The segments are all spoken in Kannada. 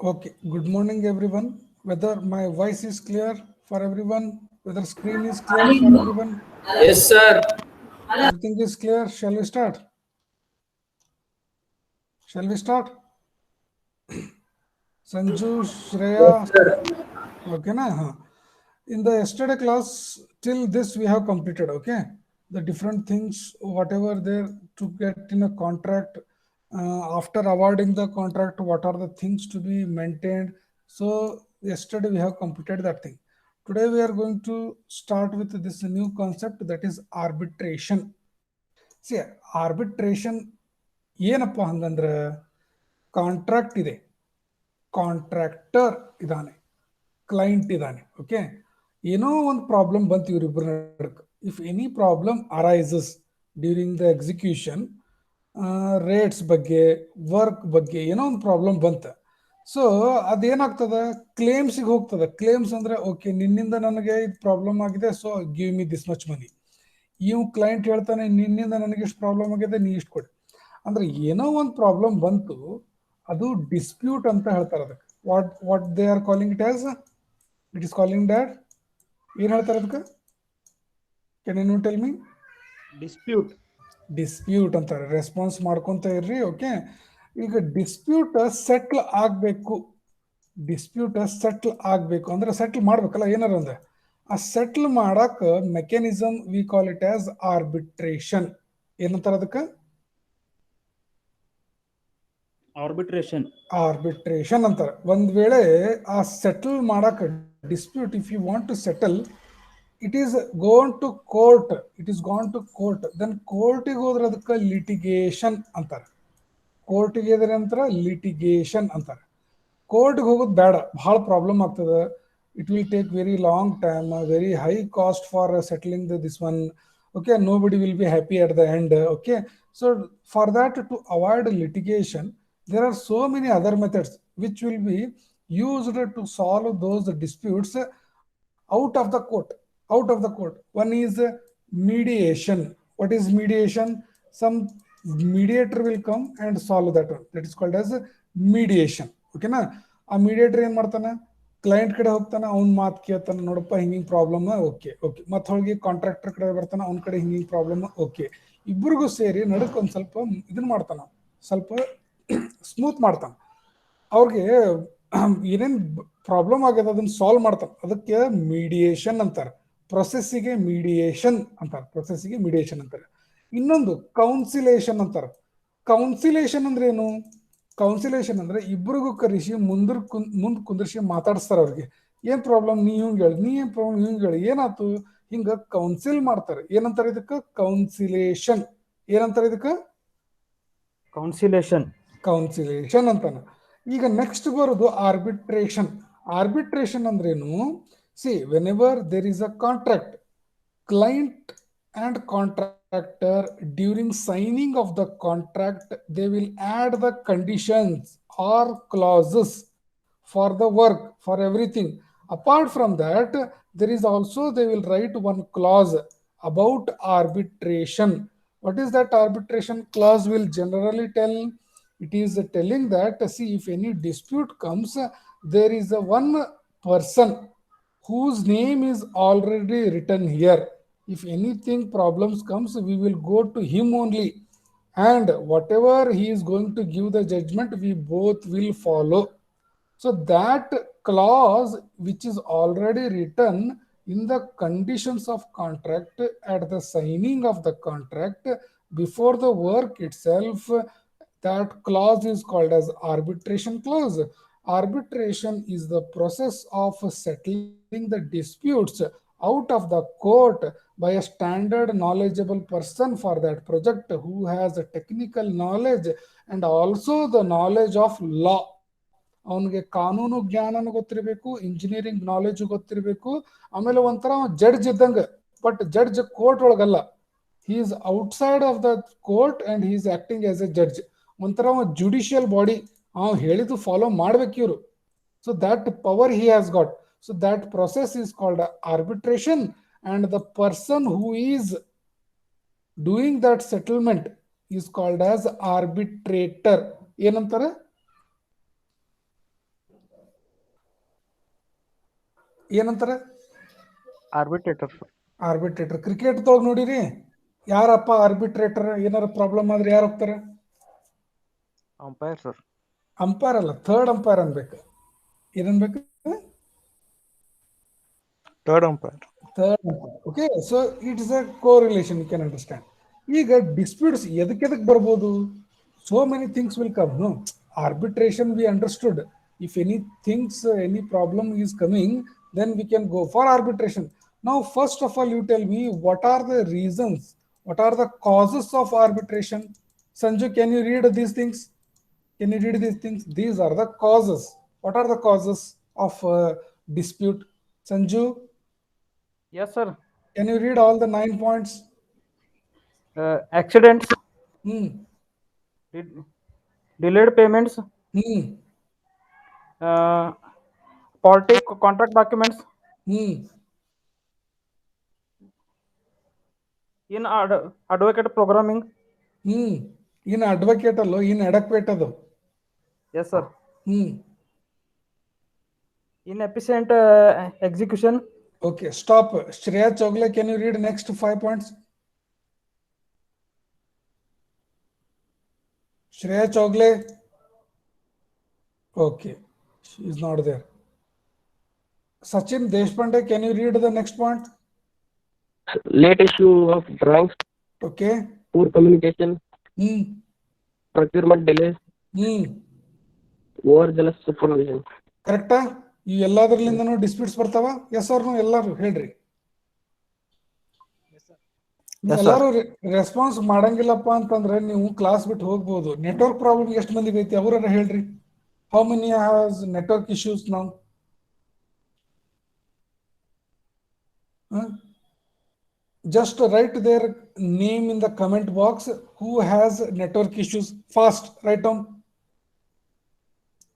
Okay, good morning everyone. Whether my voice is clear for everyone, whether screen is clear for everyone, Yes, sir. everything is clear. Shall we start? Shall we start? Sanju, Shreya, okay na? Huh. In the yesterday class, till this we have completed, okay? The different things, whatever there to get in a contract, after awarding the contract, what are the things to be maintained. So yesterday we have completed that thing. Today we are going to start with this new concept, that is arbitration. See, arbitration ಏನಪ್ಪ ಹಂಗಂದ್ರೆ ಕಾಂಟ್ರಾಕ್ಟ್ ಇದೆ, ಕಾಂಟ್ರಾಕ್ಟರ್ ಇದ್ದಾನೆ, ಕ್ಲೈಂಟ್ ಇದ್ದಾನೆ. ಓಕೆ, ಏನೋ ಒಂದು ಪ್ರಾಬ್ಲಮ್ ಬಂತು ಇವರಿಬ್ಬರ ನಡುಕ್ಕೆ. If any problem arises during the execution, rates ಬಗ್ಗೆ, ವರ್ಕ್ ಬಗ್ಗೆ ಏನೋ ಒಂದು ಪ್ರಾಬ್ಲಮ್ ಬಂತು. ಸೊ ಅದೇನಾಗ್ತದ, ಕ್ಲೇಮ್ಸಿಗೆ ಹೋಗ್ತದೆ. ಕ್ಲೇಮ್ಸ್ ಅಂದ್ರೆ ಓಕೆ, ನಿನ್ನಿಂದ ನನಗೆ ಇದು ಪ್ರಾಬ್ಲಮ್ ಆಗಿದೆ, so give me this much money. ಇವು ಕ್ಲೈಂಟ್ ಹೇಳ್ತಾನೆ, ನಿನ್ನಿಂದ ನನಗೆ ಇಷ್ಟು ಪ್ರಾಬ್ಲಮ್ ಆಗಿದೆ, ನೀ ಇಷ್ಟು ಕೊಡಿ. ಅಂದ್ರೆ ಏನೋ ಒಂದು ಪ್ರಾಬ್ಲಮ್ ಬಂತು, ಅದು ಡಿಸ್ಪ್ಯೂಟ್ ಅಂತ ಹೇಳ್ತಾರೆ ಅದಕ್ಕೆ. What they are calling it as, it is calling that, ಏನ್ ಹೇಳ್ತಾರೆ ಅದಕ್ಕೆ? Can you tell me? Dispute. Dispute ಅಂತಾರೆ. ರೆಸ್ಪಾನ್ಸ್ ಮಾಡ್ಕೊಂತ ಇರ್ರಿ. ಓಕೆ, ಈಗ ಡಿಸ್ಪ್ಯೂಟ್ ಸೆಟ್ಲ್ ಆಗಬೇಕು. ಡಿಸ್ಪ್ಯೂಟ್ ಸೆಟ್ಲ್ ಆಗಬೇಕು ಅಂದ್ರೆ ಸೆಟ್ಲ್ ಮಾಡ್ಬೇಕಲ್ಲ ಏನಾರ ಅಂದ್ರೆ. ಆ ಸೆಟ್ಲ್ ಮಾಡಕ್ mechanism we call it as arbitration. ಏನಂತಾರ ಅದಕ್ಕೆ? ಆರ್ಬಿಟ್ರೇಷನ್. ಆರ್ಬಿಟ್ರೇಷನ್ ಅಂತಾರೆ. ಒಂದ್ ವೇಳೆ ಆ ಸೆಟಲ್ ಮಾಡಕ್ dispute, if you want to settle, it is gone to court. It is gone to court. Then ಕೋರ್ಟಿಗೆ ಹೋದ್ರೆ ಅದಕ್ಕೆ ಲಿಟಿಗೇಷನ್ ಅಂತಾರೆ. ಕೋರ್ಟಿಗೆ ಇದ್ರೆ ನಂತರ ಲಿಟಿಗೇಷನ್ ಅಂತಾರೆ. ಕೋರ್ಟ್ಗೆ ಹೋಗೋದು ಬೇಡ, ಭಾಳ ಪ್ರಾಬ್ಲಮ್ ಆಗ್ತದೆ. It will take very long time, very high cost for settling this one. Okay, nobody will be happy at the end. Okay, so for that, to avoid litigation, there are so many other methods which will be used to solve those disputes out of the court. Out of the court, one is mediation. What is mediation? Some mediator will come and solve that one. That is called as mediation. Okay na? ಆ ಮೀಡಿಯೇಟರ್ ಏನ್ ಮಾಡ್ತಾನೆ, ಕ್ಲೈಂಟ್ ಕಡೆ ಹೋಗ್ತಾನೆ, ಅವ್ನ ಮಾತು ಕೇಳ್ತಾನೆ, ನೋಡಪ್ಪ ಹಿಂಗಿಂಗ್ ಪ್ರಾಬ್ಲಮ್, ಓಕೆ ಓಕೆ. ಮತ್ತೆ ಹೋಗಿ ಕಾಂಟ್ರಾಕ್ಟರ್ ಕಡೆ ಬರ್ತಾನೆ, ಅವ್ನ ಕಡೆ ಹಿಂಗಿಂಗ್ ಪ್ರಾಬ್ಲಮ್, ಓಕೆ. ಇಬ್ಬರಿಗೂ ಸೇರಿ ನಡಕ್ ಒಂದು ಸ್ವಲ್ಪ ಇದನ್ನ ಮಾಡ್ತಾನ, ಸ್ವಲ್ಪ ಸ್ಮೂತ್ ಮಾಡ್ತಾನೆ. ಅವ್ರಿಗೆ ಏನೇನು ಪ್ರಾಬ್ಲಮ್ ಆಗ್ಯದ ಅದನ್ನ ಸಾಲ್ವ್ ಮಾಡ್ತಾನೆ. ಅದಕ್ಕೆ ಮೀಡಿಯೇಷನ್ ಅಂತಾರೆ. ಪ್ರೊಸೆಸ್ಸಿಗೆ ಮೀಡಿಯೇಷನ್ ಅಂತಾರೆ. ಪ್ರೊಸೆಸ್ಸಿಗೆ ಮೀಡಿಯೇಷನ್ ಅಂತಾರೆ. ಇನ್ನೊಂದು ಕೌನ್ಸಿಲೇಷನ್ ಅಂತಾರೆ. ಕೌನ್ಸಿಲೇಷನ್ ಅಂದ್ರೆ ಏನು? ಕೌನ್ಸಿಲೇಷನ್ ಅಂದ್ರೆ ಇಬ್ಬರಿಗೂ ಕರೆಸಿ ಮುಂದ್ ಕುಂದರ್ಸಿ ಮಾತಾಡಿಸ್ತಾರೆ. ಅವ್ರಿಗೆ ಏನ್ ಪ್ರಾಬ್ಲಮ್, ನೀ ಹಿಂಗ್ ಹೇಳಿ, ನೀ ಏನ್ ಪ್ರಾಬ್ಲಮ್ ಹಿಂಗ್ ಹೇಳಿ, ಏನಾಯ್ತು, ಹಿಂಗ ಕೌನ್ಸಿಲ್ ಮಾಡ್ತಾರೆ. ಏನಂತಾರೆ ಇದಕ್ಕೆ? ಕೌನ್ಸಿಲೇಷನ್. ಏನಂತಾರೆ ಇದಕ್ಕೆ? ಕೌನ್ಸಿಲೇಷನ್. ಕೌನ್ಸಿಲೇಷನ್ ಅಂತಾನೆ. ಈಗ ನೆಕ್ಸ್ಟ್ ಬರೋದು ಆರ್ಬಿಟ್ರೇಷನ್. ಆರ್ಬಿಟ್ರೇಷನ್ ಅಂದ್ರೇನು? See, whenever there is a contract, client and contractor, during signing of the contract, they will add the conditions or clauses for the work, for everything. Apart from that, there is also, they will write one clause about arbitration. What is that arbitration clause? Will generally tell, it is telling that, see, if any dispute comes, there is a one person whose name is already written here. If anything problems comes, we will go to him only, and whatever he is going to give the judgment, we both will follow. So that clause which is already written in the conditions of contract at the signing of the contract, before the work itself, that clause is called as arbitration clause. Arbitration is the process of settling the disputes out of the court by a standard knowledgeable person for that project, who has a technical knowledge and also the knowledge of law. ಅವನಿಗೆ ಕಾನೂನು ಜ್ಞಾನನೂ ಗೊತ್ತಿರಬೇಕು, ಇಂಜಿನಿಯರಿಂಗ್ ನಾಲೆಜ್ ಗೊತ್ತಿರಬೇಕು. ಆಮೇಲೆ ಒಂಥರ ಜಡ್ಜ್ ಇದ್ದಂಗೆ, ಬಟ್ ಜಡ್ಜ್ ಕೋರ್ಟ್ ಒಳಗಲ್ಲ. he is outside of the court and he is acting as a judge. ಒಂಥರ ಜುಡಿಷಿಯಲ್ ಬಾಡಿ, ಅವ್ ಹೇಳಿದ್ದು ಫಾಲೋ ಮಾಡ್ಬೇಕು ಇವರು. So that power he has got. So that process is called arbitration, and the person who is doing that settlement is called as arbitrator. ಏನಂತಾರೆ? ಏನಂತಾರ? ಆರ್ಬಿಟ್ರೇಟರ್. ಆರ್ಬಿಟ್ರೇಟರ್. ಕ್ರಿಕೆಟ್ದೊಳಗೆ ನೋಡಿರಿ, ಯಾರಪ್ಪ ಆರ್ಬಿಟ್ರೇಟರ್? ಏನಾರ ಪ್ರಾಬ್ಲಮ್ ಆದ್ರೆ ಯಾರು ಹೋಗ್ತಾರೆ? Umpire sir. ಅಂಪೈರ್ ಅಲ್ಲ, ಥರ್ಡ್ ಅಂಪೈರ್ ಅನ್ಬೇಕು. ಏನನ್ಬೇಕು? Third umpire. Third umpire. Okay, so it is a correlation, you can understand. ಈಗ ಡಿಸ್ಪ್ಯೂಟ್ಸ್ ಎದಕ್ಕೆ ಬರ್ಬೋದು? So many things will come. No, arbitration we understood. If any problem is coming, then we can go for arbitration. Now, first of all, you tell me what are the reasons, what are the causes of arbitration? Sanju, can you read these things? Can you read these things? These are the causes. What are the causes of dispute? Sanju, Yes sir. can you read all the 9 points? Accidents. Delayed payments. Faulty contract documents. In advocate programming. In advocate allo, in adequate ado. Yes sir. Inefficient execution. Okay, stop. Shreya Chogle, can you read next 5 points? Shreya Chogle. Okay, she is not there. Sachin Deshpande, can you read the next point? Late issue of drawings. Okay. Poor communication. Procurement delays. Overzealous supervision. Correct? ಈ ಎಲ್ಲದರಲ್ಲಿಂದನೂ ಡಿಸ್ಪ್ಯೂಟ್ಸ್ ಬರ್ತಾವ? Yes or no? ಎಲ್ಲರೂ ಹೇಳ್ರಿ. ಎಲ್ಲರೂ ರೆಸ್ಪಾನ್ಸ್ ಮಾಡಂಗಿಲ್ಲಪ್ಪ ಅಂತಂದ್ರೆ ನೀವು ಕ್ಲಾಸ್ ಬಿಟ್ಟು ಹೋಗ್ಬೋದು. ನೆಟ್ವರ್ಕ್ ಪ್ರಾಬ್ಲಮ್ ಎಷ್ಟು ಮಂದಿಗೆ ಐತಿ ಅವರ ಹೇಳ್ರಿ. How many has network issues now? Just write their name in the comment box. Who has network issues? Fast, write down.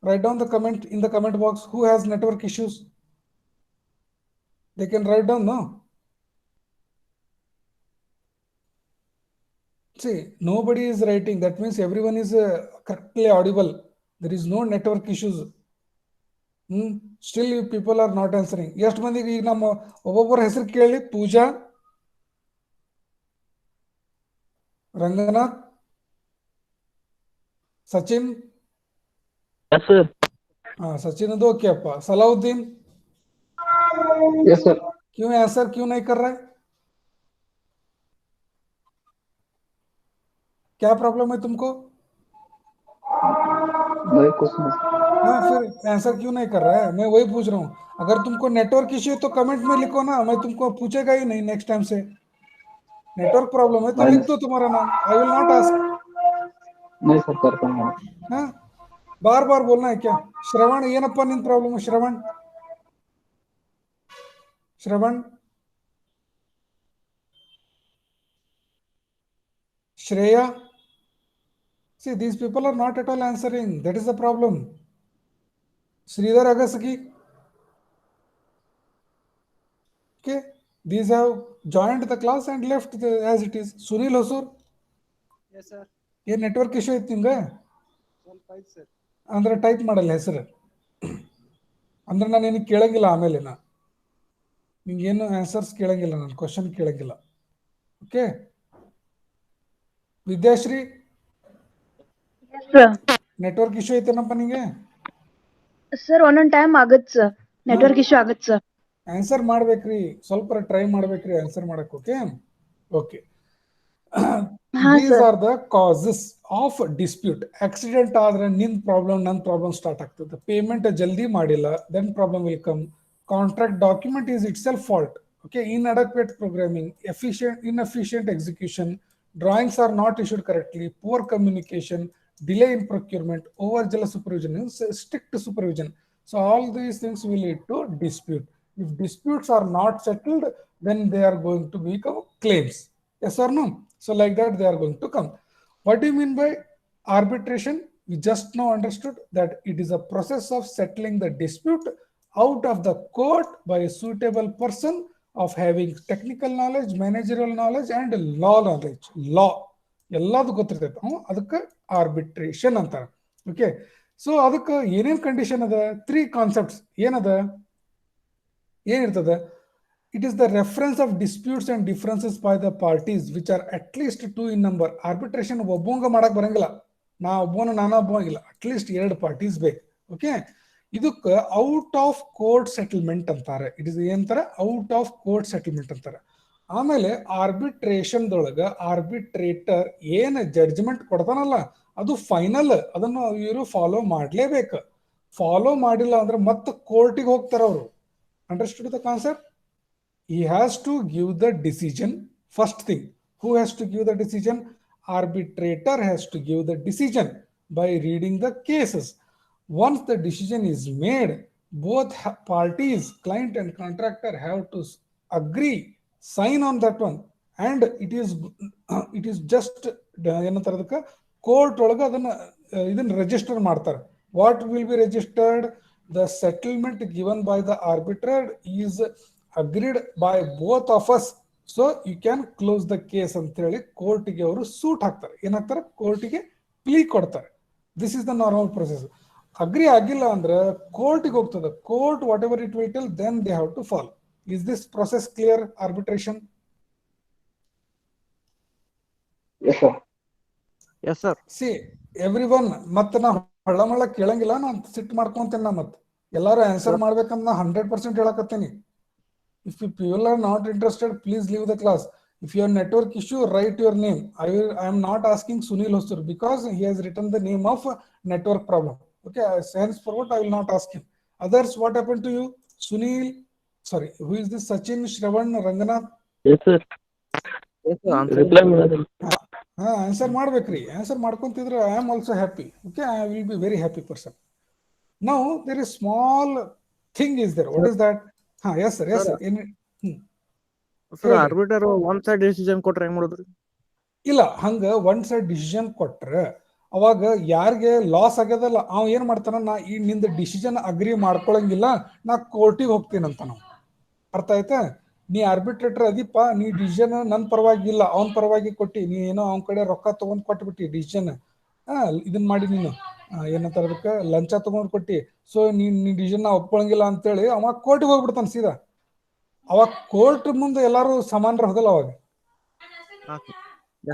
Write down the comment in the comment box. Who has network issues? They can write down, no? See, nobody is writing. That means everyone is correctly audible. There is no network issues. Still people are not answering. ಎಷ್ಟು ಮಂದಿಗೆ ಈಗ ನಮ್ಮ ಒಬ್ಬೊಬ್ಬರ ಹೆಸರು ಕೇಳಿ. ಪೂಜಾ, ರಂಗನಾಥ್, सचिन. Yes sir. हाँ, सचिन दो क्या पा? सलाउद्दीन. Yes sir. क्यों आंसर क्यों नहीं कर रहा है? क्या प्रॉब्लम है तुमको? हाँ, फिर आंसर क्यों नहीं कर रहा है? मैं वही पूछ रहा हूँ. अगर तुमको नेटवर्क इश्यू है तो कमेंट में लिखो ना, मैं तुमको पूछेगा ही नहीं नेक्स्ट टाइम से. नेटवर्क प्रॉब्लम है तो लिख दो तुम्हारा नाम. I will not ask. नहीं सर कर पाऊंगा. हाँ, बार बार बोलना है क्या? श्रवण, ಏನಪ್ಪ ನಿನ್ನ problem? Shravan, Shravan, Shreya. See, these people are not at all answering. That is the problem. Sridhar Agasaki. Okay, these have joined the class and left as it is. Sunil Hosur. Yes sir. ये ನೆಟ್ವರ್ಕ್ ಇಶ್ಯೂ ಐತಿ ನಿಂಗೆ? ಸ್ವಲ್ಪ ಐತಿ ಸರ್. ಅಂದ್ರೆ ಟೈಪ್ ಮಾಡಲ್ಲ ಹೆಸರು. ಅಂದ್ರೆ ನಾನು ನಿನಗೆ ಕೇಳಂಗಿಲ್ಲ, ಆಮೇಲೆ ನಿಂಗೇನು ಆನ್ಸರ್ಸ್ ಕೇಳಂಗಿಲ್ಲ, ನಾನು ಕ್ವಶನ್ ಕೇಳಂಗಿಲ್ಲ. ಓಕೆ, ವಿದ್ಯಾಶ್ರೀ. ನೆಟ್ವರ್ಕ್ ಇಶ್ಯೂ ಐತೇನಪ್ಪ ನಿಂಗೆ? ಸರ್ ಒಂದೊಂದು ಟೈಮ್ ಆಗತ್ ಸರ್, ನೆಟ್ವರ್ಕ್ ಇಶ್ಯೂ ಆಗತ್ ಸರ್. ಆನ್ಸರ್ ಮಾಡ್ಬೇಕ್ರಿ, ಸ್ವಲ್ಪ ಟ್ರೈ ಮಾಡ್ಬೇಕ್ರಿ ಆನ್ಸರ್ ಮಾಡಕ್. Okay okay. These are the causes of dispute. Accident ಆದ್ರೆ ನಿನ್ ಪ್ರಾಬ್ಲಮ್ ನನ್ನ ಪ್ರಾಬ್ಲಮ್ ಸ್ಟಾರ್ಟ್ ಆಗ್ತದೆ. ಪೇಮೆಂಟ್ ಜಲ್ದಿ ಮಾಡಿಲ್ಲ, then problem will come. Contract document is itself fault. Okay, inadequate programming, inefficient execution, drawings are not issued correctly, poor communication, delay in procurement, overzealous supervision, strict supervision. So all these things will lead to dispute. If disputes are not settled, then they are going to become claims. Yes or no? So like that they are going to come. What do you mean by arbitration? We just now understood that it is a process of settling the dispute out of the court by a suitable person of having technical knowledge, managerial knowledge and law knowledge. Law ಎಲ್ಲದು ಗೊತ್ತಿರ್ತೈತೆ, ಅದಕ್ಕೆ ಆರ್ಬಿಟ್ರೇಷನ್ ಅಂತಾರೆ. ಓಕೆ, ಸೊ ಅದಕ್ಕೆ ಏನೇನು ಕಂಡೀಷನ್ ಅದ? 3 ಕಾನ್ಸೆಪ್ಟ್ಸ್ ಏನದ? ಏನಿರ್ತದೆ? It is the reference of disputes and differences by the parties which are at least 2 in number. Arbitration ಒಬ್ಬಂಗ ಮಾಡಕ್ ಬರಂಗಿಲ್ಲ, ನಾನಾ ಒಬ್ಬಂಗಿಲ್ಲ, ಅಟ್ಲೀಸ್ಟ್ 2 ಪಾರ್ಟೀಸ್ ಬೇಕು. ಓಕೆ, ಇದಕ್ಕೆ ಔಟ್ ಆಫ್ ಕೋರ್ಟ್ ಸೆಟಲ್ಮೆಂಟ್ ಅಂತಾರೆ. ಇಟ್ ಇಸ್ ಏನಂತಾರೆ? ಔಟ್ ಆಫ್ ಕೋರ್ಟ್ ಸೆಟಲ್ಮೆಂಟ್ ಅಂತಾರೆ. ಆಮೇಲೆ ಆರ್ಬಿಟ್ರೇಷನ್ ದೊಳಗ ಆರ್ಬಿಟ್ರೇಟರ್ ಏನ್ ಜಡ್ಜ್ಮೆಂಟ್ ಕೊಡ್ತಾನಲ್ಲ ಅದು ಫೈನಲ್, ಅದನ್ನು ಇವರು ಫಾಲೋ ಮಾಡ್ಲೇಬೇಕು. ಫಾಲೋ ಮಾಡಿಲ್ಲ ಅಂದ್ರೆ ಮತ್ತೆ ಕೋರ್ಟಿಗೆ ಹೋಗ್ತಾರ ಅವರು. Understood the concept? he has to give the decision. First thing, who has to give the decision? Arbitrator has to give the decision by reading the cases. Once the decision is made, both parties, client and contractor, have to agree, sign on that one, and it is just ಏನಂತಾರದಕ್ಕೆ ಕೋರ್ಟ್ ಒಳಗೆ ಇದನ್ನ ರಿಜಿಸ್ಟರ್ ಮಾಡ್ತಾರೆ. What will be registered? The settlement given by the arbitrator is agreed by both of us, so you can close the case ಅಂತ ಹೇಳಿ ಕೋರ್ಟಿಗೆ ಅವರು ಸೂಟ್ ಹಾಕ್ತಾರೆ. ಏನಾಗ್ತಾರೆ? ಕೋರ್ಟಿಗೆ ಪ್ಲೀ ಕೊಡ್ತಾರೆ. This is the normal process. Agree ಆಗಿಲ್ಲ ಅಂದ್ರೆ ಕೋರ್ಟಿಗೆ ಹೋಗ್ತದೆ. Court whatever it will tell, then they have to follow. Is this process clear? Arbitration? Yes, sir. Yes, sir. See everyone, ಮತ್ತೆ ನಾ ಹೊಳ್ಳಮಳ್ಳ ಕೇಳಂಗಿಲ್ಲ, ನಾನು ಸಿಟ್ಟು ಮಾಡ್ಕೊಂತೇನೆ. ನಾ ಮತ್ತೆ ಎಲ್ಲಾರು ಆನ್ಸರ್ ಮಾಡ್ಬೇಕಂತ ನಾ 100% ಹೇಳಕತ್ತೇನಿ. If people are not interested, please leave the class. If you have network issue, write your name. I am not asking Sunil Hosur because he has written the name of network problem. Okay, henceforward I will not ask him. Others, what happened to you? Sunil, sorry, who is this? Sachin, Shravan, Ranganath? Yes, sir. Yes, sir. Reply ಮಾಡೋದಿಲ್ಲ. ಆನ್ಸರ್ ಮಾಡ್ಬೇಕ್ರಿ. ಆನ್ಸರ್ ಮಾಡ್ಕೊಂತಿದ್ರೆ I am also happy. Okay, I will be very happy person. Now there is small thing is there. What is that? Yes sir, yes sir. Sir, arbiter one side decision ಕೊಟ್ರೆ ಹೆಂಗ್ ಮಾಡೋದ್ರಿ? ಇಲ್ಲ, ಹಂಗ ಒನ್ ಸೈಡ್ ಡಿಸಿಷನ್ ಕೊಟ್ರೆ ಅವಾಗ ಯಾರಿಗೆ ಲಾಸ್ ಆಗ್ಯದಲ್ಲ ಅವ ಏನ್ ಮಾಡ್ತಾನ, ನಾ ಈ ನಿಂದ ಡಿಸಿಷನ್ ಅಗ್ರಿ ಮಾಡ್ಕೊಳಂಗಿಲ್ಲ, ನಾ ಕೋರ್ಟಿಗೆ ಹೋಗ್ತೀನಿ ಅಂತ. ನಾವು ಅರ್ಥ ಆಯ್ತಾ? ನೀ ಆರ್ಬಿಟ್ರೇಟರ್ ಅದೀಪ, ನೀ ಡಿಸಿಷನ್ ನನ್ನ ಪರವಾಗಿಲ್ಲ, ಅವನ ಪರವಾಗಿ ಕೊಟ್ಟಿ, ನೀ ಏನೋ ಅವನ ಕಡೆ ರೊಕ್ಕ ತಗೊಂಡ್ ಕೊಟ್ಬಿಟ್ಟಿ ಡಿಸಿಷನ್, ಇದನ್ ಮಾಡಿ ನೀನು ಏನಂತ ಅದಕ್ಕೆ ಲಂಚ ತಗೊಂಡ್ ಕೊಟ್ಟಿ, ಸೊ ನೀನ್ ಡಿಸಿಷನ್ ಒಪ್ಕೊಳಂಗಿಲ್ಲ ಅಂತೇಳಿ ಅವ ಕೋರ್ಟಿಗೆ ಹೋಗ್ಬಿಡ್ತಾನ ಸೀದಾ. ಅವಾಗ ಕೋರ್ಟ್ ಮುಂದೆ ಎಲ್ಲಾರು ಸಮಾನರ ಹೋಗಲ್ಲ. ಅವಾಗ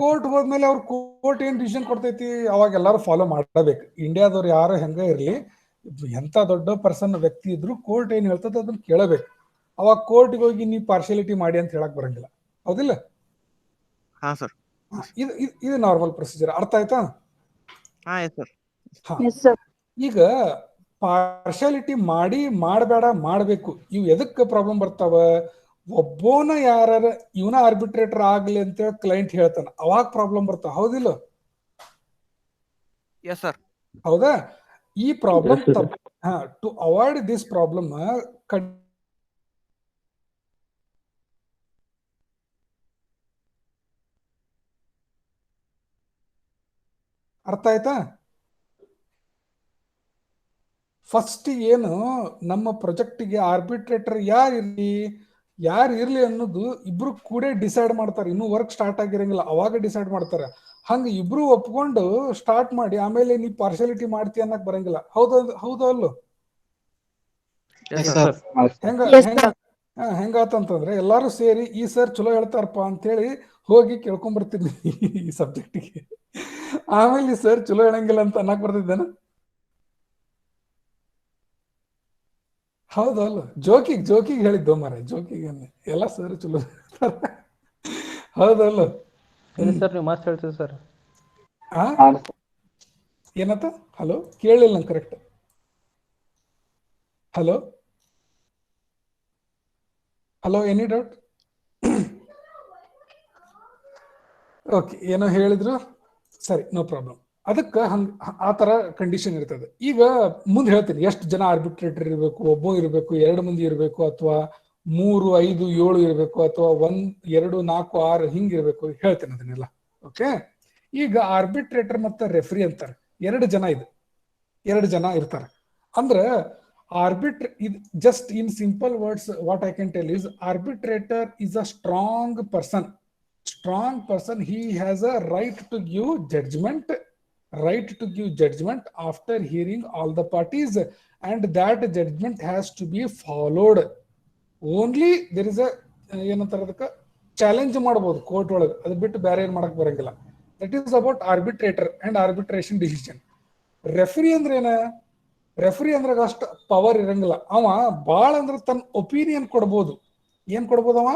ಕೋರ್ಟ್ ಹೋದ್ಮೇಲೆ ಅವ್ರು ಕೋರ್ಟ್ ಏನ್ ಡಿಸಿಷನ್ ಕೊಡ್ತೈತಿ ಅವಾಗ ಎಲ್ಲಾರು ಫಾಲೋ ಮಾಡಬೇಕು. ಇಂಡಿಯಾದವ್ರು ಯಾರು ಹೆಂಗ ಇರ್ಲಿ, ಎಂತ ದೊಡ್ಡ ಪರ್ಸನ್ ವ್ಯಕ್ತಿ ಇದ್ರು ಕೋರ್ಟ್ ಏನ್ ಹೇಳ್ತದ ಅದನ್ನ ಕೇಳಬೇಕು. ಅವಾಗ ಕೋರ್ಟ್ಗೆ ಹೋಗಿ ನೀವು ಪಾರ್ಶಿಯಾಲಿಟಿ ಮಾಡಿ ಅಂತ ಹೇಳಕ್ ಬರಂಗಿಲ್ಲ. ಹೌದಿಲ್ಲ? ಹಾ ಸರ್. ಇದು ನಾರ್ಮಲ್ ಪ್ರೊಸೀಜರ್. ಅರ್ಥ ಆಯ್ತಾ? ಹಾ ಎಸ್ ಸರ್. Yes, sir. ಈಗ ಪಾರ್ಶಾಲಿಟಿ ಮಾಡಿ ಮಾಡಬೇಡ ಮಾಡಬೇಕು, ಇವು ಎದಕ್ಕೆ ಪ್ರಾಬ್ಲಮ್ ಬರ್ತಾವ? ಒಬ್ಬನ ಯಾರ ಇವನ ಆರ್ಬಿಟ್ರೇಟರ್ ಆಗ್ಲಿ ಅಂತೇಳಿ ಕ್ಲೈಂಟ್ ಹೇಳ್ತಾನ, ಅವಾಗ ಪ್ರಾಬ್ಲಮ್ ಬರ್ತಾವ. ಹೌದಿಲ್ಲ? Yes sir. ಹೌದಾ? ಈ problem to avoid this problem ಅರ್ಥ ಆಯ್ತಾ? ಫಸ್ಟ್ ಏನು ನಮ್ಮ ಪ್ರಾಜೆಕ್ಟ್ಗೆ ಆರ್ಬಿಟ್ರೇಟರ್ ಯಾರು ಇರ್ಲಿ ಅನ್ನೋದು ಇಬ್ರು ಕೂಡ ಡಿಸೈಡ್ ಮಾಡ್ತಾರೆ. ಇನ್ನು ವರ್ಕ್ ಸ್ಟಾರ್ಟ್ ಆಗಿರಂಗಿಲ್ಲ, ಅವಾಗ ಡಿಸೈಡ್ ಮಾಡ್ತಾರೆ. ಹಂಗ ಇಬ್ರು ಒಪ್ಕೊಂಡು ಸ್ಟಾರ್ಟ್ ಮಾಡಿ ಆಮೇಲೆ ನೀ ಪಾರ್ಶಾಲಿಟಿ ಮಾಡ್ತೀಯ ಅನ್ನಕ್ ಬರಂಗಿಲ್ಲ. ಹೌದೋ ಅಲ್ಲೋ? ಹೆಂಗಾತಂತಂದ್ರೆ ಎಲ್ಲಾರು ಸೇರಿ ಈ ಸರ್ ಚಲೋ ಹೇಳ್ತಾರಪ್ಪ ಅಂತೇಳಿ ಹೋಗಿ ಕೇಳ್ಕೊಂಡ್ಬರ್ತೀನಿ ಈ ಸಬ್ಜೆಕ್ಟಿಗೆ. ಆಮೇಲೆ ಈ ಸರ್ ಚಲೋ ಹೇಳಂಗಿಲ್ಲ ಅಂತ ಅನ್ನಕ್ ಬರ್ತಿದ್ದೇನ? ಹೌದಲ್ಲ? ಜೋಕಿಗೆ ಹೇಳಿದ್ದು ಮಾರ, ಜೋಕಿಗೆ ಎಲ್ಲ ಸರ್ ಚಲೋ ಹೌದಲ್ಲ? ಸರ್ ನೀವು ಮಸ್ತ್ ಹೇಳ್ತೀವಿ ಸರ್. ಏನತ್ತ? ಹಲೋ, ಕೇಳಿಲ್ಲ ನಂಗೆ correct. Hello, any doubt? Okay, ಏನೋ ಹೇಳಿದ್ರು, ಸರಿ, ನೋ ಪ್ರಾಬ್ಲಮ್. ಅದಕ್ಕೆ ಆ ತರ ಕಂಡೀಷನ್ ಇರ್ತದೆ. ಈಗ ಮುಂದೆ ಹೇಳ್ತೀನಿ ಎಷ್ಟು ಜನ ಆರ್ಬಿಟ್ರೇಟರ್ ಇರಬೇಕು, ಒಬ್ಬ ಇರಬೇಕು, 2 ಮಂದಿ ಇರಬೇಕು, ಅಥವಾ 3, 5, 7 ಇರಬೇಕು, ಅಥವಾ 1, 2, 4, 6 ಹಿಂಗಿರ್ಬೇಕು, ಹೇಳ್ತೇನೆ ಅದನ್ನೆಲ್ಲ. ಓಕೆ, ಈಗ ಆರ್ಬಿಟ್ರೇಟರ್ ಮತ್ತೆ ರೆಫ್ರಿ ಅಂತಾರೆ, 2 ಜನ ಇರ್ತಾರೆ. ಅಂದ್ರೆ just in simple words, what I can tell is arbitrator is a strong person. He has a right to give judgment after hearing all the parties, and that judgment has to be followed. Only there is a ಏನಂತಾರೆ ಅದಕ್ಕೆ ಚಾಲೆಂಜ್ ಮಾಡ್ಬೋದು ಕೋರ್ಟ್ ಒಳಗೆ, ಅದು ಬಿಟ್ಟು ಬೇರೆ ಏನು ಮಾಡಕ್ ಬರಂಗಿಲ್ಲ. That is about arbitrator and arbitration decision. Referee ಅಂದ್ರೆ ಏನ? ರೆಫರಿ ಅಂದ್ರೆ ಅಷ್ಟು ಪವರ್ ಇರಂಗಿಲ್ಲ. ಅವ ಬಾಳ ಅಂದ್ರೆ ತನ್ನ ಒಪಿನಿಯನ್ ಕೊಡ್ಬೋದು. ಏನ್ ಕೊಡ್ಬೋದು ಅವ?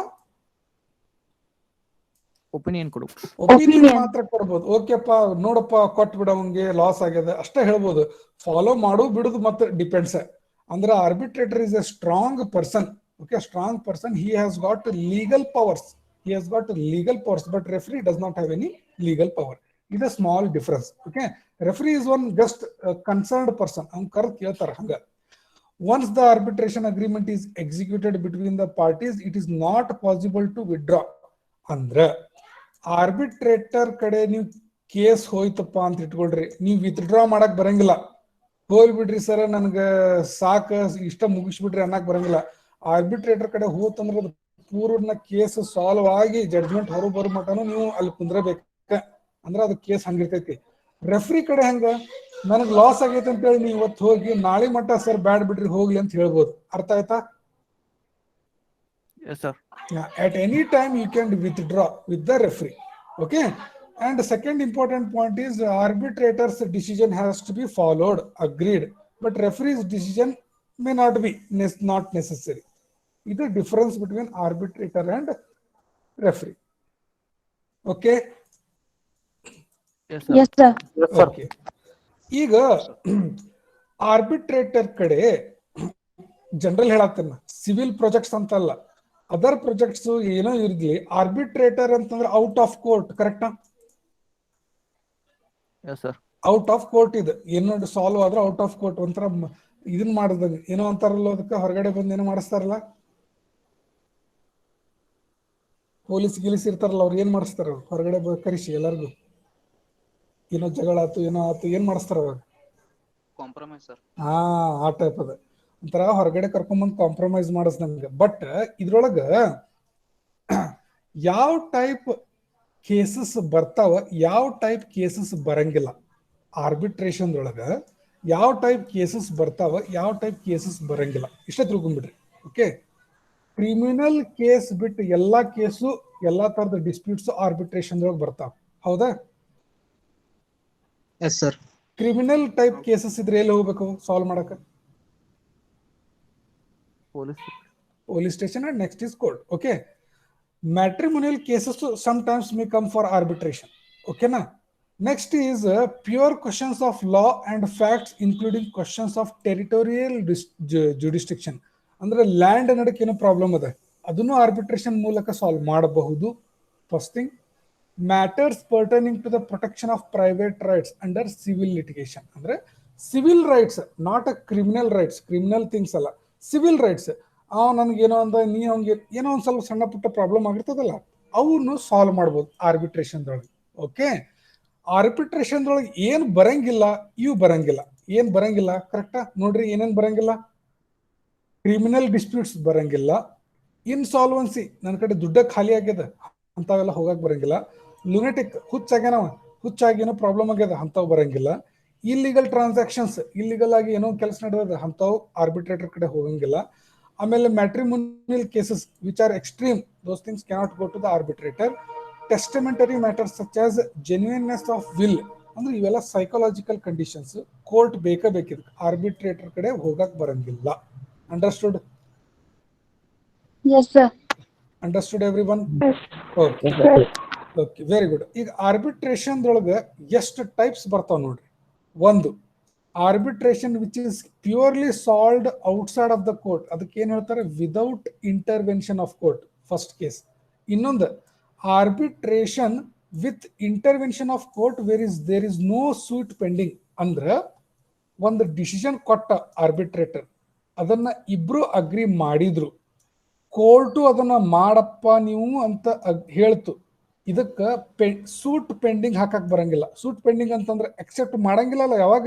ಒಪಿನಿಯನ್ ಕೊಡು. ಒಪಿನಿಯನ್ ಮಾತ್ರ ಕೊಡ್ಬೋದು. ಓಕೆಪ್ಪ ನೋಡಪ್ಪ ಕೊಟ್ಟು ಬಿಡ, ಅವಂಗೆ ಲಾಸ್ ಆಗ್ಯದ ಅಷ್ಟೇ ಹೇಳ್ಬೋದು. ಫಾಲೋ ಮಾಡು ಬಿಡುದು ಮತ್ತೆ ಡಿಪೆಂಡ್ಸ್. ಅಂದ್ರೆ arbitrator is A strong person. Okay, strong person. He has got legal powers. He has got legal powers, but referee does not have any legal power. It's a small difference. Okay, referee is one just concerned person. Once the arbitration agreement is executed between the parties, it is not possible to withdraw. Andre arbitrator kade ನೀವು ಕೇಸ್ ಹೋಯ್ತಪ್ಪ ಅಂತ ಇಟ್ಕೊಳ್ರಿ, ನೀವು ವಿತ್ಡ್ರಾ ಮಾಡಕ್ ಬರಂಗಿಲ್ಲ. ಹೋಲ್ ಬಿಡ್ರಿ ಸರ್ ನನಗೆ ಸಾಕ ಇಷ್ಟ ಮುಗಿಸ್ಬಿಡ್ರಿ ಅನ್ನಕ್ ಬರಂಗಿಲ್ಲ. ಆರ್ಬಿಟ್ರೇಟರ್ ಕಡೆ ಹೋತಂದ್ರೆ ಪೂರ್ಣ ಕೇಸ್ ಸಾಲ್ವ್ ಆಗಿ ಜಡ್ಜ್ಮೆಂಟ್ ಹೊರ ಬರೋ ಮಟನು ನೀವು ಅಲ್ಲಿ ಕುಂದ್ರಬೇಕ. ಅಂದ್ರೆ ಅದು ಕೇಸ್ ಹಂಗಿರ್ತೈತಿ. ರೆಫ್ರಿ ಕಡೆ ಹಂಗ ನನಗ್ ಲಾಸ್ ಆಗೈತೆ ಅಂತ ಹೇಳಿ ನೀವು ಇವತ್ತು ಹೋಗಿ ನಾಳೆ ಮಟ್ಟ ಸರ್ ಬ್ಯಾಡ್ ಬಿಡ್ರಿ ಹೋಗ್ಲಿ ಅಂತ ಹೇಳ್ಬೋದು. ಅರ್ಥ ಆಯ್ತಾ? At any time you can withdraw with the referee. Okay, and the second important point is arbitrator's decision has to be followed, agreed, but referee's decision may not be not necessary. Is the difference between arbitrator and referee. Okay? Yes, sir. Okay. ಈಗ ಆರ್ಬಿಟ್ರೇಟರ್ ಕಡೆ ಜನರಲ್ ಹೇಳತ್ತೇನ, ಸಿವಿಲ್ ಪ್ರಾಜೆಕ್ಟ್ಸ್ ಅಂತಲ್ಲ, ಅದರ್ ಪ್ರಾಜೆಕ್ಟ್ಸ್ ಏನೋ ಇರ್ಲಿ, ಆರ್ಬಿಟ್ರೇಟರ್ ಅಂತಂದ್ರೆ ಔಟ್ ಆಫ್ ಕೋರ್ಟ್. ಕರೆಕ್ಟಾ? ಔಟ್ ಆಫ್ ಕೋರ್ಟ್ ಇದು ಏನೋ ಸಾಲ್ವ್ ಆದ್ರೆ ಔಟ್ ಆಫ್ ಕೋರ್ಟ್ ಒಂಥರ ಇದನ್ ಮಾಡಿದಂಗೆ ಏನೋ ಅಂತಾರಲ್ಲ, ಅದಕ್ಕೆ ಹೊರಗಡೆ ಬಂದು ಏನೋ ಮಾಡಿಸ್ತಾರಲ್ಲ, ಪೊಲೀಸ್ ಗಿಲೀಸ್ ಇರ್ತಾರಲ್ಲ, ಅವ್ರು ಏನ್ ಮಾಡಿಸ್ತಾರ? ಹೊರಗಡೆ ಕರಿಸಿ ಎಲ್ಲರಿಗೂ ಏನೋ ಜಗಳ ಆತು ಏನೋ ಆತು ಏನ್ ಮಾಡಿಸ್ತಾರ ಅವಾಗ? Compromise sir. ಹಾ, ಆ ಟೈಪ್ ಅದ. ಒಂಥರ ಹೊರಗಡೆ ಕರ್ಕೊಂಬಂದ್ ಕಾಂಪ್ರಮೈಸ್ ಮಾಡಿಸ್ದಂಗ. ಬಟ್ ಇದ್ರೊಳಗ ಯಾವ ಟೈಪ್ ಕೇಸಸ್ ಬರ್ತಾವ, ಯಾವ ಟೈಪ್ ಕೇಸಸ್ ಬರಂಗಿಲ್ಲ. ಆರ್ಬಿಟ್ರೇಷನ್ ಒಳಗ ಯಾವ ಟೈಪ್ ಕೇಸಸ್ ಬರ್ತಾವ, ಯಾವ ಟೈಪ್ ಕೇಸಸ್ ಬರಂಗಿಲ್ಲ, ಇಷ್ಟ ತಿಳ್ಕೊಂಡ್ಬಿಡ್ರಿ. ಓಕೆ, ಕ್ರಿಮಿನಲ್ ಕೇಸ್ ಬಿಟ್ಟು ಎಲ್ಲಾ ಕೇಸು, ಎಲ್ಲಾ ತರದ ಡಿಸ್ಪ್ಯೂಟ್ಸ್ ಆರ್ಬಿಟ್ರೇಷನ್ ಒಳಗೆ ಬರ್ತಾವ. ಹೌದಾ? Yes sir. Criminal type cases ಇದ್ರೆ ಎಲ್ಲಿ ಹೋಗ್ಬೇಕು ಸಾಲ್ವ್ ಮಾಡಕ? Police station, and next is court. Okay, matrimonial cases sometimes may come for arbitration. Okay na? Next is pure questions of law and facts, including questions of territorial jurisdiction. ಅಂದ್ರೆ ಲ್ಯಾಂಡ್ ಅನ್ನೋದಕ್ಕೆ ಏನೋ ಪ್ರಾಬ್ಲಮ್ ಅದ, ಅದನ್ನು ಆರ್ಬಿಟ್ರೇಷನ್ ಮೂಲಕ ಸಾಲ್ವ್ ಮಾಡಬಹುದು. First thing, matters pertaining to the protection of private rights under civil litigation. ಅಂದ್ರೆ civil rights, not a criminal rights. Criminal things ಅಲ್ಲ, ಸಿವಿಲ್ ರೈಟ್ಸ್. ನನ್ಗೇನೋ ಅಂದ, ನೀ ಅವ್ನಿಗೆ ಏನೋ ಒಂದ್ ಸ್ವಲ್ಪ ಸಣ್ಣ ಪುಟ್ಟ ಪ್ರಾಬ್ಲಮ್ ಆಗಿರ್ತದಲ್ಲ, ಅವನು ಸಾಲ್ವ್ ಮಾಡ್ಬೋದು ಆರ್ಬಿಟ್ರೇಷನ್ದೊಳಗೆ. ಓಕೆ, ಆರ್ಬಿಟ್ರೇಷನ್ದೊಳಗೆ ಏನ್ ಬರಂಗಿಲ್ಲ, ಇವು ಬರಂಗಿಲ್ಲ. ಏನ್ ಬರಂಗಿಲ್ಲ ಕರೆಕ್ಟಾ? ನೋಡ್ರಿ ಏನೇನ್ ಬರಂಗಿಲ್ಲ. ಕ್ರಿಮಿನಲ್ ಡಿಸ್ಪ್ಯೂಟ್ಸ್ ಬರಂಗಿಲ್ಲ. ಇನ್ಸಾಲ್ವೆನ್ಸಿ, ನನ್ನ ಕಡೆ ದುಡ್ಡ ಖಾಲಿ ಆಗ್ಯದ ಅಂತಾವೆಲ್ಲ ಹೋಗಕ್ ಬರಂಗಿಲ್ಲ. ಲುನೆಟಿಕ್, ಹುಚ್ಚಾಗ್ಯಾನವ, ಹುಚ್ಚಾಗೇನೋ ಪ್ರಾಬ್ಲಮ್ ಆಗ್ಯದ ಅಂತಾವ್ ಬರಂಗಿಲ್ಲ. ಇಲ್ಲಿಗಲ್ ಟ್ರಾನ್ಸಾಕ್ಷನ್ಸ್, ಇಲ್ಲಿಗಲ್ ಆಗಿ ಏನೋ ಕೆಲಸ ನಡೆದ ಅಂತಾವ್ ಆರ್ಬಿಟ್ರೇಟರ್ ಕಡೆ ಹೋಗಂಗಿಲ್ಲ. ಆಮೇಲೆ matrimonial cases which are extreme, those things cannot go to the arbitrator. Testamentary matters such as genuineness of will, ಅಂದ್ರೆ ಇವೆಲ್ಲ ಸೈಕಾಲಜಿಕಲ್ ಕಂಡೀಷನ್ಸ್, ಕೋರ್ಟ್ ಬೇಕೇ ಬೇಕಿದ್, ಆರ್ಬಿಟ್ರೇಟರ್ ಕಡೆ ಹೋಗಕ್ ಬರಂಗಿಲ್ಲ. Understood? Yes, sir. Understood everyone? Yes. Okay. Okay, very good. ಈಗ ಆರ್ಬಿಟ್ರೇಷನ್ ದೊಳಗೆ ಎಷ್ಟು ಟೈಪ್ಸ್ ಬರ್ತಾವ ನೋಡ್ರಿ. ಒಂದು, arbitration which is purely solved outside of the court, ಅದಕ್ಕೆ ಏನ್ ಹೇಳ್ತಾರೆ? Without intervention of court, first case. ಇನ್ನೊಂದು, arbitration with intervention of court there is no suit pending. ಅಂದ್ರ ಒಂದು ಡಿಸಿಷನ್ ಕೊಟ್ಟ ಆರ್ಬಿಟ್ರೇಟರ್, ಅದನ್ನ ಇಬ್ರು ಅಗ್ರಿ ಮಾಡಿದ್ರು, ಕೋರ್ಟು ಅದನ್ನ ಮಾಡಪ್ಪ ನೀವು ಅಂತ ಹೇಳ್ತು. ಇದಕ್ಕ ಸೂಟ್ ಪೆಂಡಿಂಗ್ ಹಾಕಕ್ ಬರಂಗಿಲ್ಲ. ಸೂಟ್ ಪೆಂಡಿಂಗ್ ಅಂತಂದ್ರೆ ಅಕ್ಸೆಪ್ಟ್ ಮಾಡಂಗಿಲ್ಲ. ಯಾವಾಗ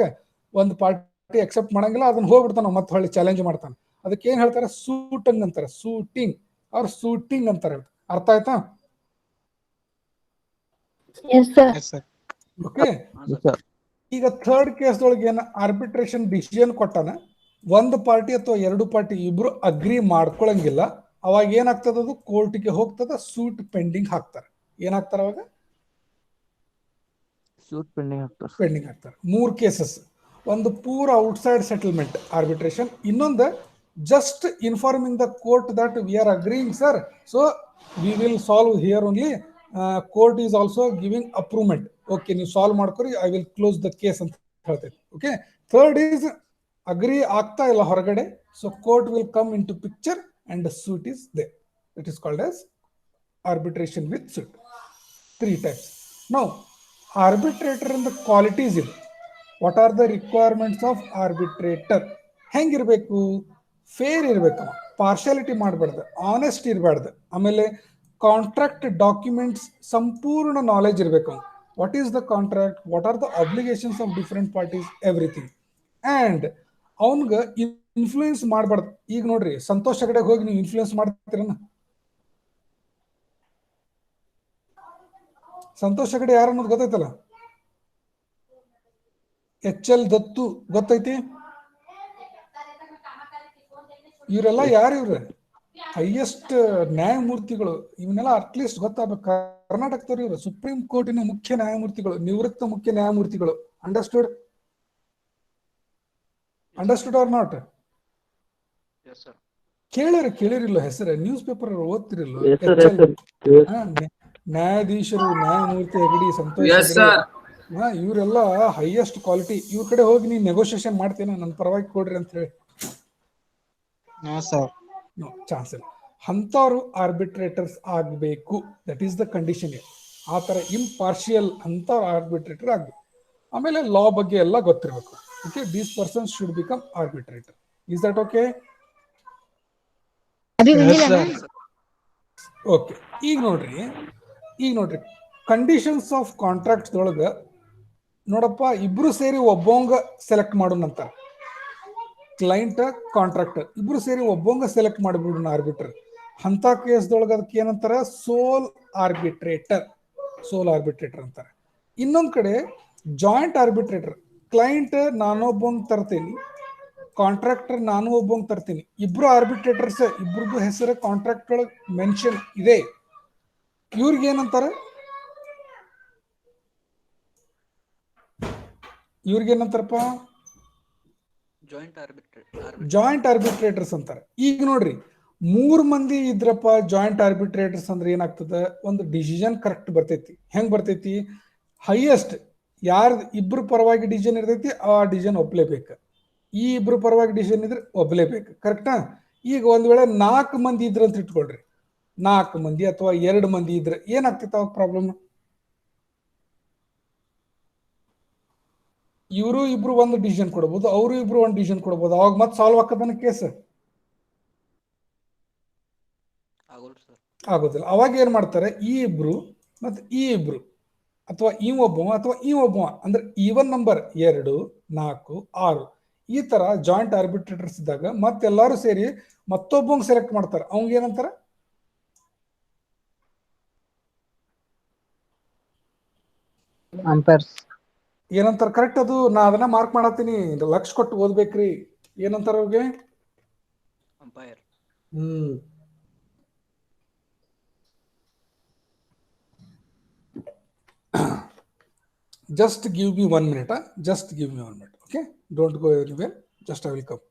ಒಂದು ಪಾರ್ಟಿ ಅಕ್ಸೆಪ್ಟ್ ಮಾಡಂಗಿಲ್ಲ, ಅದನ್ನ ಹೋಗ್ಬಿಡ್ತಾನ ಮತ್ತೆ ಹೊಳ್ಳಿ ಚಾಲೆಂಜ್ ಮಾಡ್ತಾನೆ. ಅದಕ್ಕೆ ಏನ್ ಹೇಳ್ತಾರೆ? ಸೂಟಂಗ್ ಅಂತಾರೆ, ಸೂಟಿಂಗ್ ಅವ್ರ ಸೂಟಿಂಗ್ ಅಂತಾರೆ. ಅರ್ಥ ಆಯ್ತಾ? Yes, sir. ಓಕೆ, ಈಗ ಥರ್ಡ್ ಕೇಸ್ ಒಳಗೆ ಏನ ಆರ್ಬಿಟ್ರೇಷನ್ ಡಿಸಿಷನ್ ಕೊಟ್ಟಾನ, ಒಂದು ಪಾರ್ಟಿ ಅಥವಾ ಎರಡು ಪಾರ್ಟಿ ಇಬ್ರು ಅಗ್ರಿ ಮಾಡ್ಕೊಳಂಗಿಲ್ಲ, ಅವಾಗ ಏನಾಗ್ತದ ಅದು ಕೋರ್ಟ್ಗೆ ಹೋಗ್ತದ, ಸೂಟ್ ಪೆಂಡಿಂಗ್ ಹಾಕ್ತಾರೆ. ಏನಾಗ್ತಾರ ಅವಾಗ? ಸೂಟ್ ಪೆಂಡಿಂಗ್ ಆಗ್ತಾರ. ಪೆಂಡಿಂಗ್ ಹಾಕ್ತಾರೆ. 3 ಕೇಸಸ್. ಒಂದು ಪೂರ್ ಔಟ್ಸೈಡ್ ಸೆಟಲ್ಮೆಂಟ್ ಆರ್ಬಿಟ್ರೇಷನ್, ಇನ್ನೊಂದು just informing the court that we are agreeing sir, so we will solve here only, court is also giving approvement, okay ನೀವು ಸಾಲ್ವ್ ಮಾಡ್ಕೊರಿ, I will close the case ಅಂತ ಹೇಳ್ತೈತಿ. ಓಕೆ, ಥರ್ಡ್ ಈಸ್ ಅಗ್ರಿ ಆಗ್ತಾ ಇಲ್ಲ ಹೊರಗಡೆ, so court will come into picture and the suit is there. It is called as arbitration with suit. 3 types. Now, arbitrator in the qualities ಇದೆ. What are the requirements of arbitrator? ಹೆಂಗಿರಬೇಕು? ಫೇರ್ ಇರಬೇಕು, ಪಾರ್ಶಾಲಿಟಿ ಮಾಡಬಾರ್ದು, ಆನೆಸ್ಟ್ ಇರಬಾರ್ದು, ಆಮೇಲೆ ಕಾಂಟ್ರಾಕ್ಟ್ ಡಾಕ್ಯುಮೆಂಟ್ಸ್ ಸಂಪೂರ್ಣ ನಾಲೆಜ್ ಇರಬೇಕು. What is the contract, what are the obligations of different parties, everything. And ಅವನ್ಗೆ ಇನ್ಫ್ಲೂಯೆನ್ಸ್ ಮಾಡಬಾರ್ದು. ಈಗ ನೋಡ್ರಿ, ಸಂತೋಷ್ ಹೆಗಡೆಗೆ ಹೋಗಿ ನೀವು ಇನ್ಫ್ಲೂಯೆನ್ಸ್ ಮಾಡ್ತೀರನ್ನ? ಸಂತೋಷ್ ಹೆಗಡೆ ಯಾರು ಅನ್ನೋದು ಗೊತ್ತೈತಲ್ಲ? HL ದತ್ತು ಗೊತ್ತೈತಿ? ಇವರೆಲ್ಲ ಯಾರು? ಇವ್ರೆ ಹೈಯೆಸ್ಟ್ ನ್ಯಾಯಮೂರ್ತಿಗಳು. ಇವನ್ನೆಲ್ಲ ಅಟ್ಲೀಸ್ಟ್ ಗೊತ್ತಾಗಬೇಕು. ಕರ್ನಾಟಕದವ್ರು ಇವರು ಸುಪ್ರೀಂ ಕೋರ್ಟಿನ ಮುಖ್ಯ ನ್ಯಾಯಮೂರ್ತಿಗಳು, ನಿವೃತ್ತ ಮುಖ್ಯ ನ್ಯಾಯಮೂರ್ತಿಗಳು. Understood? Understood or not? Yes, sir. ಕೇಳಿರಿಲ್ಲ ಹೆಸರು? ನ್ಯೂಸ್ ಪೇಪರ್ ಓದ್ತಿರಿಲ್ಲ? Yes, sir. HL Yes, sir. ನ್ಯಾಯಾಧೀಶರು, ನ್ಯಾಯಮೂರ್ತಿ ಹೆಗಡಿ, ಸಂತೋಷ್ ಹೆಗಡೆ, ಇವರೆಲ್ಲ ಹೈಯೆಸ್ಟ್ ಕ್ವಾಲಿಟಿ. ಇವ್ರ ಕಡೆ ಹೋಗಿ ನೀನ್ ನೆಗೋಷಿಯೇಷನ್ ಮಾಡ್ತೇನೆ, ನನ್ನ ಪರವಾಗಿ ಕೊಡ್ರಿ ಅಂತ ಹೇಳಿ? No, sir. ನೋ ಚಾನ್ಸ್ ಇಲ್ಲ. ಅಂಥವ್ರು ಆರ್ಬಿಟ್ರೇಟರ್ಸ್ ಆಗಬೇಕು. That is the condition. ಆ ಥರ ಇಂಪಾರ್ಷಿಯಲ್ ಅಂಥವ್ರು ಆರ್ಬಿಟ್ರೇಟರ್ ಆಗಬೇಕು. ಆಮೇಲೆ ಲಾ ಬಗ್ಗೆ ಎಲ್ಲ ಗೊತ್ತಿರಬೇಕು. Okay, these persons should become arbitrator. Is that okay? Okay, ಈಗ ನೋಡ್ರಿ ಕಂಡೀಷನ್ಸ್ ಆಫ್ ಕಾಂಟ್ರಾಕ್ಟ್ಸ್ ಒಳಗೆ ನೋಡಪ್ಪ, ಇಬ್ರು ಸೇರಿ ಒಬ್ಬವಂಗ ಸೆಲೆಕ್ಟ್ ಮಾಡೋಣಂತ. ಕ್ಲೈಂಟ್, ಕಾಂಟ್ರಾಕ್ಟರ್ ಇಬ್ರು ಸೇರಿ ಒಬ್ಬವಂಗ ಸೆಲೆಕ್ಟ್ ಮಾಡಿಬಿಡೋಣ ಆರ್ಬಿಟ್ರ್. ಅಂತ ಕೇಸ್ದೊಳಗೆ ಅದಕ್ಕೆ ಏನಂತಾರ? ಸೋಲ್ ಆರ್ಬಿಟ್ರೇಟರ್ ಅಂತಾರೆ. ಇನ್ನೊಂದು ಕಡೆ ಜಾಯಿಂಟ್ ಆರ್ಬಿಟ್ರೇಟರ್. ಕ್ಲೈಂಟ್ ನಾನೊಬ್ಬಂಗ್ ತರ್ತೀನಿ, ಕಾಂಟ್ರಾಕ್ಟರ್ ನಾನು ಒಬ್ಬಂಗ್ ತರ್ತೀನಿ, ಇಬ್ರು ಆರ್ಬಿಟ್ರೇಟರ್ಸ್, ಇಬ್ರದ್ದು ಹೆಸರು ಕಾಂಟ್ರಾಕ್ಟ್ ಒಳಗೆ ಮೆನ್ಷನ್ ಇದೆ. ಇವ್ರಿಗೆ ಏನಂತಾರೆ? ಇವ್ರಿಗೇನಂತಾರಪ್ಪ? ಜಾಯಿಂಟ್ ಆರ್ಬಿಟ್ರೇಟರ್ಸ್ ಅಂತಾರೆ. ಈಗ ನೋಡ್ರಿ, 3 ಮಂದಿ ಇದ್ರಪ್ಪ ಜಾಯಿಂಟ್ ಆರ್ಬಿಟ್ರೇಟರ್ಸ್ ಅಂದ್ರೆ ಏನಾಗ್ತದ? ಒಂದು ಡಿಸಿಷನ್ ಕರೆಕ್ಟ್ ಬರ್ತೈತಿ. ಹೆಂಗ್ ಬರ್ತೈತಿ? ಹೈಯೆಸ್ಟ್ ಯಾರ ಇಬ್ರು ಪರವಾಗಿ ಡಿಸಿಷನ್ ಇರ್ತೈತಿ, ಆ ಡಿಸಿಷನ್ ಒಪ್ಲೇಬೇಕು. ಈ ಇಬ್ರು ಪರವಾಗಿ ಡಿಸಿಷನ್ ಇದ್ರೆ ಒಪ್ಲೇಬೇಕು. ಕರೆಕ್ಟಾ? ಈಗ ಒಂದ್ ವೇಳೆ 4 ಮಂದಿ ಇದ್ರ ಅಂತ ಇಟ್ಕೊಳ್ರಿ, 4 ಮಂದಿ ಅಥವಾ 2 ಮಂದಿ ಇದ್ರೆ ಏನಾಗ್ತಿತ್ತು ಅವಾಗ ಪ್ರಾಬ್ಲಮ್? ಇವರು ಇಬ್ರು ಒಂದು ಡಿಸಿಷನ್ ಕೊಡ್ಬೋದು, ಅವರು ಇಬ್ರು ಒಂದು ಡಿಸಿಷನ್ ಕೊಡ್ಬೋದು. ಅವಾಗ ಮತ್ತೆ ಸಾಲ್ವ್ ಆಗ್ತದನ್ನ ಕೇಸ್? ಆಗೋದಿಲ್ಲ. ಅವಾಗ ಏನ್ ಮಾಡ್ತಾರೆ? ಈ ಇಬ್ರು ಮತ್ತೆ ಈ ಇಬ್ರು, ಅಥವಾ ಈ ಒಬ್ಬವ ಅಥವಾ ಈ ಒಬ್ಬವ, ಅಂದ್ರೆ ಈವನ್ ನಂಬರ್ 2, 4, 6 ಈ ತರ ಜಾಯಿಂಟ್ ಆರ್ಬಿಟ್ರೇಟರ್ಸ್ ಇದ್ದಾಗ ಮತ್ತೆಲ್ಲಾರು ಸೇರಿ ಮತ್ತೊಬ್ಬಂಗ್ ಸೆಲೆಕ್ಟ್ ಮಾಡ್ತಾರೆ. ಅವಂಗ ಏನಂತಾರ? Umpires. ಏನಂತಾರ? ಕರೆಕ್ಟ್, ಅದು ನಾ ಅದನ್ನ ಮಾರ್ಕ್ ಮಾಡತ್ತೀನಿ, ಲಕ್ಷ ಕೊಟ್ಟು ಓದ್ಬೇಕ್ರಿ. ಏನಂತಾರ ಅವ್ರಿಗೆ? Umpire. Just give me 1 minute. Just give me 1 minute. Okay, don't go anywhere. Just I will come.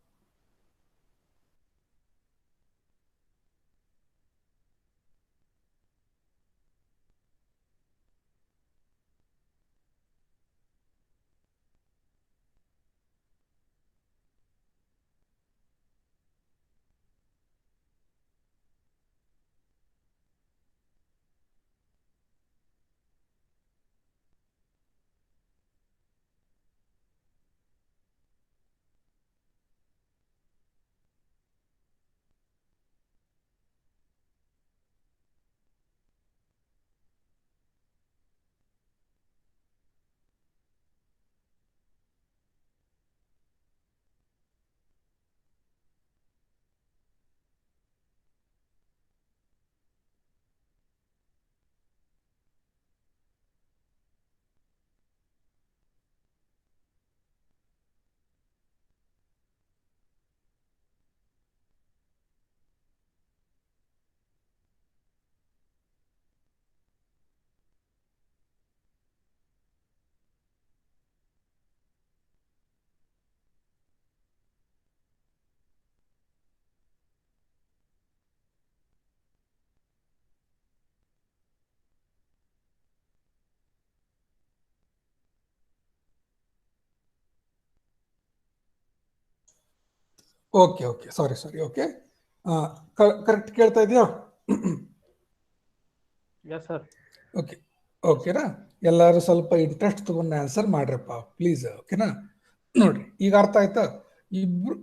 Okay okay sorry okay correct ಕೇಳ್ತಾ ಇದೆಯಾ? Yes sir. ಓಕೆ ಓಕೆನಾ? ಎಲ್ಲರೂ ಸ್ವಲ್ಪ ಇಂಟ್ರೆಸ್ಟ್ ತಗೊಂಡು ಆನ್ಸರ್ ಮಾಡ್ರಪ್ಪ ಪ್ಲೀಸ್. ಓಕೆನಾ? ನೋಡ್ರಿ ಈಗ ಅರ್ಥ ಆಯ್ತಾ? ಇಬ್ರು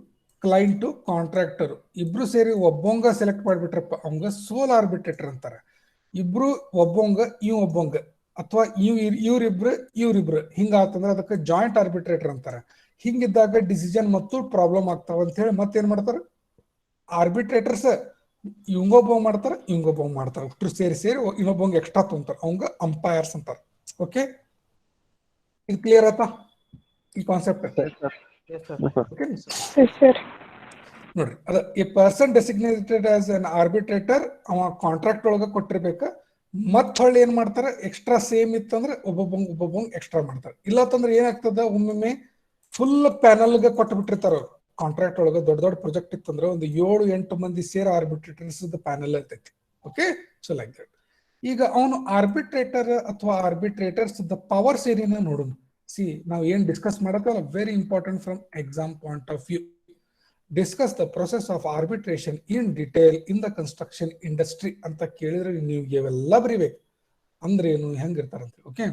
ಕ್ಲೈಂಟು ಕಾಂಟ್ರಾಕ್ಟರು ಇಬ್ರು ಸೇರಿ ಒಬ್ಬಂಗ ಸೆಲೆಕ್ಟ್ ಮಾಡಿಬಿಟ್ರಪ್ಪ, ಅವಂಗ ಸೋಲ್ ಆರ್ಬಿಟ್ರೇಟರ್ ಅಂತಾರೆ. ಇಬ್ರು ಒಬ್ಬಂಗ ಒಬ್ಬಂಗ ಅಥವಾ ಇವ್ರಿಬ್ರು ಹಿಂಗಾತಂದ್ರೆ ಅದಕ್ಕೆ ಜಾಯಿಂಟ್ ಆರ್ಬಿಟ್ರೇಟರ್ ಅಂತಾರೆ. ಹಿಂಗಿದ್ದಾಗ ಡಿಸಿಷನ್ ಮತ್ತು ಪ್ರಾಬ್ಲಮ್ ಆಗ್ತಾವ ಅಂತ ಹೇಳಿ ಮತ್ತೇನ್ ಮಾಡ್ತಾರೆ, ಆರ್ಬಿಟ್ರೇಟರ್ಸ್ ಇವಂಗೊಬ್ಬ ಮಾಡ್ತಾರೆ, ಇವಂಗೊಬ್ಬ ಮಾಡ್ತಾರೆ. ಒಟ್ಟು ಸೇರಿ ಇನ್ನೊಬ್ಬಂಗ ಎಕ್ಸ್ಟ್ರಾ ತೊಗೊಂತಾರೆ, ಅವಂಗ ಅಂಪೈರ್ಸ್ ಅಂತಾರೆ. ಓಕೆ, ಇದು ಕ್ಲಿಯರ್ ಆಯ್ತಾ ಈ ಕಾನ್ಸೆಪ್ಟ್? ಓಕೆ ಸರ್ ನೋಡ್ರಿ, ಅದ A person designated as an arbitrator ಅವ ಕಾಂಟ್ರಾಕ್ಟ್ ಒಳಗ ಕೊಟ್ಟಿರ್ಬೇಕ. ಮತ್ ಹೊಳ್ಳಿ ಏನ್ ಮಾಡ್ತಾರೆ, ಎಕ್ಸ್ಟ್ರಾ ಸೇಮ್ ಇತ್ತಂದ್ರೆ ಒಬ್ಬೊಬ್ಬಂಗ್ ಎಕ್ಸ್ಟ್ರಾ ಮಾಡ್ತಾರೆ. ಇಲ್ಲತ್ತಂದ್ರೆ ಏನಾಗ್ತದ, ಒಮ್ಮೊಮ್ಮೆ ಫುಲ್ ಪ್ಯಾನಲ್ಗೆ ಕೊಟ್ಟು ಬಿಟ್ಟಿರ್ತಾರ. ಕಾಂಟ್ರಾಕ್ಟ್ ಒಳಗ ದೊಡ್ಡ ಪ್ರಾಜೆಕ್ಟ್ ಇತ್ತಂದ್ರೆ ಒಂದು 7-8 ಮಂದಿ ಸೇರ್ ಆರ್ಬಿಟ್ರೇಟರ್ಸ್ ಪ್ಯಾನಲ್ ಇರ್ತೈತಿ. Okay, so like that. ಈಗ ಅವನು ಆರ್ಬಿಟ್ರೇಟರ್ ಅಥವಾ ಆರ್ಬಿಟ್ರೇಟರ್ಸ್ ದ ಪವರ್ಸ್ ಏನೇನ ನೋಡೋಣ. ಸಿ, ನಾವು ಏನ್ ಡಿಸ್ಕಸ್ ಮಾಡತ್ತಲ್ಲ, very important from exam point of view. Discuss the process of arbitration in detail in the construction industry ಅಂತ ಕೇಳಿದ್ರೆ ನೀವು ಇವೆಲ್ಲ ಬರಿಬೇಕು. ಅಂದ್ರೆ ಏನು, ಹೆಂಗಿರ್ತಾರಂತ. Okay,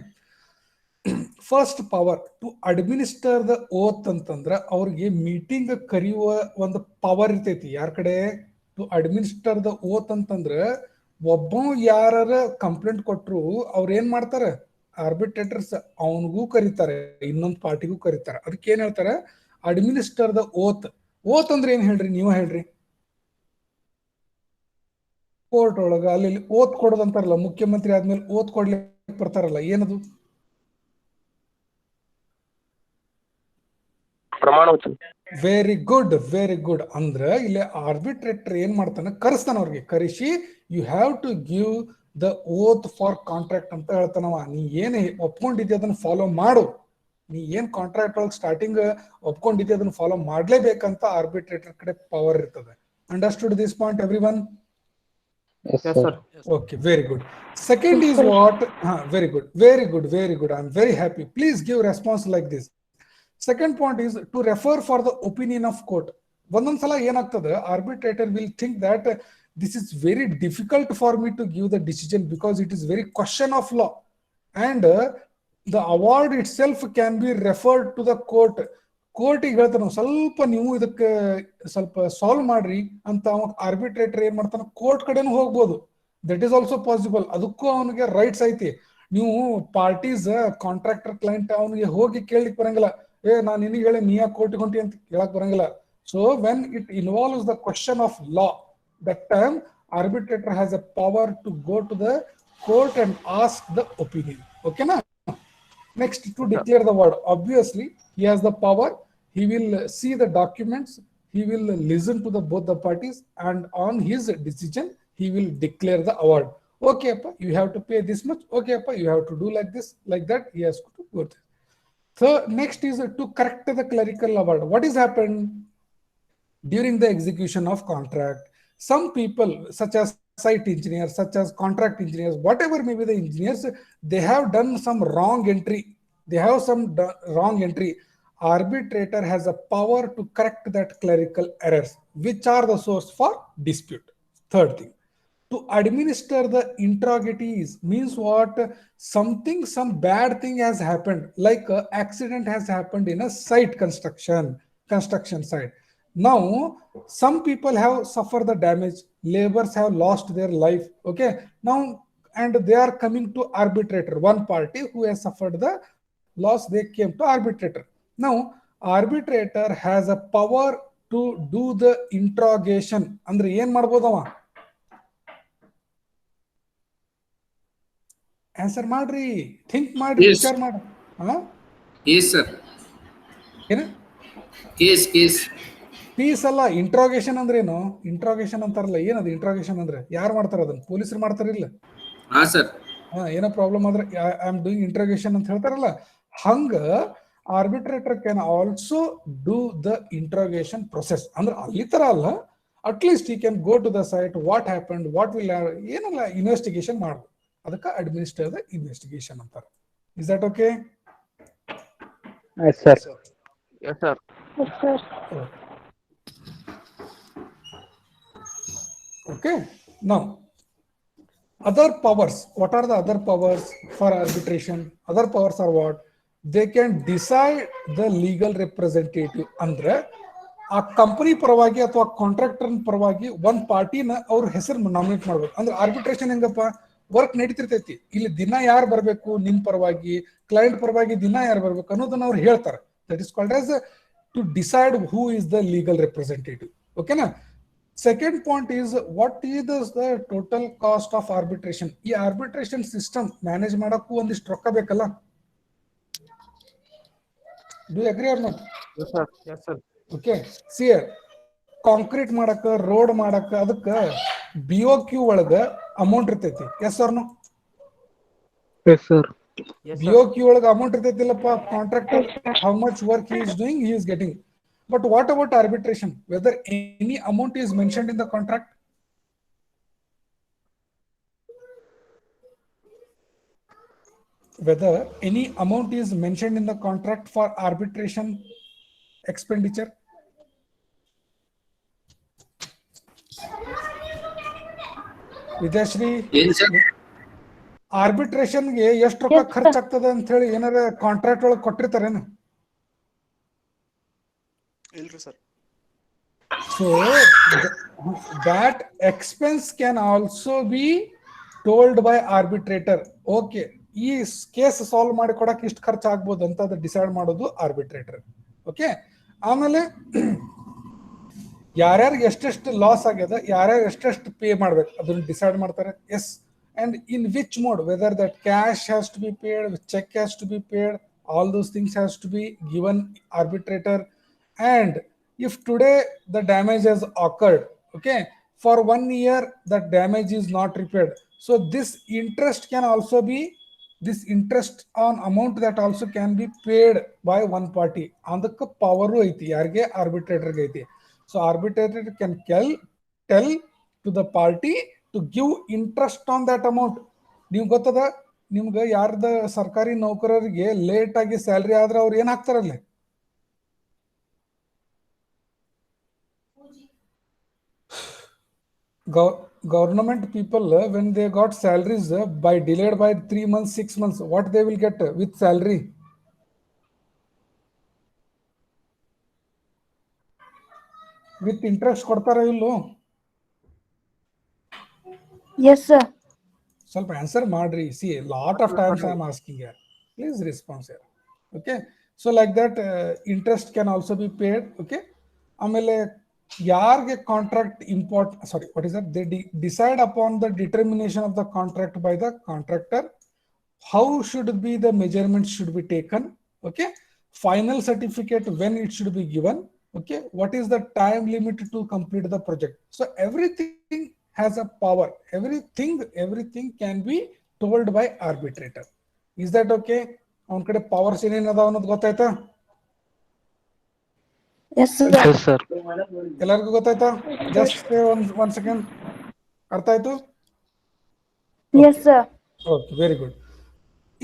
first power to administer the oath ಅಂತಂದ್ರ ಅವ್ರಿಗೆ ಮೀಟಿಂಗ್ ಕರೆಯುವ ಒಂದು ಪವರ್ ಇರ್ತೈತಿ. ಯಾರ ಕಡೆ? ಟು ಅಡ್ಮಿನಿಸ್ಟರ್ ದ ಓತ್ ಅಂತಂದ್ರ ಒಬ್ಬ ಯಾರ ಕಂಪ್ಲೇಂಟ್ ಕೊಟ್ರು ಅವ್ರ ಏನ್ ಮಾಡ್ತಾರ, ಆರ್ಬಿಟ್ರೇಟರ್ಸ್ ಅವನಿಗೂ ಕರೀತಾರೆ, ಇನ್ನೊಂದು ಪಾರ್ಟಿಗೂ ಕರೀತಾರೆ. ಅದಕ್ಕೆ ಏನ್ ಹೇಳ್ತಾರೆ, ಅಡ್ಮಿನಿಸ್ಟರ್ ದ ಓತ್. ಓತ್ ಅಂದ್ರೆ ಏನ್ ಹೇಳ್ರಿ, ನೀವು ಹೇಳ್ರಿ. ಕೋರ್ಟ್ ಒಳಗ ಅಲ್ಲಿ ಓತ್ ಕೊಡೋದಂತಾರಲ್ಲ, ಮುಖ್ಯಮಂತ್ರಿ ಆದ್ಮೇಲೆ ಓತ್ ಕೊಡ್ಲಿಕ್ಕೆ ಬರ್ತಾರಲ್ಲ, ಏನದು? ಪ್ರಮಾಣ ವಚನ. Very good, very good. ಅಂದ್ರೆ ಇಲ್ಲಿ ಆರ್ಬಿಟ್ರೇಟರ್ ಏನ್ ಮಾಡ್ತಾನೆ, ಕರೆಸ್ತಾನ, ಅವ್ರಿಗೆ ಕರೆಸಿ you have to give the oath for contract ಅಂತ ಹೇಳ್ತಾನವ. ನೀ ಏನ್ ಒಪ್ಕೊಂಡಿದ್ದೆ ಅದನ್ನ ಫಾಲೋ ಮಾಡು. ನೀ ಏನ್ ಕಾಂಟ್ರಾಕ್ಟ್ ಒಳಗೆ ಸ್ಟಾರ್ಟಿಂಗ್ ಒಪ್ಕೊಂಡಿದ್ದೆ ಅದನ್ನ ಫಾಲೋ ಮಾಡ್ಲೇಬೇಕಂತ ಆರ್ಬಿಟ್ರೇಟರ್ ಕಡೆ ಪವರ್ ಇರ್ತದೆ. Understood this point every one? Yes, sir. Okay, very good. Second is what? Very good, very good, very good. I'm very happy. Please give response like this. Second point is to refer for the opinion of court. ಒಂದೊಂದ್ಸಲ ಏನಾಗ್ತದೆ, arbitrator will think that this is very difficult for me to give the decision because it is very question of law and the award itself can be referred to the court. ಕೋರ್ಟಿಗೆ ಹೇಳ್ತಾನೆ, ಸ್ವಲ್ಪ ನೀವು ಇದಕ್ಕೆ ಸ್ವಲ್ಪ ಸಾಲ್ವ್ ಮಾಡ್ರಿ ಅಂತ ಆರ್ಬಿಟ್ರೇಟರ್ ಏನ್ ಮಾಡ್ತಾನೆ, ಕೋರ್ಟ್ ಕಡೆನೂ ಹೋಗ್ಬೋದು. That is also possible. ಅದಕ್ಕೂ ಅವನಿಗೆ ರೈಟ್ಸ್ ಐತಿ. ನೀವು ಪಾರ್ಟೀಸ್ ಕಾಂಟ್ರಾಕ್ಟರ್ ಕ್ಲೈಂಟ್ ಅವನಿಗೆ ಹೋಗಿ ಕೇಳಲಿಕ್ಕೆ ಬರಂಗಿಲ್ಲ. ನಾನು ನಿನಗೆ ಹೇಳಿ ನೀ ಯಾಕೆ ಕೋರ್ಟಿಗೆ ಹೊಂಟಿ ಅಂತ ಕೇಳಕ್ ಬರಂಗಿಲ್ಲ. So when it involves the question of law, that time arbitrator has a power to go to the court and ask the opinion. ಓಕೆನಾ? Next, to declare the word. Obviously, he has the power. He will see the documents. He will listen to both the parties, and on his decision, he will declare the award. Okay, appa, you have to pay this much. Okay, appa, you have to do like this, like that. He has to go there. So next is to correct the clerical award. What has happened during the execution of contract? Some people, such as site engineers, such as contract engineers, whatever may be the engineers, they have done some wrong entry. They have some wrong entry. Arbitrator has a power to correct that clerical errors, which are the source for dispute. Third thing, to administer the interrogatories means what? Some bad thing has happened, like accident has happened in a site construction site. Now some people have suffered the damage, laborers have lost their life. Okay, now and they are coming to arbitrator. One party who has suffered the loss, they came to arbitrator. Now arbitrator has a power to do the interrogation. ಅಂದ್ರೆ ಏನ್ ಮಾಡ್ಬೋದವ? ಆನ್ಸರ್ ಮಾಡ್ರಿ, ಥಿಂಕ್ ಮಾಡ್ರಿ, ವಿಚಾರ ಮಾಡ್ರಿ. ಕೇಸ್ ಸರ್, ಏನು ಕೇಸ್ ಪೀಸ್ ಅಲ್ಲ, ಇಂಟ್ರಾಗೇಷನ್ ಅಂದ್ರೆ ಏನು? ಇಂಟ್ರಾಗೇಷನ್ ಅಂತಾರಲ್ಲ, ಏನದು ಇಂಟ್ರಾಗೇಷನ್ ಅಂದ್ರೆ? ಯಾರು ಮಾಡ್ತಾರ ಅದನ್ನ? ಪೊಲೀಸರು ಮಾಡ್ತಾರಿಲ್ಲ? ಹಾ ಸರ್. ಏನೋ ಪ್ರಾಬ್ಲಮ್ ಆದ್ರೆ ಐ ಆಮ್ ಡೂಯಿಂಗ್ ಇಂಟ್ರಾಗೇಷನ್ ಅಂತ ಹೇಳ್ತಾರಲ್ಲ, ಹಂಗ arbitrator can also do the interrogation process. ಅಂದ್ರೆ ಅಲ್ಲಿ ತರ ಅಲ್ಲ, at least he can go to the site, what happened, what will ಏನೆಲ್ಲ ಇನ್ವೆಸ್ಟಿಗೇಷನ್ ಮಾಡ್ಬೋದು. ಅದಕ್ಕೆ ಅಡ್ಮಿನಿಸ್ಟರ್ ದ ಇನ್ವೆಸ್ಟಿಗೇಷನ್ ಅಂತಾರೆ. Is that okay? Yes, sir. Yes, sir. Yes, sir. Okay. Now, other powers. What are the other powers for arbitration? Other powers are what? They can decide the legal representative. ಅಂದ್ರೆ ಆ ಕಂಪನಿ ಪರವಾಗಿ ಅಥವಾ ಕಾಂಟ್ರಾಕ್ಟರ್ ಪರವಾಗಿ ಒಂದ್ ಪಾರ್ಟಿನ ಅವ್ರ ಹೆಸರು ನಾಮಿನೇಟ್ ಮಾಡ್ಬೇಕು. ಅಂದ್ರೆ ಆರ್ಬಿಟ್ರೇಷನ್ ಹೆಂಗಪ್ಪ ವರ್ಕ್ ನಡೀತಿರ್ತೈತಿ. ಇಲ್ಲಿ ದಿನ ಯಾರು ಬರಬೇಕು ನಿಮ್ ಪರವಾಗಿ, ಕ್ಲೈಂಟ್ ಪರವಾಗಿ ದಿನ ಯಾರು ಬರ್ಬೇಕು ಅನ್ನೋದನ್ನ ಅವ್ರು ಹೇಳ್ತಾರೆ. That is called as to decide who is the legal representative. ಓಕೆನಾ? Second point is what is the total cost of arbitration? ಈ arbitration system manage ಮಾಡಕ್ಕೂ ಒಂದಿಷ್ಟು ರೊಕ್ಕ ಬೇಕಲ್ಲ? Do you agree or not? Yes, sir. Yes, sir. Okay. See here, concrete ಮಾಡಕ್ಕ, ರೋಡ್ ಮಾಡಕ್ಕ ಅದಕ್ಕ BOQ ಒಳಗ ಅಮೌಂಟ್ ಇರ್ತೈತಿ. Yes or no? Yes, sir. BOQ ಒಳಗ ಅಮೌಂಟ್ ಇರ್ತೈತಿಲ್ಲಪ್ಪ. Contractor how much work he is doing, he is getting. But what about arbitration? Whether any amount is mentioned in the contract? Whether any amount is mentioned in the contract for arbitration expenditure? Vidyashree, ಏನ್ ಸರ್? ಆರ್ಬಿಟ್ರೇಷನ್ಗೆ ಎಷ್ಟು ರೊಕ್ಕ ಖರ್ಚಾಗ್ತದೆ ಅಂತ ಹೇಳಿ ಏನಾರ ಕಾಂಟ್ರಾಕ್ಟ್ ಒಳಗೆ ಕೊಟ್ಟಿರ್ತಾರೇನು? ಇಲ್ರಿ sir. So that expense can also be told by arbitrator. Okay, ಈ ಕೇಸ್ ಸಾಲ್ವ್ ಮಾಡಿ ಕೊಡಕ್ಕೆ ಇಷ್ಟು ಖರ್ಚು ಆಗ್ಬೋದು ಅಂತ ಅದು ಡಿಸೈಡ್ ಮಾಡೋದು ಆರ್ಬಿಟ್ರೇಟರ್. ಓಕೆ, ಆಮೇಲೆ ಯಾರ್ಯಾರಿಗೆ ಎಷ್ಟೆಷ್ಟು ಲಾಸ್ ಆಗ್ಯದ, ಯಾರ್ಯಾರು ಎಷ್ಟೆಷ್ಟು ಪೇ ಮಾಡ್ಬೇಕು ಅದನ್ನ ಡಿಸೈಡ್ ಮಾಡ್ತಾರೆ. Yes, and in which mode, whether that cash has to be paid, check has to be paid, all those things has to be given arbitrator. And if today the damage has occurred, okay, for 1 year that damage is not repaired, so this interest can also be, this interest on amount that also can be paid by one party. Andakka power aiti yarge, arbitrator ge aiti. So arbitrator can tell to the party to give interest on that amount. ನೀವು ಗೊತ್ತದ, ನಿಮ್ಗೆ ಯಾರ್ದ ಸರ್ಕಾರಿ ನೌಕರರಿಗೆ ಲೇಟ್ ಆಗಿ ಸ್ಯಾಲ್ರಿ ಆದ್ರೆ ಅವ್ರು ಏನ್ ಹಾಕ್ತಾರಲ್ಲಿ? Government people, when they got salaries by delayed by 3 months, 6 months, what they will get with salary? With interest ಕೊಡ್ತಾರ ಇಲ್ಲೋ? Yes, sir. ಸ್ವಲ್ಪ ಆನ್ಸರ್ ಮಾಡ್ರಿ. C lot of times I am asking here, please response here. Okay, so like that interest can also be paid. Okay, ಆಮೇಲೆ ಯಾರಿಗೆ contract sorry what is that, they decide upon the determination of the contract by the contractor. How should be the measurement should be taken. Okay, final certificate when it should be given. Okay, what is the time limit to complete the project? So everything has a power. Everything can be told by arbitrator. Is that okay? ಅವನ ಕಡೆ ಪವರ್ಸ್ ಏನೇನು ಅದಾವ ಅನ್ನೋದು ಗೊತ್ತಾಯ್ತಾ? Yes, sir. Yes, sir. ಎಲ್ಲರಿಗೂ ಗೊತ್ತಾಯ್ತಾ? Just one second. ಅರ್ಥ ಆಯ್ತು? Yes, sir. Okay, very good.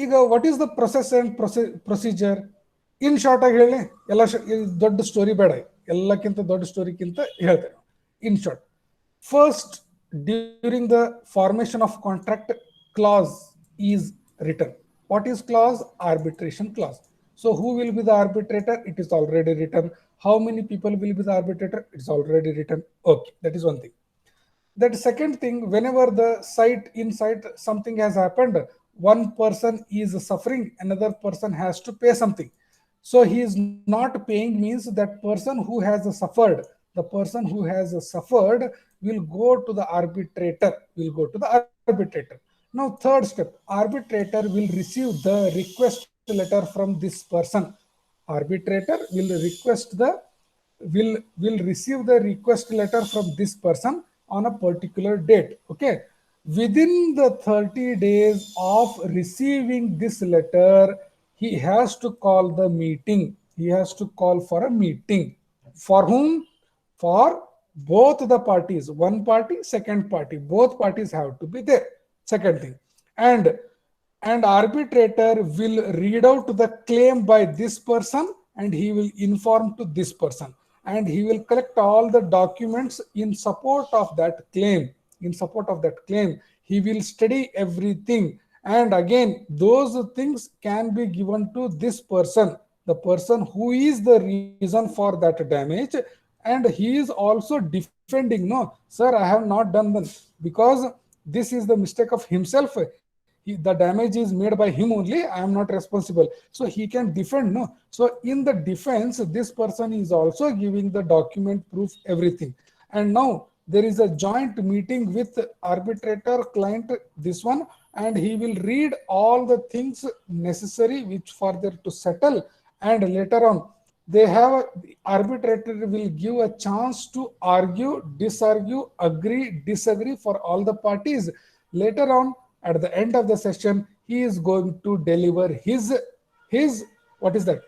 ಈಗ what is the process and procedure? In short ಆಗಿ ಹೇಳಿ, ಎಲ್ಲ ದೊಡ್ಡ ಸ್ಟೋರಿ ಬೇಡ, ಎಲ್ಲಕ್ಕಿಂತ ದೊಡ್ಡ ಸ್ಟೋರಿಗಿಂತ ಹೇಳ್ತೇನೆ. In short, first during the formation of contract, clause is written. What is clause? Arbitration clause. So who will be the arbitrator? It is already written. How many people will be the arbitrator? It's already written. Okay, that is one thing. That second thing, whenever the inside something has happened, one person is suffering, another person has to pay something. So he is not paying means that person who has suffered, the person who has suffered will go to the arbitrator, Now third step, arbitrator will receive the request letter from this person. Arbitrator will receive the request letter from this person on a particular date. Okay, within the 30 days of receiving this letter, he has to call the meeting. He has to call for a meeting. For whom? For both the parties. One party, second party. Both parties have to be there. Second thing. And arbitrator will read out the claim by this person and he will inform to this person. and he will collect all the documents in support of that claim. In support of that claim, he will study everything, and again those things can be given to this person, the person who is the reason for that damage, and he is also defending, no sir, I have not done this, because this is the mistake of himself. The damage is made by him only, I am not responsible, so he can defend, no. So in the defense, this person is also giving the document, proof, everything. And now there is a joint meeting with arbitrator, client, this one, and he will read all the things necessary which further to settle, and later on they have, arbitrator will give a chance to argue, disargue, agree, disagree for all the parties. Later on, at the end of the session, he is going to deliver his what is that,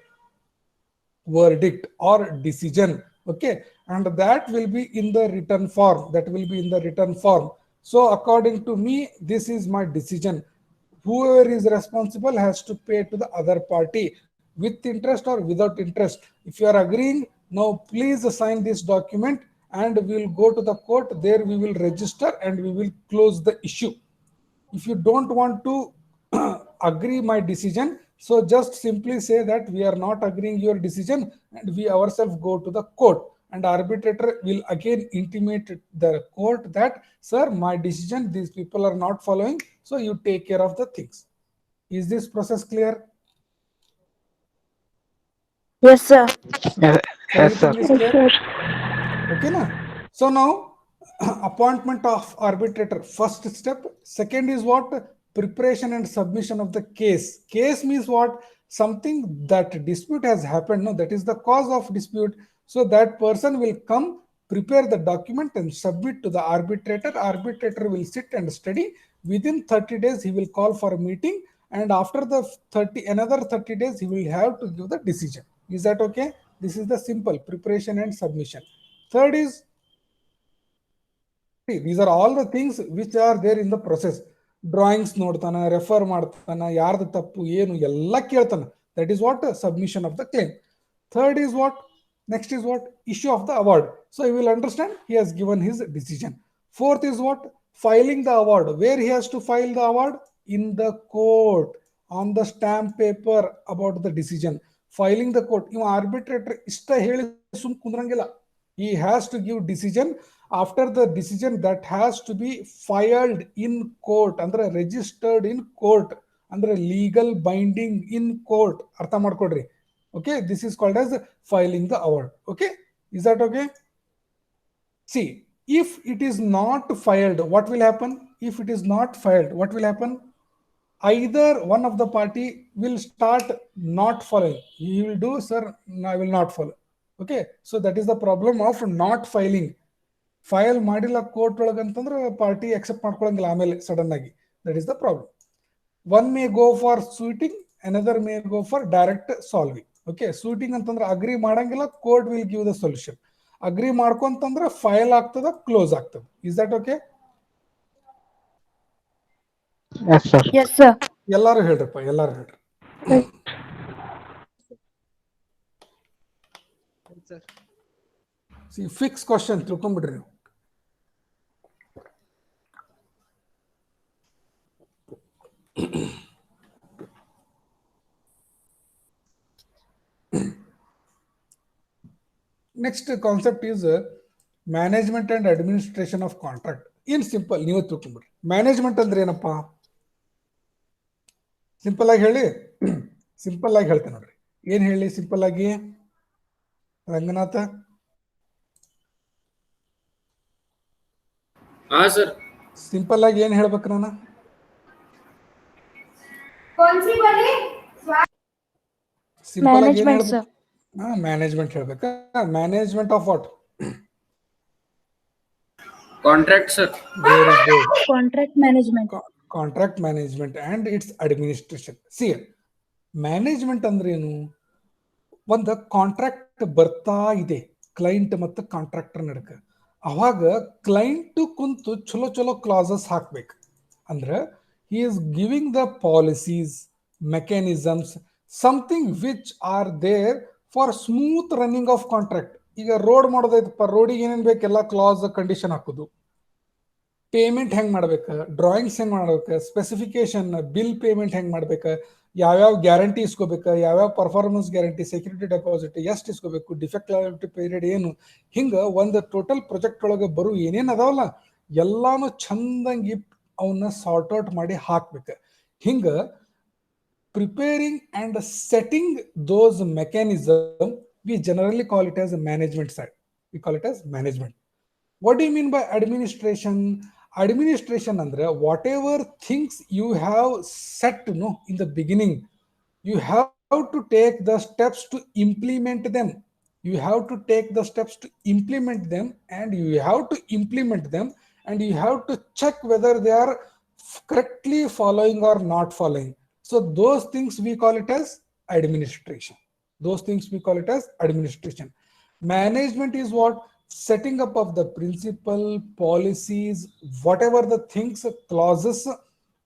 verdict or decision. Okay, and that will be in the written form, so according to me, this is my decision. Whoever is responsible has to pay to the other party with interest or without interest. If you are agreeing, now please sign this document, and we will go to the court. There we will register and we will close the issue. If you don't want to agree my decision, so just simply say that we are not agreeing your decision, and we ourselves go to the court, and arbitrator will again intimate the court that, sir, my decision, these people are not following, so you take care of the things. Is this process clear? Yes, sir. Yes, sir. Everything is clear? Okay, na? So now appointment of arbitrator, first step. Second is what? Preparation and submission of the case. Case means what? Something that dispute has happened. No, that is the cause of dispute. So that person will come, prepare the document and submit to the arbitrator. Arbitrator will sit and study. Within 30 days, he will call for a meeting, and after the another 30 days, he will have to give the decision. Is that okay? This is the simple preparation and submission. Third is, these are all the things which are there in the process. Drawings nodtana, refer ಮಾಡ್ತಾನ, ಯಾರ್ದು ತಪ್ಪು ಏನು ಎಲ್ಲ ಕೇಳ್ತಾನ. That is what? Submission of the claim. Third is what? Next is what? Issue of the award. So you will understand he has given his decision. Fourth is what? Filing the award. Where he has to file the award? In the court, on the stamp paper about the decision. Filing the court. Iva arbitrator ista heli sum kundrangilla. He has to give decision. After the decision, that has to be filed in court, andre registered in court, andre legal binding in court. Artha madkodri. Okay, this is called as filing the award. Okay, is that okay? See, if it is not filed, what will happen? If it is not filed, what will happen? Either one of the party will start not following. He will do, sir, I will not follow. Okay, so that is the problem of not filing. File ಮಾಡಿಲ್ಲ ಕೋರ್ಟ್ ಒಳಗಂತಂದ್ರೆ ಪಾರ್ಟಿ ಅಕ್ಸೆಪ್ಟ್ ಮಾಡ್ಕೊಳಂಗಿಲ್ಲ ಆಮೇಲೆ ಸಡನ್ ಆಗಿ. That is the problem. One may go for suiting, another may go for direct solving. Okay, suiting ಅಂತಂದ್ರೆ ಅಗ್ರಿ ಮಾಡಂಗಿಲ್ಲ, court will give the solution. Agree ಮಾಡ್ಕೊಂತಂದ್ರೆ ಫೈಲ್ ಆಗ್ತದ, ಕ್ಲೋಸ್ ಆಗ್ತದ. Is that okay? Yes, sir. Yes, sir. ಎಲ್ಲಾರು ಹೇಳ್ರಪ್ಪ, ಎಲ್ಲಾರು ಹೇಳ್ರಿ. ಸಿ ಫಿಕ್ಸ್ ಕ್ವಶನ್ ತಿಳ್ಕೊಂಡ್ಬಿಡ್ರಿ ನೀವು. Next concept is management and administration of contract. In simple, ನೀವು ತಿಳ್ಕೊಂಡ್ಬಿಡ್ರಿ. ಮ್ಯಾನೇಜ್ಮೆಂಟ್ ಅಂದ್ರೆ ಏನಪ್ಪ? ಸಿಂಪಲ್ ಆಗಿ ಹೇಳಿ, ಸಿಂಪಲ್ ಆಗಿ ಹೇಳ್ತೇನೆ ನೋಡ್ರಿ. ಏನ್ ಹೇಳಿ ಸಿಂಪಲ್ ಆಗಿ ರಂಗನಾಥ? ಹಾ ಸರ್. ಸಿಂಪಲ್ ಆಗಿ ಏನ್ ಹೇಳ್ಬೇಕು ನಾನು? ಸಿಂಪಲ್ ಆಗಿ ಏನ್ Management, ಹೇಳ್ಬೇಕು? sir. ಮ್ಯಾನೇಜ್ಮೆಂಟ್ ಹೇಳ್ಬೇಕಾ? Management of what? Contract sir. Very good. Contract management. Contract management and its administration. See, management ಅಂದ್ರೆ ಏನು? ಒಂದು ಕಾಂಟ್ರಾಕ್ಟ್ ಬರ್ತಾ ಇದೆ ಕ್ಲೈಂಟ್ ಮತ್ತು ಕಾಂಟ್ರಾಕ್ಟರ್ ನಡಕ. ಅವಾಗ ಕ್ಲೈಂಟ್ ಕುಂತು ಚಲೋ ಚಲೋ ಕ್ಲಾಸಸ್ ಹಾಕ್ಬೇಕು. ಅಂದ್ರೆ he is giving the policies, mechanisms, something which are there for smooth running of contract. ಈಗ ರೋಡ್ ಮಾಡೋದೈತಪ್ಪ, ರೋಡಿಗೆ ಏನೇನು ಬೇಕೆಲ್ಲ ಕ್ಲಾಸ್ ಕಂಡೀಷನ್ ಹಾಕೋದು, ಪೇಮೆಂಟ್ ಹೆಂಗೆ ಮಾಡ್ಬೇಕು, ಡ್ರಾಯಿಂಗ್ಸ್ ಹೆಂಗೆ ಮಾಡ್ಬೇಕು, ಸ್ಪೆಸಿಫಿಕೇಶನ್, ಬಿಲ್ ಪೇಮೆಂಟ್ ಹೆಂಗೆ ಮಾಡ್ಬೇಕು, ಯಾವ್ಯಾವ ಗ್ಯಾರಂಟಿ ಇಸ್ಕೋಬೇಕು, ಯಾವ್ಯಾವ ಪರ್ಫಾರ್ಮೆನ್ಸ್ ಗ್ಯಾರಂಟಿ, ಸೆಕ್ಯೂರಿಟಿ ಡೆಪಾಸಿಟ್ ಎಷ್ಟು ಇಸ್ಕೋಬೇಕು, ಡಿಫೆಕ್ಟ್ ಲಯಬಿಲಿಟಿ ಪೀರಿಯಡ್ ಏನು, ಹಿಂಗೆ ಒಂದು ಟೋಟಲ್ ಪ್ರಾಜೆಕ್ಟ್ ಒಳಗೆ ಬರೋ ಏನೇನು ಅದಾವಲ್ಲ ಎಲ್ಲಾನು ಚಂದಂಗಿ ಅವನ್ನ ಸಾರ್ಟ್ ಔಟ್ ಮಾಡಿ ಹಾಕ್ಬೇಕು. ಹಿಂಗೆ preparing and setting those mechanism we generally call it as a management side. We call it as management. What do you mean by administration? Administration andre whatever things you have set in the beginning, you have to take the steps to implement them. You have to take the steps to implement them, and you have to implement them, and you have to check whether they are correctly following or not following. So those things we call it as administration. Those things we call it as administration. Management is what? Setting up of the principle, policies, whatever the things, clauses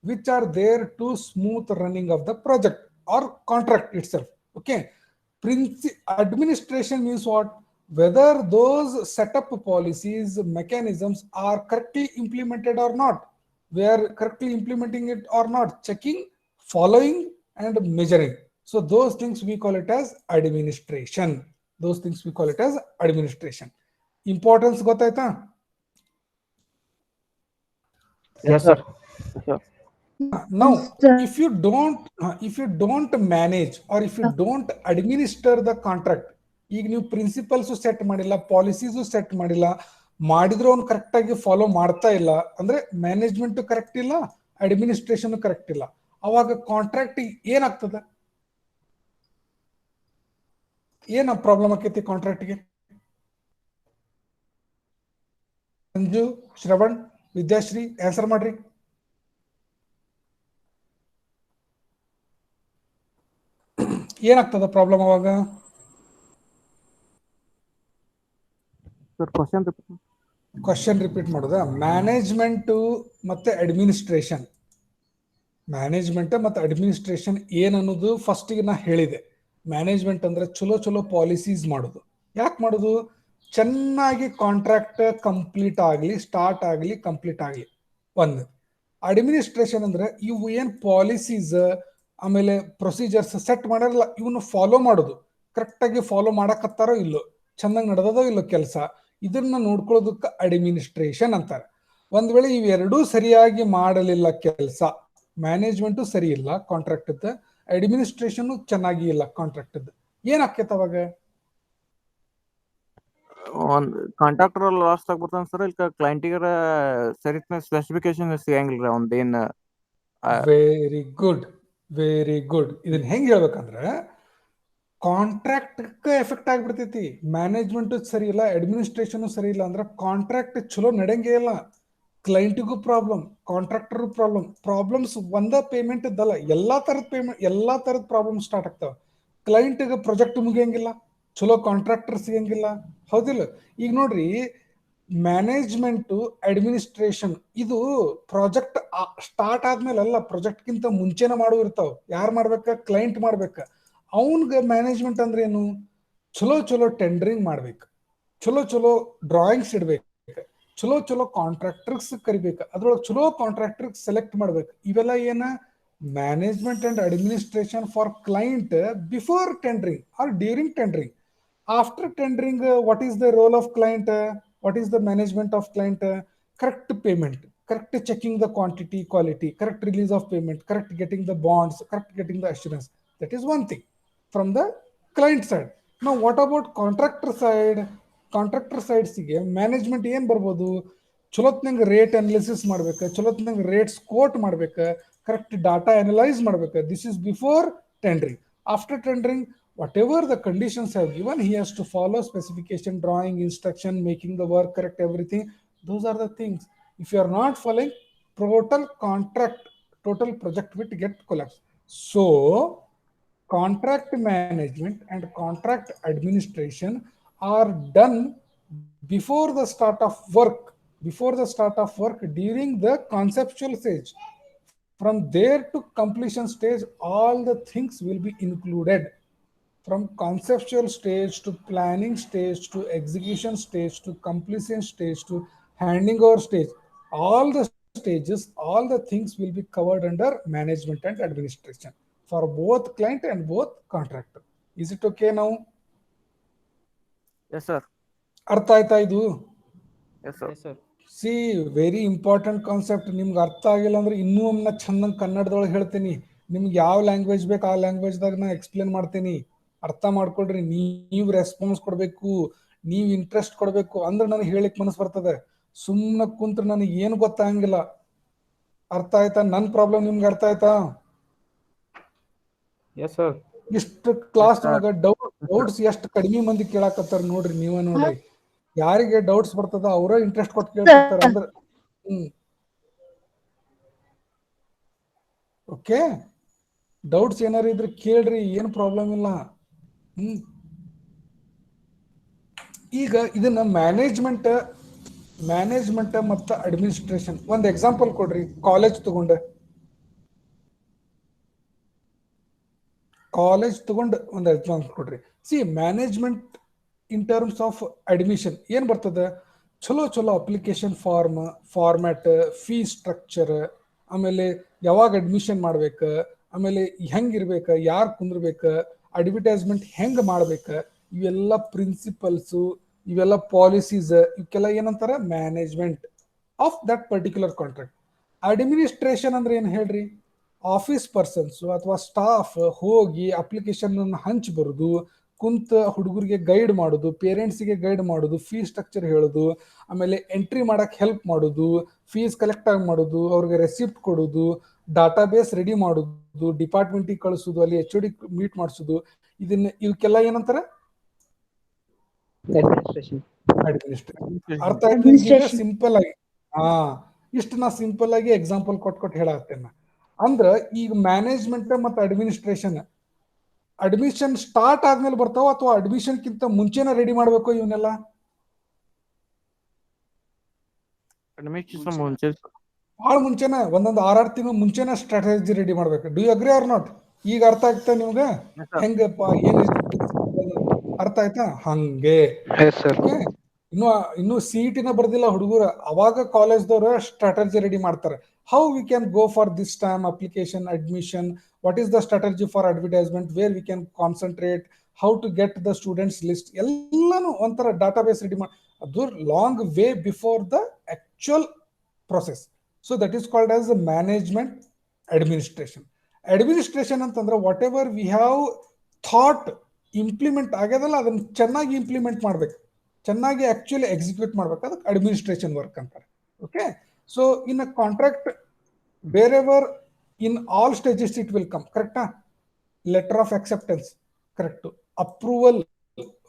which are there to smooth running of the project or contract itself. Okay. Administration means what? Whether those setup policies, mechanisms are correctly implemented or not. We are correctly implementing it or not, checking, following, and measuring. So those things we call it as administration. Those things we call it as administration. Importance gotaita? Yes, sir. Now, Sir. if you don't manage or if you don't administer the contract, ಈಗ ನೀವು ಪ್ರಿನ್ಸಿಪಲ್ಸ್ ಸೆಟ್ ಮಾಡಿಲ್ಲ, ಪಾಲಿಸೀಸು ಸೆಟ್ ಮಾಡಿಲ್ಲ, ಮಾಡಿದ್ರು ಅವ್ನು ಕರೆಕ್ಟ್ ಆಗಿ ಫಾಲೋ ಮಾಡ್ತಾ ಇಲ್ಲ ಅಂದ್ರೆ ಮ್ಯಾನೇಜ್ಮೆಂಟ್ ಕರೆಕ್ಟ್ ಇಲ್ಲ, ಅಡ್ಮಿನಿಸ್ಟ್ರೇಷನ್ ಕರೆಕ್ಟ್ ಇಲ್ಲ, ಅವಾಗ ಕಾಂಟ್ರಾಕ್ಟ್ ಏನಾಗ್ತದ? ಏನ ಪ್ರಾಬ್ಲಮ್ ಆಕೈತಿ ಕಾಂಟ್ರಾಕ್ಟ್ಗೆ? ಸಂಜು, ಶ್ರವಣ್, ವಿದ್ಯಾಶ್ರೀ ಆನ್ಸರ್ ಮಾಡ್ರಿ. ಏನಾಗ್ತದ ಪ್ರಾಬ್ಲಮ್ ಅವಾಗ? ಕ್ವಶನ್ ರಿಪೀಟ್ ಮಾಡೋದ? ಮ್ಯಾನೇಜ್ಮೆಂಟ್ ಮತ್ತೆ ಅಡ್ಮಿನಿಸ್ಟ್ರೇಷನ್, ಮ್ಯಾನೇಜ್ಮೆಂಟ್ ಮತ್ತೆ ಅಡ್ಮಿನಿಸ್ಟ್ರೇಷನ್ ಏನನ್ನೋದು ಫಸ್ಟಿಗೆ ನಾ ಹೇಳಿದೆ. ಮ್ಯಾನೇಜ್ಮೆಂಟ್ ಅಂದ್ರೆ ಚಲೋ ಪಾಲಿಸೀಸ್ ಮಾಡೋದು. ಯಾಕೆ ಮಾಡೋದು? ಚೆನ್ನಾಗಿ ಕಾಂಟ್ರಾಕ್ಟ್ ಕಂಪ್ಲೀಟ್ ಆಗಲಿ, ಸ್ಟಾರ್ಟ್ ಆಗಲಿ, ಕಂಪ್ಲೀಟ್ ಆಗಲಿ. ಒಂದು ಅಡ್ಮಿನಿಸ್ಟ್ರೇಷನ್ ಅಂದ್ರೆ ಇವು ಏನ್ ಪಾಲಿಸೀಸ್ ಆಮೇಲೆ ಪ್ರೊಸೀಜರ್ಸ್ ಸೆಟ್ ಮಾಡಿರಲ್ಲ ಇವನು ಫಾಲೋ ಮಾಡೋದು. ಕರೆಕ್ಟ್ ಆಗಿ ಫಾಲೋ ಮಾಡಕತ್ತಾರೋ ಇಲ್ಲೋ, ಚೆನ್ನಾಗಿ ನಡೆದದೋ ಇಲ್ಲೋ ಕೆಲಸ, ಇದನ್ನ ನೋಡ್ಕೊಳ್ಳೋದಕ್ಕೆ ಅಡ್ಮಿನಿಸ್ಟ್ರೇಷನ್ ಅಂತಾರೆ. ಒಂದ್ ವೇಳೆ ಇವೆರಡೂ ಸರಿಯಾಗಿ ಮಾಡಲಿಲ್ಲ ಕೆಲಸ, ಮ್ಯಾನೇಜ್ಮೆಂಟು ಸರಿ ಇಲ್ಲ ಕಾಂಟ್ರಾಕ್ಟ್, ಅಡ್ಮಿನಿಸ್ಟ್ರೇಷನ್ ಚೆನ್ನಾಗಿ ಇಲ್ಲ ಕಾಂಟ್ರಾಕ್ಟ್, ಏನಾಕೈತೆ ಅವಾಗ? ಒಂದ್ ಕಾಂಟ್ರಾಕ್ಟರ್ ಲಾಸ್ ಆಗ್ಬಿಡ್ತಾನ ಸರ್. ಇಲ್ಲಿ ಕ್ಲೈಂಟಿಗೆ ಸರಿ ಸ್ಪೆಸಿಫಿಕೇಶನ್ ಸಿಗಂಗಿಲ್ರಿ ಒಂದೇನ್. Very good, very good. ಇದನ್ನ ಹೆಂಗ್ ಹೇಳ್ಬೇಕಂದ್ರೆ ಕಾಂಟ್ರಾಕ್ಟ್ ಎಫೆಕ್ಟ್ ಆಗ್ಬಿಡ್ತೈತಿ. ಮ್ಯಾನೇಜ್ಮೆಂಟ್ ಸರಿ ಇಲ್ಲ, ಅಡ್ಮಿನಿಸ್ಟ್ರೇಷನ್ ಸರಿ ಇಲ್ಲ ಅಂದ್ರೆ ಕಾಂಟ್ರಾಕ್ಟ್ ಚಲೋ ನಡೆಯಂಗೇ ಇಲ್ಲ. ಕ್ಲೈಂಟಿಗೂ ಪ್ರಾಬ್ಲಮ್, ಕಾಂಟ್ರಾಕ್ಟರ್ ಪ್ರಾಬ್ಲಮ್ಸ್ ಒಂದ ಪೇಮೆಂಟ್ ಇದ್ದಲ್ಲ, ಎಲ್ಲಾ ತರದ ಪೇಮೆಂಟ್, ಎಲ್ಲಾ ತರದ ಪ್ರಾಬ್ಲಮ್ ಸ್ಟಾರ್ಟ್ ಆಗ್ತಾವ. ಕ್ಲೈಂಟ್ಗೆ ಪ್ರಾಜೆಕ್ಟ್ ಮುಗಿಯಂಗಿಲ್ಲ, ಚಲೋ ಕಾಂಟ್ರಾಕ್ಟರ್ ಸಿಗಂಗಿಲ್ಲ, ಹೌದಿಲ್ಲ? ಈಗ ನೋಡ್ರಿ, ಮ್ಯಾನೇಜ್ಮೆಂಟ್ ಅಡ್ಮಿನಿಸ್ಟ್ರೇಷನ್ ಇದು ಪ್ರಾಜೆಕ್ಟ್ ಸ್ಟಾರ್ಟ್ ಆದ್ಮೇಲೆ ಅಲ್ಲ, ಪ್ರಾಜೆಕ್ಟ್ಗಿಂತ ಮುಂಚೆನೆ ಮಾಡೋ ಇರ್ತಾವ. ಯಾರು ಮಾಡ್ಬೇಕ? ಕ್ಲೈಂಟ್ ಮಾಡ್ಬೇಕ. ಅವನ್ಗೆ ಮ್ಯಾನೇಜ್ಮೆಂಟ್ ಅಂದ್ರೆ ಏನು? ಚಲೋ ಟೆಂಡರಿಂಗ್ ಮಾಡ್ಬೇಕು, ಚಲೋ ಡ್ರಾಯಿಂಗ್ಸ್ ಇಡ್ಬೇಕು, ಚಲೋ ಕಾಂಟ್ರಾಕ್ಟರ್ಸ್ ಕರಿಬೇಕು, ಅದ್ರೊಳಗೆ ಚಲೋ ಕಾಂಟ್ರಾಕ್ಟರ್ ಸೆಲೆಕ್ಟ್ ಮಾಡ್ಬೇಕು. ಇವೆಲ್ಲ ಏನ? Management and administration for client before tendering or during tendering. After tendering, what is the role of client? What is the management of client? Correct payment, correct checking the quantity, quality, correct release of payment, correct getting the bonds, correct getting the assurance. That is one thing from the client side. Now what about contractor side? Contractor side ಸಿಗೆ ಮ್ಯಾನೇಜ್ಮೆಂಟ್ ಏನ್ ಬರ್ಬೋದು? ಚಲೋತ್ನಂಗೆ ರೇಟ್ ಅನಾಲಿಸಿಸ್ ಮಾಡ್ಬೇಕು, ಚಲೋತ್ನಂಗೆ ರೇಟ್ಸ್ ಕೋಟ್ ಮಾಡ್ಬೇಕು, ಕರೆಕ್ಟ್ ಡಾಟಾ ಅನಲೈಸ್ ಮಾಡ್ಬೇಕು. This is before tendering. After tendering, whatever the conditions have given, he has to follow specification, drawing, instruction, making the work correct, everything. Those are the things. If you are not following, total contract, total project will get collapsed. So contract management and contract administration are done before the start of work, during the conceptual stage. From there to completion stage, all the things will be included. From conceptual stage to planning stage to execution stage to completion stage to handing over stage, all the stages, all the things will be covered under management and administration for both client and both contractor. Is it okay now? Yes, sir. ಅರ್ಥ ಆಯ್ತಾ ಇದು? Yes, sir. Yes, sir. C very important concept. ನಿಮ್ಗೆ ಅರ್ಥ ಆಗಿಲ್ಲ ಅಂದ್ರೆ ಇನ್ನೂ ಒಮ್ಮೆ ಚಂದಂಗೆ ಕನ್ನಡದೊಳಗೆ ಹೇಳ್ತೀನಿ. ನಿಮ್ಗೆ ಯಾವ ಲ್ಯಾಂಗ್ವೇಜ್ ಬೇಕು ಆ ಲ್ಯಾಂಗ್ವೇಜ್ದಾಗ ನಾ ಎಕ್ಸ್ಪ್ಲೇನ್ ಮಾಡ್ತೀನಿ. ಅರ್ಥ ಮಾಡ್ಕೊಳ್ರಿ. ನೀವು ರೆಸ್ಪಾನ್ಸ್ ಕೊಡಬೇಕು, ನೀವು ಇಂಟ್ರೆಸ್ಟ್ ಕೊಡಬೇಕು, ಅಂದ್ರೆ ನನಗೆ ಹೇಳಿಕ್ ಮನಸ್ಸು ಬರ್ತದೆ. ಸುಮ್ಮನೆ ಕುಂತ್ರೆ ನನಗೆ ಏನು ಗೊತ್ತಾಗಂಗಿಲ್ಲ. ಅರ್ಥ ಆಯ್ತಾ? ನನ್ನ ಪ್ರಾಬ್ಲಮ್ ನಿಮ್ಗೆ ಅರ್ಥ ಆಯ್ತಾ? Yes, sir. ಇಷ್ಟು ಕ್ಲಾಸ್ ಒಳಗ ಡೌಟ್ಸ್ ಎಷ್ಟು ಕಡಿಮೆ ಮಂದಿ ಕೇಳಾಕತ್ತಾರ ನೋಡ್ರಿ. ನೀವ ನೋಡ್ರಿ, ಯಾರಿಗೆ ಡೌಟ್ಸ್ ಬರ್ತದ ಅವರ ಇಂಟ್ರೆಸ್ಟ್ ಕೊಟ್ಟು ಕೇಳ್ತಿರ್ತಾರ. ಅಂದ್ರೆ ಓಕೆ, ಡೌಟ್ಸ್ ಏನಾರ ಇದ್ರೆ ಕೇಳ್ರಿ, ಏನು ಪ್ರಾಬ್ಲಮ್ ಇಲ್ಲ. ಈಗ ಇದನ್ನ ಮ್ಯಾನೇಜ್ಮೆಂಟ್ ಮತ್ತು ಅಡ್ಮಿನಿಸ್ಟ್ರೇಷನ್ ಒಂದು ಎಕ್ಸಾಂಪಲ್ ಕೊಡ್ರಿ. ಕಾಲೇಜ್ ತಗೊಂಡು ಒಂದು ಎಕ್ಸಾಂಪಲ್ ಕೊಡ್ರಿ. C management in terms of admission ಏನು ಬರ್ತದೆ? ಚಲೋ ಅಪ್ಲಿಕೇಶನ್ ಫಾರ್ಮ್ಯಾಟ್, ಫೀ ಸ್ಟ್ರಕ್ಚರ್, ಆಮೇಲೆ ಯಾವಾಗ ಅಡ್ಮಿಷನ್ ಮಾಡ್ಬೇಕು, ಆಮೇಲೆ ಹೆಂಗಿರ್ಬೇಕು, ಯಾರು ಕುಂದ್ರಬೇಕು, ಅಡ್ವರ್ಟೈಸ್ಮೆಂಟ್ ಹೆಂಗೆ ಮಾಡ್ಬೇಕು, ಇವೆಲ್ಲ ಪ್ರಿನ್ಸಿಪಲ್ಸು, ಇವೆಲ್ಲ ಪಾಲಿಸೀಸ್, ಇವಕ್ಕೆಲ್ಲ ಏನಂತಾರೆ? Management of that particular contract. Administration ಅಂದ್ರೆ ಏನು ಹೇಳ್ರಿ? ಆಫೀಸ್ ಪರ್ಸನ್ಸು ಅಥವಾ ಸ್ಟಾಫ್ ಹೋಗಿ ಅಪ್ಲಿಕೇಶನ್ ಹಂಚಿ ಬರೋದು, ಕುಂತ ಹುಡುಗರಿಗೆ ಗೈಡ್ ಮಾಡೋದು, ಪೇರೆಂಟ್ಸಿಗೆ ಗೈಡ್ ಮಾಡೋದು, ಫೀ ಸ್ಟ್ರಕ್ಚರ್ ಹೇಳೋದು, ಆಮೇಲೆ ಎಂಟ್ರಿ ಮಾಡಕ್ಕೆ ಹೆಲ್ಪ್ ಮಾಡೋದು, ಫೀಸ್ ಕಲೆಕ್ಟ್ ಆಗಿ ಮಾಡೋದು, ಅವ್ರಿಗೆ ರೆಸಿಪ್ಟ್ ಕೊಡೋದು, ಡಾಟಾಬೇಸ್ ರೆಡಿ ಮಾಡೋದು, ಡಿಪಾರ್ಟ್ಮೆಂಟಿಗೆ ಕಳಿಸೋದು, ಅಲ್ಲಿ HOD ಮೀಟ್ ಮಾಡಿಸೋದು, ಇವಕ್ಕೆಲ್ಲ ಏನಂತಾರೆ? Administration. ಅಡ್ಮಿನಿಸ್ಟ್ರೇಷನ್. ಅರ್ಥ ಆಯ್ತು? ಸಿಂಪಲ್ ಆಗಿ ಇಷ್ಟು ನಾ ಸಿಂಪಲ್ ಆಗಿ ಎಕ್ಸಾಂಪಲ್ ಕೊಟ್ಟು ಹೇಳತ್ತೇನೆ. ಅಂದ್ರ ಈಗ ಮ್ಯಾನೇಜ್ಮೆಂಟ್ ಮತ್ತು ಅಡ್ಮಿಷನ್ ಸ್ಟಾರ್ಟ್ ಆದ್ಮೇಲೆ ಬರ್ತಾವ ಅಥವಾ ಅಡ್ಮಿಷನ್ ಕಿಂತ ಮುಂಚೆನ ರೆಡಿ ಮಾಡ್ಬೇಕು ಇವನ್ನೆಲ್ಲ? ಭಾಳ ಮುಂಚೆನ, ಒಂದೊಂದು 6 ತಿಂಗಳು ಮುಂಚೆನ ಸ್ಟ್ರಾಟಜಿ ರೆಡಿ ಮಾಡ್ಬೇಕು. Do you agree or not? ಈಗ ಅರ್ಥ ಆಗ್ತಾ ನಿಮ್ಗೆ ಹೆಂಗಪ್ಪ ಏನು ಅರ್ಥ ಆಯ್ತಾ? ಹಂಗೆ ಇನ್ನು CET ಬರ್ದಿಲ್ಲ ಹುಡುಗರು, ಅವಾಗ ಕಾಲೇಜ್ದವ್ರು ಸ್ಟ್ರಾಟಜಿ ರೆಡಿ ಮಾಡ್ತಾರೆ. How we can go for this time application admission, what is the strategy for advertisement, where we can concentrate, how to get the students list, ಎಲ್ಲಾನು ಒಂಥರ ಡಾಟಾಬೇಸ್ ರೆಡಿ ಮಾಡಿ. ಅದು long way before the actual process. So that is called as management administration. Administration ಅಂತಂದ್ರೆ whatever we have thought implement ಆಗ್ಯದಲ್ಲ, ಅದನ್ನ ಚೆನ್ನಾಗಿ ಇಂಪ್ಲಿಮೆಂಟ್ ಮಾಡ್ಬೇಕು, ಚೆನ್ನಾಗಿ ಆಕ್ಚುಲಿ ಎಕ್ಸಿಕ್ಯೂಟ್ ಮಾಡ್ಬೇಕು. ಅದಕ್ಕೆ ಅಡ್ಮಿನಿಸ್ಟ್ರೇಷನ್ ವರ್ಕ್ ಅಂತಾರೆ. Okay, so in a contract ಬೇರೆವರ್ in all stages it will come. ಕರೆಕ್ಟಾ? Letter of acceptance, correct, approval,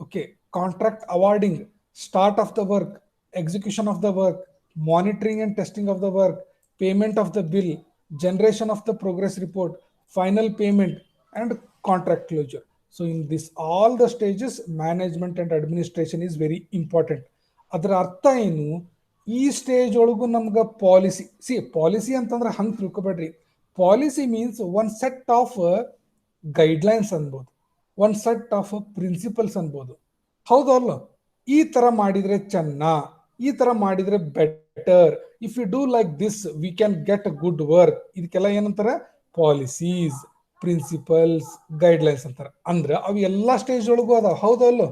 okay, contract awarding, start of the work, execution of the work, monitoring and testing of the work, payment of the bill, generation of the progress report, final payment, and contract closure. So in this all the stages, management and administration is very important. ಅದರ ಅರ್ಥ ಏನು? ಈ ಸ್ಟೇಜ್ ಒಳಗೂ ನಮ್ಗೆ ಪಾಲಿಸಿ, ಪಾಲಿಸಿ ಅಂತಂದ್ರೆ ಹಂಗೆ ತಿಳ್ಕೊಬೇಡ್ರಿ. Policy means one set of guidelines ಅನ್ಬೋದು, ಒನ್ ಸೆಟ್ ಆಫ್ ಪ್ರಿನ್ಸಿಪಲ್ಸ್ ಅನ್ಬೋದು. ಹೌದಲ್ಲ? ಈ ತರ ಮಾಡಿದ್ರೆ ಚೆನ್ನ, ಈ ತರ ಮಾಡಿದ್ರೆ better, if you do like this we can get good work. ಇದಕ್ಕೆಲ್ಲ ಏನಂತಾರೆ? ಪಾಲಿಸೀಸ್, ಪ್ರಿನ್ಸಿಪಲ್ಸ್, ಗೈಡ್ಲೈನ್ಸ್ ಅಂತಾರೆ. ಅಂದ್ರೆ ಅವು ಎಲ್ಲಾ ಸ್ಟೇಜ್ ಒಳಗೂ ಅದಾವ. ಹೌದಲ್ಲ?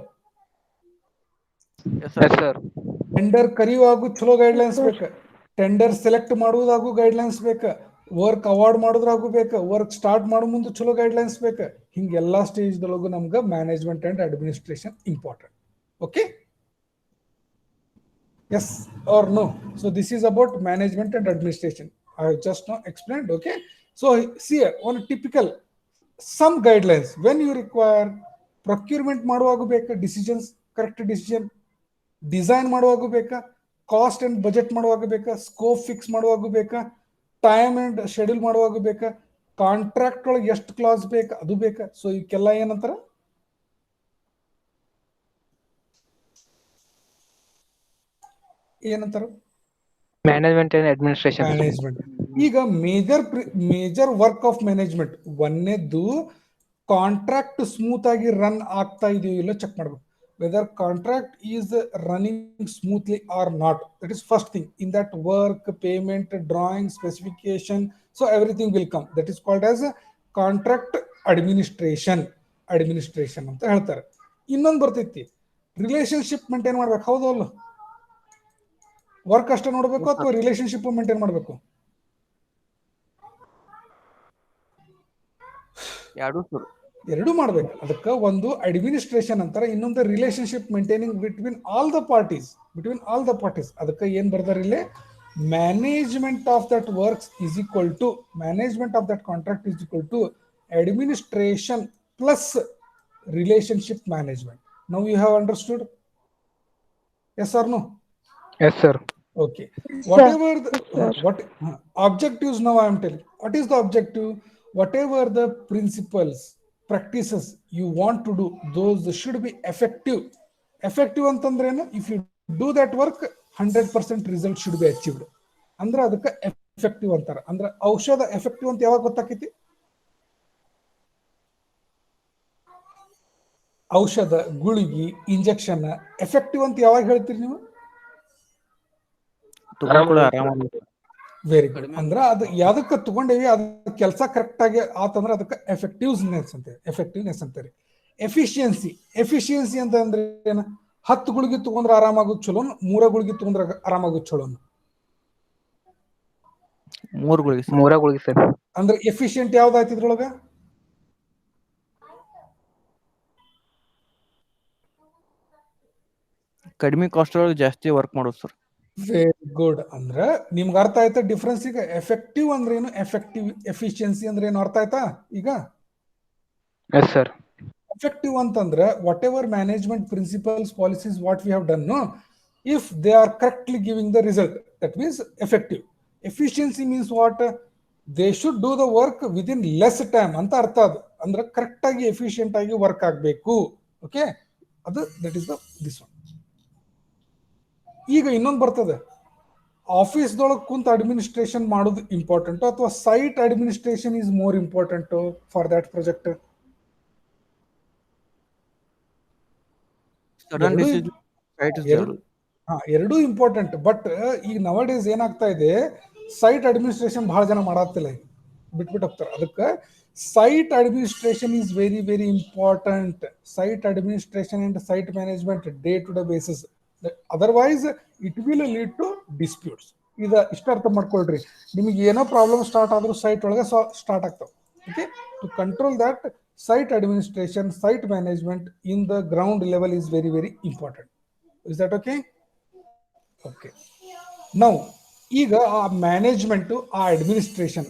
ಟೆಂಡರ್ ಕರೆಯುವಾಗೂ ಚಲೋ ಗೈಡ್ಲೈನ್ಸ್ ಬೇಕು, ಟೆಂಡರ್ ಸೆಲೆಕ್ಟ್ ಮಾಡುವುದಾಗೂ ಗೈಡ್ಲೈನ್ಸ್ ಬೇಕು, ವರ್ಕ್ ಅವಾರ್ಡ್ ಮಾಡೋದ್ರಾಗೂ ಬೇಕು, ವರ್ಕ್ ಸ್ಟಾರ್ಟ್ ಮಾಡೋ ಮುಂದೆ ಚಲೋ ಗೈಡ್ಲೈನ್ಸ್ ಬೇಕು. ಹಿಂಗೆ ಎಲ್ಲಾ ಸ್ಟೇಜ್ ದೊಳಗೂ ನಮ್ಗೆ management and administration important. Okay, yes or no? So this is about management and administration. I have just now explained. Okay, so see on a typical some guidelines when you require procurement ಮಾಡುವಾಗ ಬೇಕಾ decisions, correct decision, design ಮಾಡುವಾಗ ಬೇಕಾ, cost and budget ಮಾಡುವಾಗ ಬೇಕಾ, scope fix ಮಾಡುವಾಗ ಬೇಕಾ, time and schedule ಮಾಡುವಾಗ ಬೇಕಾ, ಕಾಂಟ್ರಾಕ್ಟ್ ಒಳಗೆ ಎಷ್ಟು ಕ್ಲಾಸ್ ಬೇಕಾ ಅದು ಬೇಕಾ. ಸೊ ಇವಕ್ಕೆಲ್ಲ ಏನಂತಾರ? ಏನಂತಾರ? Management and administration. ಮ್ಯಾನೇಜ್ಮೆಂಟ್. ಈಗ ಮೇಜರ್ ವರ್ಕ್ ಆಫ್ ಮ್ಯಾನೇಜ್ಮೆಂಟ್ ಒಂದೇದ್ದು ಕಾಂಟ್ರಾಕ್ಟ್ ಸ್ಮೂತ್ ಆಗಿ ರನ್ ಆಗ್ತಾ ಇದೆಯೋ ಇಲ್ಲ ಚೆಕ್ ಮಾಡಬೇಕು. Whether contract is running smoothly or not, that is first thing. In that work, payment, drawing, specification, so everything will come. That is called as contract administration ಅಂತ ಹೇಳ್ತಾರೆ. ಇನ್ನೊಂದು ಬರ್ತೈತಿ, ರಿಲೇಶನ್ಶಿಪ್ ಮೇಂಟೈನ್ ಮಾಡ್ಬೇಕು. ಹೌದು ಅಲ್ಲ? ವರ್ಕ್ ಅಷ್ಟೇ ನೋಡ್ಬೇಕು ಅಥವಾ ರಿಲೇಶನ್ಶಿಪ್ ಮೇಂಟೈನ್ ಮಾಡಬೇಕು? ಎರಡೂ ಮಾಡ್ಬೇಕು. ಅದಕ್ಕೆ ಒಂದು ಅಡ್ಮಿನಿಸ್ಟ್ರೇಷನ್ ಅಂತಾರೆ, ಇನ್ನೊಂದು relationship maintaining between all the parties. ಅದಕ್ಕೆ ಏನ್ ಬರ್ದಾರ ಇಲ್ಲಿ? Management of that works is equal to management of that contract is equal to administration plus relationship management. Now you have understood? Yes or no? Yes, sir. Okay. Whatever what objectives, now I am telling. What is the objective? Whatever the principles, practices you want to do, those should be effective. Effective ಅಂತಂದ್ರೆ ಏನು? If you do that work, 100% result should be achieved. ಅಂದ್ರೆ ಅದಕ್ಕೆ ಎಫೆಕ್ಟಿವ್ ಅಂತಾರೆ. ಅಂದ್ರೆ ಔಷಧ ಎಫೆಕ್ಟಿವ್ ಅಂತ ಯಾವಾಗ ಗೊತ್ತಾಕೈತಿ? ಔಷಧ, ಗುಳಿಗೆ, ಇಂಜೆಕ್ಷನ್ ಎಫೆಕ್ಟಿವ್ ಅಂತ ಯಾವಾಗ ಹೇಳ್ತೀರಿ ನೀವು? Very good. ಅಂದ್ರೆ ಅದು ಯಾವ್ದಕ್ಕೆ ತಗೊಂಡೇವಿ ಅದ ಕೆಲಸ ಕರೆಕ್ಟ್ ಆಗಿ ಆತಂದ್ರೆ ಅದಕ್ಕೆ ಎಫೆಕ್ಟಿವ್ನೆಸ್ ಅಂತಾರೆ. ಎಫಿಷಿಯನ್ಸಿ ಅಂತ ಅಂದ್ರೆ ಏನು? 10 ಗುಳಿಗೆ ತಗೊಂಡ್ರೆ ಆರಾಮಾಗೋದು ಚಲೋ, 3 ಗುಳಿಗೆ ತಗೊಂಡ್ರೆ ಆರಾಮಾಗೋದು ಚಲೋ? 3 ಗುಳಿಗೆ ಸರ್. ಅಂದ್ರೆ ಎಫಿಷಿಯಂಟ್ ಯಾವ್ದಾಯ್ತು ಇದ್ರೊಳಗ? ಕಡಿಮೆ ಕಾಸ್ಟ್ ಒಳಗೆ ಜಾಸ್ತಿ ವರ್ಕ್ ಮಾಡೋದು ಸರ್. Very good. ಅಂದ್ರೆ ನಿಮ್ಗೆ ಅರ್ಥ ಆಯ್ತಾ ಡಿಫ್ರೆನ್ಸ್? ಈಗ ಎಫೆಕ್ಟಿವ್ ಅಂದ್ರೆ ಏನು, ಎಫಿಷಿಯನ್ಸಿ ಅಂದ್ರೆ ಏನು ಅರ್ಥ ಆಯ್ತಾ ಈಗ? Yes, sir. Effective ಅಂತಂದ್ರೆ what ever management principles, policies what we have done, if they are correctly giving the result, that means effective. Efficiency means what? They should do the work with in less time ಅಂತ ಅರ್ಥ. ಅದು ಅಂದ್ರೆ ಕರೆಕ್ಟ್ ಆಗಿ ಎಫಿಷಿಯಂಟ್ ಆಗಿ ವರ್ಕ್ ಆಗಬೇಕು. ಓಕೆ, ಅದು ದಟ್ ಇಸ್ ದಿಸ್ ಒನ್. ಈಗ ಇನ್ನೊಂದು ಬರ್ತದೆ, ಆಫೀಸ್ದೊಳಗೆ ಕುಂತ ಅಡ್ಮಿನಿಸ್ಟ್ರೇಷನ್ ಮಾಡೋದು ಇಂಪಾರ್ಟೆಂಟು ಅಥವಾ site administration is more important for that project? ಎರಡೂ ಇಂಪಾರ್ಟೆಂಟ್. ಬಟ್ ಈಗ ನವಡೇಸ್ ಏನಾಗ್ತಾ ಇದೆ, ಸೈಟ್ ಅಡ್ಮಿನಿಸ್ಟ್ರೇಷನ್ ಬಹಳ ಜನ ಮಾಡತ್ತಿಲ್ಲ, ಬಿಟ್ಬಿಟ್ಟು ಹೋಗ್ತಾರೆ. ಅದಕ್ಕೆ site administration is very very important. Site administration and site management day to day basis. Otherwise it will lead to disputes. ಇಷ್ಟ ಅರ್ಥ ಮಾಡ್ಕೊಳ್ರಿ. ನಿಮಗೆ ಏನೋ ಪ್ರಾಬ್ಲಮ್ ಸ್ಟಾರ್ಟ್ ಆದ್ರೂ ಸೈಟ್ ಒಳಗೆ ಸ್ಟಾರ್ಟ್ ಆಗ್ತಾವೆ. Okay, to control that, site administration, site management in the ground level is very very important. Is that okay? Okay. Now ಈಗ ಆ ಮ್ಯಾನೇಜ್ಮೆಂಟ್, ಆ ಅಡ್ಮಿನಿಸ್ಟ್ರೇಷನ್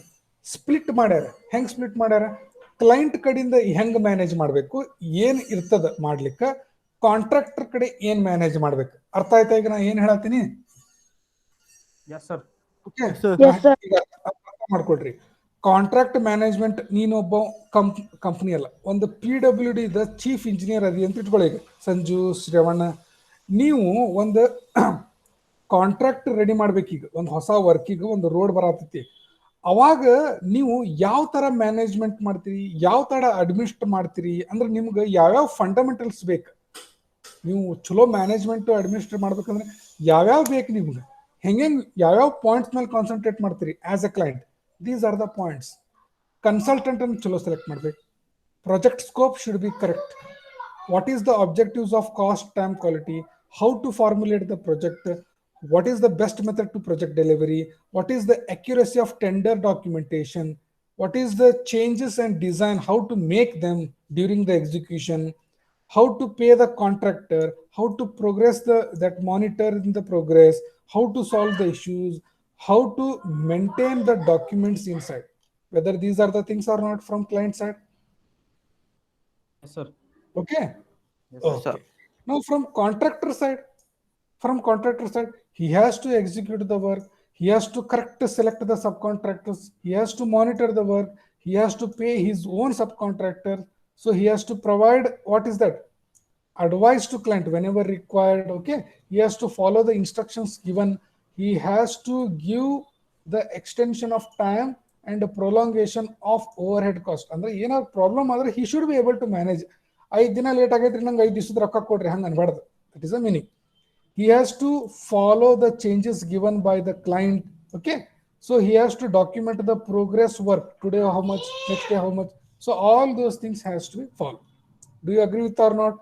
ಸ್ಪ್ಲಿಟ್ ಮಾಡ್ಯಾರ. ಹೆಂಗ್ ಸ್ಪ್ಲಿಟ್ ಮಾಡ್ಯಾರ? ಕ್ಲೈಂಟ್ ಕಡೆಯಿಂದ ಹೆಂಗ್ ಮ್ಯಾನೇಜ್ ಮಾಡಬೇಕು, ಏನ್ ಇರ್ತದ ಮಾಡ್ಲಿಕ್ಕೆ, ಕಾಂಟ್ರಾಕ್ಟರ್ ಕಡೆ ಏನ್ ಮ್ಯಾನೇಜ್ ಮಾಡ್ಬೇಕು. ಅರ್ಥ ಆಯ್ತಾ ಈಗ ನಾ ಏನ್ ಹೇಳತ್ತೀನಿ? ಓಕೆ, ಈಗ ಅರ್ಥ ಮಾಡ್ಕೊಳ್ರಿ. ಕಾಂಟ್ರಾಕ್ಟ್ ಮ್ಯಾನೇಜ್ಮೆಂಟ್, ನೀನೊಬ್ಬ ಕಂಪ್ನಿ ಅಲ್ಲ, ಒಂದು PWD ದ ಚೀಫ್ ಇಂಜಿನಿಯರ್ ಅದಿ ಅಂತ ಇಟ್ಕೊಳ್ಳಿ. ಈಗ ಸಂಜು, ಶ್ರವಣ, ನೀವು ಒಂದು ಕಾಂಟ್ರಾಕ್ಟ್ ರೆಡಿ ಮಾಡ್ಬೇಕೀಗ. ಒಂದು ಹೊಸ ವರ್ಕಿಗೆ ಒಂದು ರೋಡ್ ಬರತೈತಿ. ಅವಾಗ ನೀವು ಯಾವ ತರ ಮ್ಯಾನೇಜ್ಮೆಂಟ್ ಮಾಡ್ತೀರಿ, ಯಾವ ತರ ಅಡ್ಮಿನಿಸ್ಟ್ರೇಟ್ ಮಾಡ್ತೀರಿ ಅಂದ್ರೆ ನಿಮ್ಗೆ ಯಾವ್ಯಾವ ಫಂಡಮೆಂಟಲ್ಸ್ ಬೇಕು. ನೀವು ಚಲೋ ಮ್ಯಾನೇಜ್ಮೆಂಟ್ ಅಡ್ಮಿನಿಸ್ಟ್ರೇಟ್ ಮಾಡ್ಬೇಕಂದ್ರೆ ಯಾವ್ಯಾವ ಬೇಕು ನಿಮ್ಗೆ, ಹೆಂಗೆ ಯಾವ್ಯಾವ ಪಾಯಿಂಟ್ಸ್ ಮೇಲೆ ಕಾನ್ಸಂಟ್ರೇಟ್ ಮಾಡ್ತೀರಿ as a client. These are the points. Consultant and chalo select ಮಾಡಬೇಕು. Project scope should be correct. What is the objectives of cost, time, quality? How to formulate the project? What is the best method to project delivery? What is the accuracy of tender documentation? What is the changes and design? How to make them during the execution? How to pay the contractor? How to progress that monitor in the progress? How to solve the issues? How to maintain the documents inside, whether these are the things or not from client side. Yes, sir. Okay. Yes, Okay. sir. Now from contractor side, he has to execute the work. He has to select the subcontractors. He has to monitor the work. He has to pay his own subcontractor. So he has to provide, what is that? Advice to client whenever required. Okay. He has to follow the instructions given. He has to give the extension of time and prolongation of overhead cost. ಅಂದ್ರೆ ಏನಾದ್ರು ಪ್ರಾಬ್ಲಮ್ ಆದ್ರೆ he should be able to manage. 5 ದಿನ ಲೇಟ್ ಆಗೈತ್ರಿ ನಂಗೆ 5 ದಿವಸದ ರೊಕ್ಕ ಕೊಡ್ರಿ ಹಂಗೆ ಅನ್ಬಾರ್ದು. That is the meaning. He has to follow the changes given by the client. Okay, so he has to document the progress work. Today how much, next day how much. So all those things has to be followed. Do you agree with or not?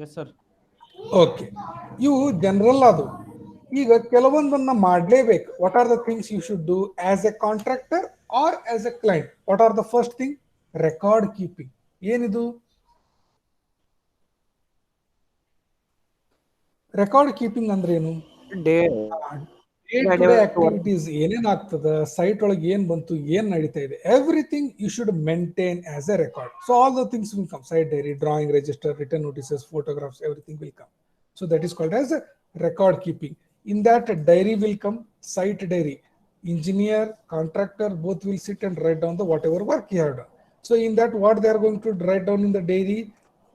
Yes, sir. Okay, ಇವು ಜನರಲ್ ಅದು. ಈಗ ಕೆಲವೊಂದನ್ನ ಮಾಡಲೇಬೇಕು. What are the things you should do as a contractor or as a client? What are the first thing? Record keeping. ಏನಿದು ರೆಕಾರ್ಡ್ ಕೀಪಿಂಗ್ ಅಂದ್ರೆ ಏನು? ಡೇ ಆಕ್ಟಿವಿಟೀಸ್ ಏನೇನ್ ಆಗ್ತದ, ಸೈಟ್ ಒಳಗೆ ಏನ್ ಬಂತು, ಏನ್ ನಡೀತಾ ಇದೆ, everything you should maintain as a record. So all the things will come. Site diary, drawing register, return notices, photographs, everything will come. So that is called as record keeping. In that diary will come site diary. Engineer, contractor, both will sit and write down the whatever work he have done. So in that, what they are going to write down in the diary?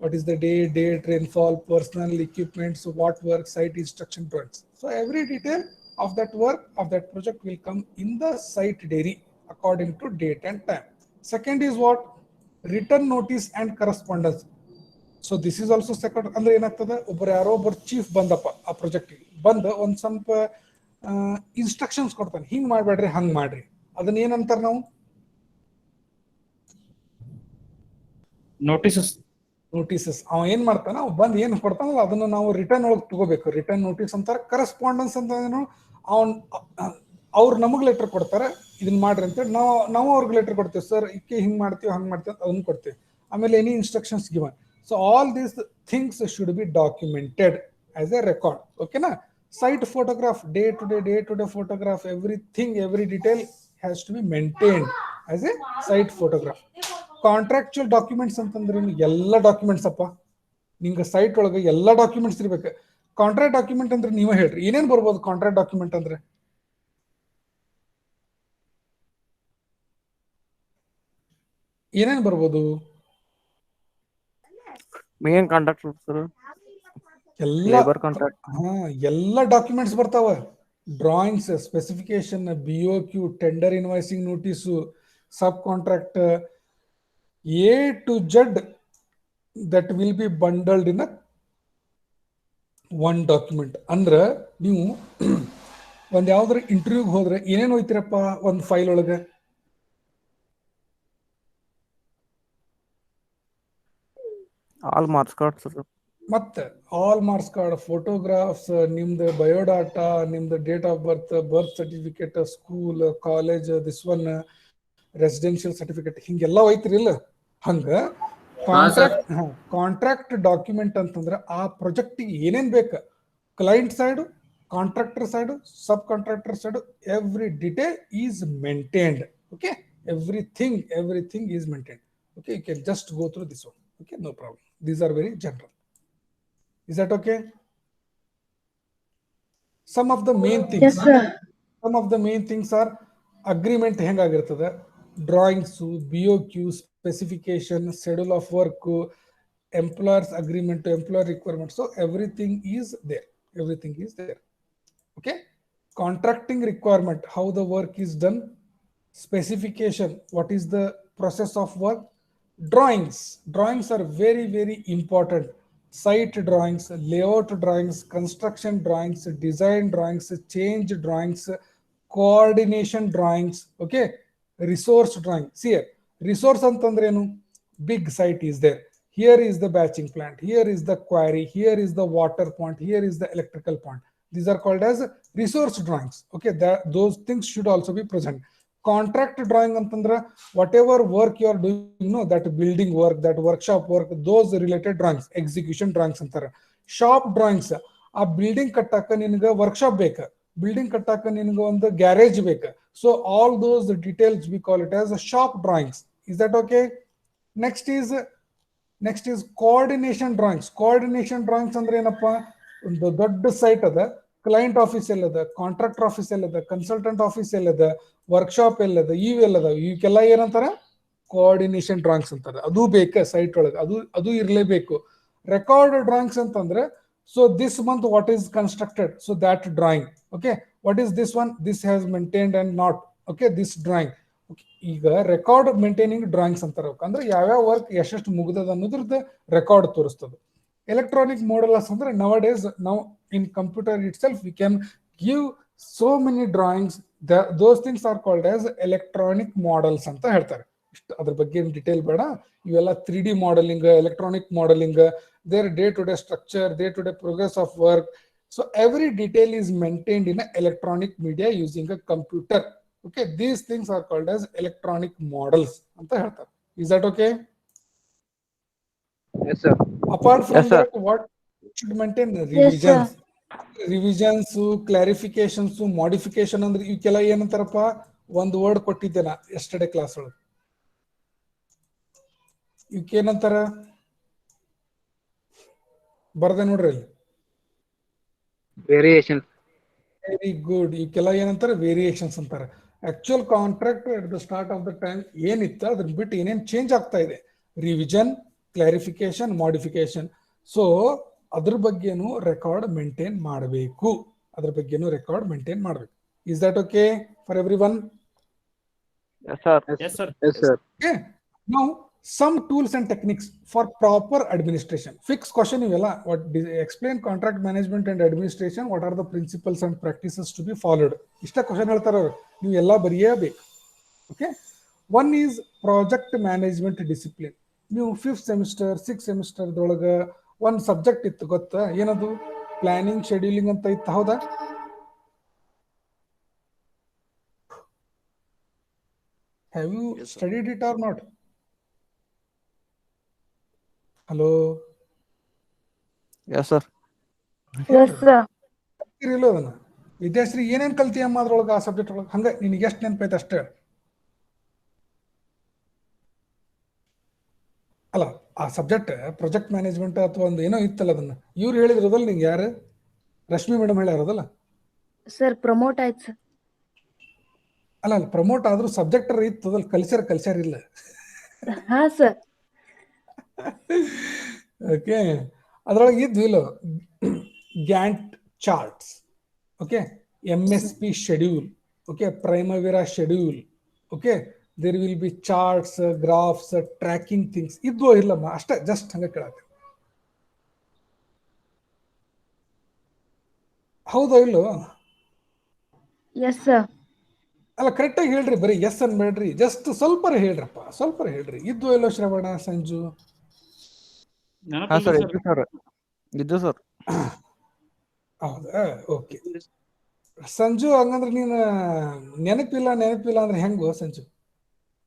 What is the day, date, rainfall, personal equipment, so what work, site instruction drawings. So every detail of that work of that project will come in the site diary according to date and time. Second is what? Written notice and correspondence. So this is also second. ಅಂದ್ರೆ ಏನಾಗ್ತದೆ, ಯಾರೋ ಒಬ್ಬರು ಚೀಫ್ ಬಂದಪ್ಪ ಆ ಪ್ರಾಜೆಕ್ಟ್ ಬಂದು ಒಂದ್ ಸ್ವಲ್ಪ ಇನ್ಸ್ಟ್ರಕ್ಷನ್ಸ್ ಕೊಡ್ತಾನೆ, ಹಿಂಗ್ ಮಾಡ್ಬೇಡ್ರಿ ಹಂಗ್ ಮಾಡ್ರಿ. ಅದನ್ನ ಏನಂತಾರ ನಾವು? ನೋಟಿಸಸ್. ಅವ ಏನ್ ಮಾಡ್ತಾನ, ಅವ್ ಬಂದ್ ಏನ್ ಕೊಡ್ತಾನಲ್ಲ ಅದನ್ನ ನಾವು ರಿಟರ್ನ್ ಒಳಗೆ ತಗೋಬೇಕು. ರಿಟರ್ನ್ ನೋಟಿಸ್ ಅಂತಾರೆ. ಕರೆಸ್ಪಾಂಡೆನ್ಸ್ ಅಂತ ಅವ್ರು ನಮಗ್ ಲೆಟರ್ ಕೊಡ್ತಾರೆ, ಇದನ್ನ ಮಾಡ್ರಿ ಅಂತೇಳಿ. ನಾವು ಅವ್ರಿಗೆ ಲೆಟರ್ ಕೊಡ್ತೇವೆ, ಸರ್ ಇಕ್ಕೆ ಹಿಂಗ್ ಮಾಡ್ತೀವಿ ಹಂಗ್ ಮಾಡ್ತೀವಿ ಅದನ್ನ ಕೊಡ್ತೇವೆ. ಆಮೇಲೆ any instructions given. So all these things should be documented as a record. Okay na? Site photograph, day to day photograph, everything, every detail has to be maintained as a site photograph. Contractual documents ಅಂತಂದ್ರೆ ಎಲ್ಲ ಡಾಕ್ಯುಮೆಂಟ್ಸ್ ಅಪ್ಪ. ನಿಂಗೆ ಸೈಟ್ ಒಳಗೆ ಎಲ್ಲ ಡಾಕ್ಯುಮೆಂಟ್ಸ್ ಇರ್ಬೇಕು. ಕಾಂಟ್ರಾಕ್ಟ್ ಡಾಕ್ಯುಮೆಂಟ್ ಅಂದ್ರೆ ನೀವೇ ಹೇಳ್ರಿ, ಏನೇನ್ ಬರ್ಬೋದು ಕಾಂಟ್ರಾಕ್ಟ್ ಡಾಕ್ಯುಮೆಂಟ್ ಅಂದ್ರೆ? ಏನೇನ್ ಬರ್ಬೋದು? Main contractor sir, labour contract. ಎಲ್ಲ ಡಾಕ್ಯುಮೆಂಟ್ಸ್ ಬರ್ತಾವ. Drawings, specification, BOQ, tender invoicing notice, sub contract, A to Z that will be bundled in a one document. ಅಂದ್ರ ನೀವು ಒಂದ್ ಯಾವ್ದಾರ ಇಂಟರ್ವ್ಯೂಗೆ ಹೋದ್ರೆ ಏನೇನ್ ಹೋಯ್ತಿರಪ್ಪ ಒಂದ್ ಫೈಲ್ ಒಳಗೆ? All marks card sir. ಮತ್ತೆ ಆಲ್ ಮಾರ್ಕ್ಸ್ ಕಾರ್ಡ್, ಫೋಟೋಗ್ರಾಫ್ಸ್, ನಿಮ್ದು ಬಯೋಡಾಟಾ, ನಿಮ್ದು date of birth certificate, school, college, this one residential certificate, ಹಿಂಗೆಲ್ಲ ಹೋಯ್ತಿರಿಲ್ಲ. ಹಂಗ ಕಾಂಟ್ರಾಕ್ಟ್ ಡಾಕ್ಯುಮೆಂಟ್ ಅಂತಂದ್ರೆ ಆ ಪ್ರಾಜೆಕ್ಟ್ ಏನೇನ್ ಬೇಕ, client side, contractor side, sub contractor side, every detail is maintained. Okay, everything is maintained. Okay, you can just go through this one. Okay, no problem. These are very general. Is that okay? Some of the main things. Yes, sir. Some of the main things are agreement ಹೆಂಗಾಗಿರ್ತದೆ, drawings, BOQ, specification, schedule of work, employers agreement, employer requirement. So everything is there. Okay, contracting requirement, how the work is done, specification, what is the process of work, drawings are very important. Site drawings, layout drawings, construction drawings, design drawings, change drawings, coordination drawings. Okay, resource drawing. See here, resource ಅಂತಂದ್ರೆ ಏನು? Big site is there. Here is the batching plant, here is the quarry, here is the water point, here is the electrical point. These are called as resource drawings. Okay, those things should also be present. Contract drawing ಅಂತಂದ್ರೆ whatever work you are doing, that building work, that workshop work, those related drawings, execution drawings ಅಂತಾರೆ. Shop drawings, ಆ ಬಿಲ್ಡಿಂಗ್ ಕಟ್ಟಕ ನಿನಗೆ ವರ್ಕ್ಶಾಪ್ ಬೇಕು, ಬಿಲ್ಡಿಂಗ್ ಕಟ್ಟಕ ನಿನಗೆ ಒಂದು ಗ್ಯಾರೇಜ್ ಬೇಕು. So all those details V call it as shop drawings. Is that okay? Next is coordination drawings. Coordination drawings ಅಂದ್ರೆ ಏನಪ್ಪಾ? ಒಂದು ದೊಡ್ಡ ಸೈಟ್ ಅದ, ಕ್ಲೈಂಟ್ ಆಫೀಸ್ ಎಲ್ಲದ, ಕಾಂಟ್ರಾಕ್ಟರ್ ಆಫೀಸ್ ಎಲ್ಲದ, ಕನ್ಸಲ್ಟೆಂಟ್ ಆಫೀಸ್ ಎಲ್ಲದ, ವರ್ಕ್ಶಾಪ್ ಎಲ್ಲದ, ಇವೆಲ್ಲದ, ಇವಕ್ಕೆಲ್ಲ ಏನಂತಾರ? ಕೋಆರ್ಡಿನೇಷನ್ ಡ್ರಾಯಿಂಗ್ಸ್ ಅಂತಾರೆ. ಅದು ಬೇಕ ಸೈಟ್ ಒಳಗೆ, ಅದು ಇರಲೇಬೇಕು. ರೆಕಾರ್ಡ್ ಡ್ರಾಯಿಂಗ್ಸ್ ಅಂತಂದ್ರೆ, so this month what is constructed, so that drawing. Okay, what is this one? This has maintained and not. Okay this drawing. ಈಗ ರೆಕಾರ್ಡ್ ಮೇಂಟೈನಿಂಗ್ ಡ್ರಾಯಿಂಗ್ಸ್ ಅಂತಾರೆ ಅಂದ್ರೆ ಯಾವ್ಯಾವ ವರ್ಕ್ ಎಷ್ಟೆಷ್ಟು ಮುಗ್ದದ ಅನ್ನೋದ್ರದ್ದು ರೆಕಾರ್ಡ್ ತೋರಿಸ್ತದೆ. ಎಲೆಕ್ಟ್ರಾನಿಕ್ ಮಾಡಲ್ಸ್ ಅಂದ್ರೆ ನವ ಡೇಸ್ ನಾವು in computer it self we can give so many drawings, those things are called as electronic models ಅಂತ ಹೇಳ್ತಾರೆ. ಇಷ್ಟು ಅದ್ರ ಬಗ್ಗೆ ಏನು ಡಿಟೇಲ್ ಬೇಡ. ಇವೆಲ್ಲ 3D modelling, electronic modelling, there day to day structure, day to day progress of work. So every detail is maintained in electronic media using a computer. Okay, these things are called as electronic models ಅಂತ ಹೇಳ್ತಾರೆ. Is that okay? Yes, sir. Apart from Yes, sir. that, what should maintain Yes, sir. revisions, clarifications, modification ಅಂದ್ರೆ ಇವಕ್ಕೆಲ್ಲ ಏನಂತಾರಪ್ಪ, ಒಂದು ವರ್ಡ್ ಕೊಟ್ಟಿದ್ದೆ ನಾ ಎಸ್ಟರ್ಡೇ ಕ್ಲಾಸ್ ಒಳಗೆ. ಇವಕ್ಕೇನಂತಾರ ಬರ್ದೆ ನೋಡ್ರಿ ಅಲ್ಲಿ. Variation. Very good. ಇವಕ್ಕೆಲ್ಲ ಏನಂತಾರೆ ವೇರಿಯೇಷನ್ಸ್ ಅಂತಾರೆ. Actual contract at the start of the time ಏನಿತ್ತು ಅದನ್ನ ಬಿಟ್ಟು ಏನೇನು ಚೇಂಜ್ ಆಗ್ತಾ ಇದೆ, ರಿವಿಷನ್, ಕ್ಲಾರಿಫಿಕೇಶನ್, ಮಾಡಿಫಿಕೇಶನ್. ಸೊ ಅದ್ರ ಬಗ್ಗೆನೂ ರೆಕಾರ್ಡ್ ಮೇಂಟೈನ್ ಮಾಡಬೇಕು. Is that okay for every one? Yes, sir. Yes, sir. Yes, sir. Okay. Now some tools and techniques for proper administration. Fixed question ಇವೆಲ್ಲ. Explain contract management and administration. What are the principles and practices to be followed? ಇಷ್ಟ ಕ್ವಶನ್ ಹೇಳ್ತಾರ ಅವ್ರು, ನೀವು ಎಲ್ಲ ಬರೆಯಬೇಕು. Okay. One is project management discipline. ನೀವು 5th ಸೆಮಿಸ್ಟರ್ 6th ಸೆಮಿಸ್ಟರ್ದೊಳಗೆ ಒಂದು ಸಬ್ಜೆಕ್ಟ್ ಇತ್ತು ಗೊತ್ತಾ, ಏನದು? ಪ್ಲಾನಿಂಗ್ ಶೆಡ್ಯೂಲಿಂಗ್ ಅಂತ ಇತ್ತು, ಹೌದಾ? Have you studied it or not? Hello. Yes, sir. Yes, sir. ಇರಲಿಲ್ಲ ಅದನ್ನ. ವಿದ್ಯಾಶ್ರೀ ಏನೇನ್ ಕಲ್ತಿಯಮ್ಮ ಅದ್ರೊಳಗೆ, ಆ ಸಬ್ಜೆಕ್ಟ್ ಒಳಗೆ? ಹಂಗ ನಿನಗೆ ಎಷ್ಟು ನೆನಪೈತೆ ಅಷ್ಟೇ. ಅಲ್ಲ, ಆ ಸಬ್ಜೆಕ್ಟ್ ಪ್ರಾಜೆಕ್ಟ್ ಮ್ಯಾನೇಜ್ಮೆಂಟ್ ಅಥವಾ ಒಂದು ಏನೋ ಇತ್ತಲ್ಲ, ಅದನ್ನ ಇವ್ರು ಹೇಳಿದ್ರದಲ್ಲ ನಿಂಗೆ, ಯಾರು? ರಶ್ಮಿ ಮೇಡಮ್ ಹೇಳ್ಯಾರದಲ್ಲ. ಸರ್ ಪ್ರಮೋಟ್ ಆಯ್ತು ಸರ್. ಅಲ್ಲ ಪ್ರಮೋಟ್ ಆದ್ರೂ ಸಬ್ಜೆಕ್ಟ್ ಇತ್ತು ಅದ್ರಲ್ಲಿ, ಕಲ್ಚರ್ ಇಲ್ಲ. ಹಾ ಸರ್. ಓಕೆ. ಅದ್ರೊಳಗೆ ಇದ್ವು ಇಲ್ಲ Gantt charts, okay, MSP schedule, okay, Primavera schedule, okay, there will be charts, graphs, tracking things ಇದ್ವೋ ಇಲ್ಲಮ್ಮ? ಅಷ್ಟೇ, ಜಸ್ಟ್ ಹಂಗೆ ಕೇಳತ್ತೆ. ಹೌದೋ ಇಲ್ಲೋ? Yes sir. ಅಲ್ಲ ಕರೆಕ್ಟಾಗಿ ಹೇಳ್ರಿ, ಬರೀ ಎಸ್ ಅನ್ಬೇಡ್ರಿ, ಜಸ್ಟ್ ಸ್ವಲ್ಪರ ಹೇಳ್ರಪ್ಪ, ಸ್ವಲ್ಪರ ಹೇಳ್ರಿ. ಇದ್ವೋ ಇಲ್ಲೋ ಶ್ರವಣ, ಸಂಜು? ಹಾ ಸರ್, ಇದ್ದು ಸರ್, ಇದ್ದು ಸರ್. ಹೌದಾ? ಓಕೆ. ಸಂಜು, ಹಂಗಂದ್ರೆ ನೀನು ನೆನಪಿಲ್ಲ ಅಂದ್ರೆ ಹೆಂಗೋ ಸಂಜು?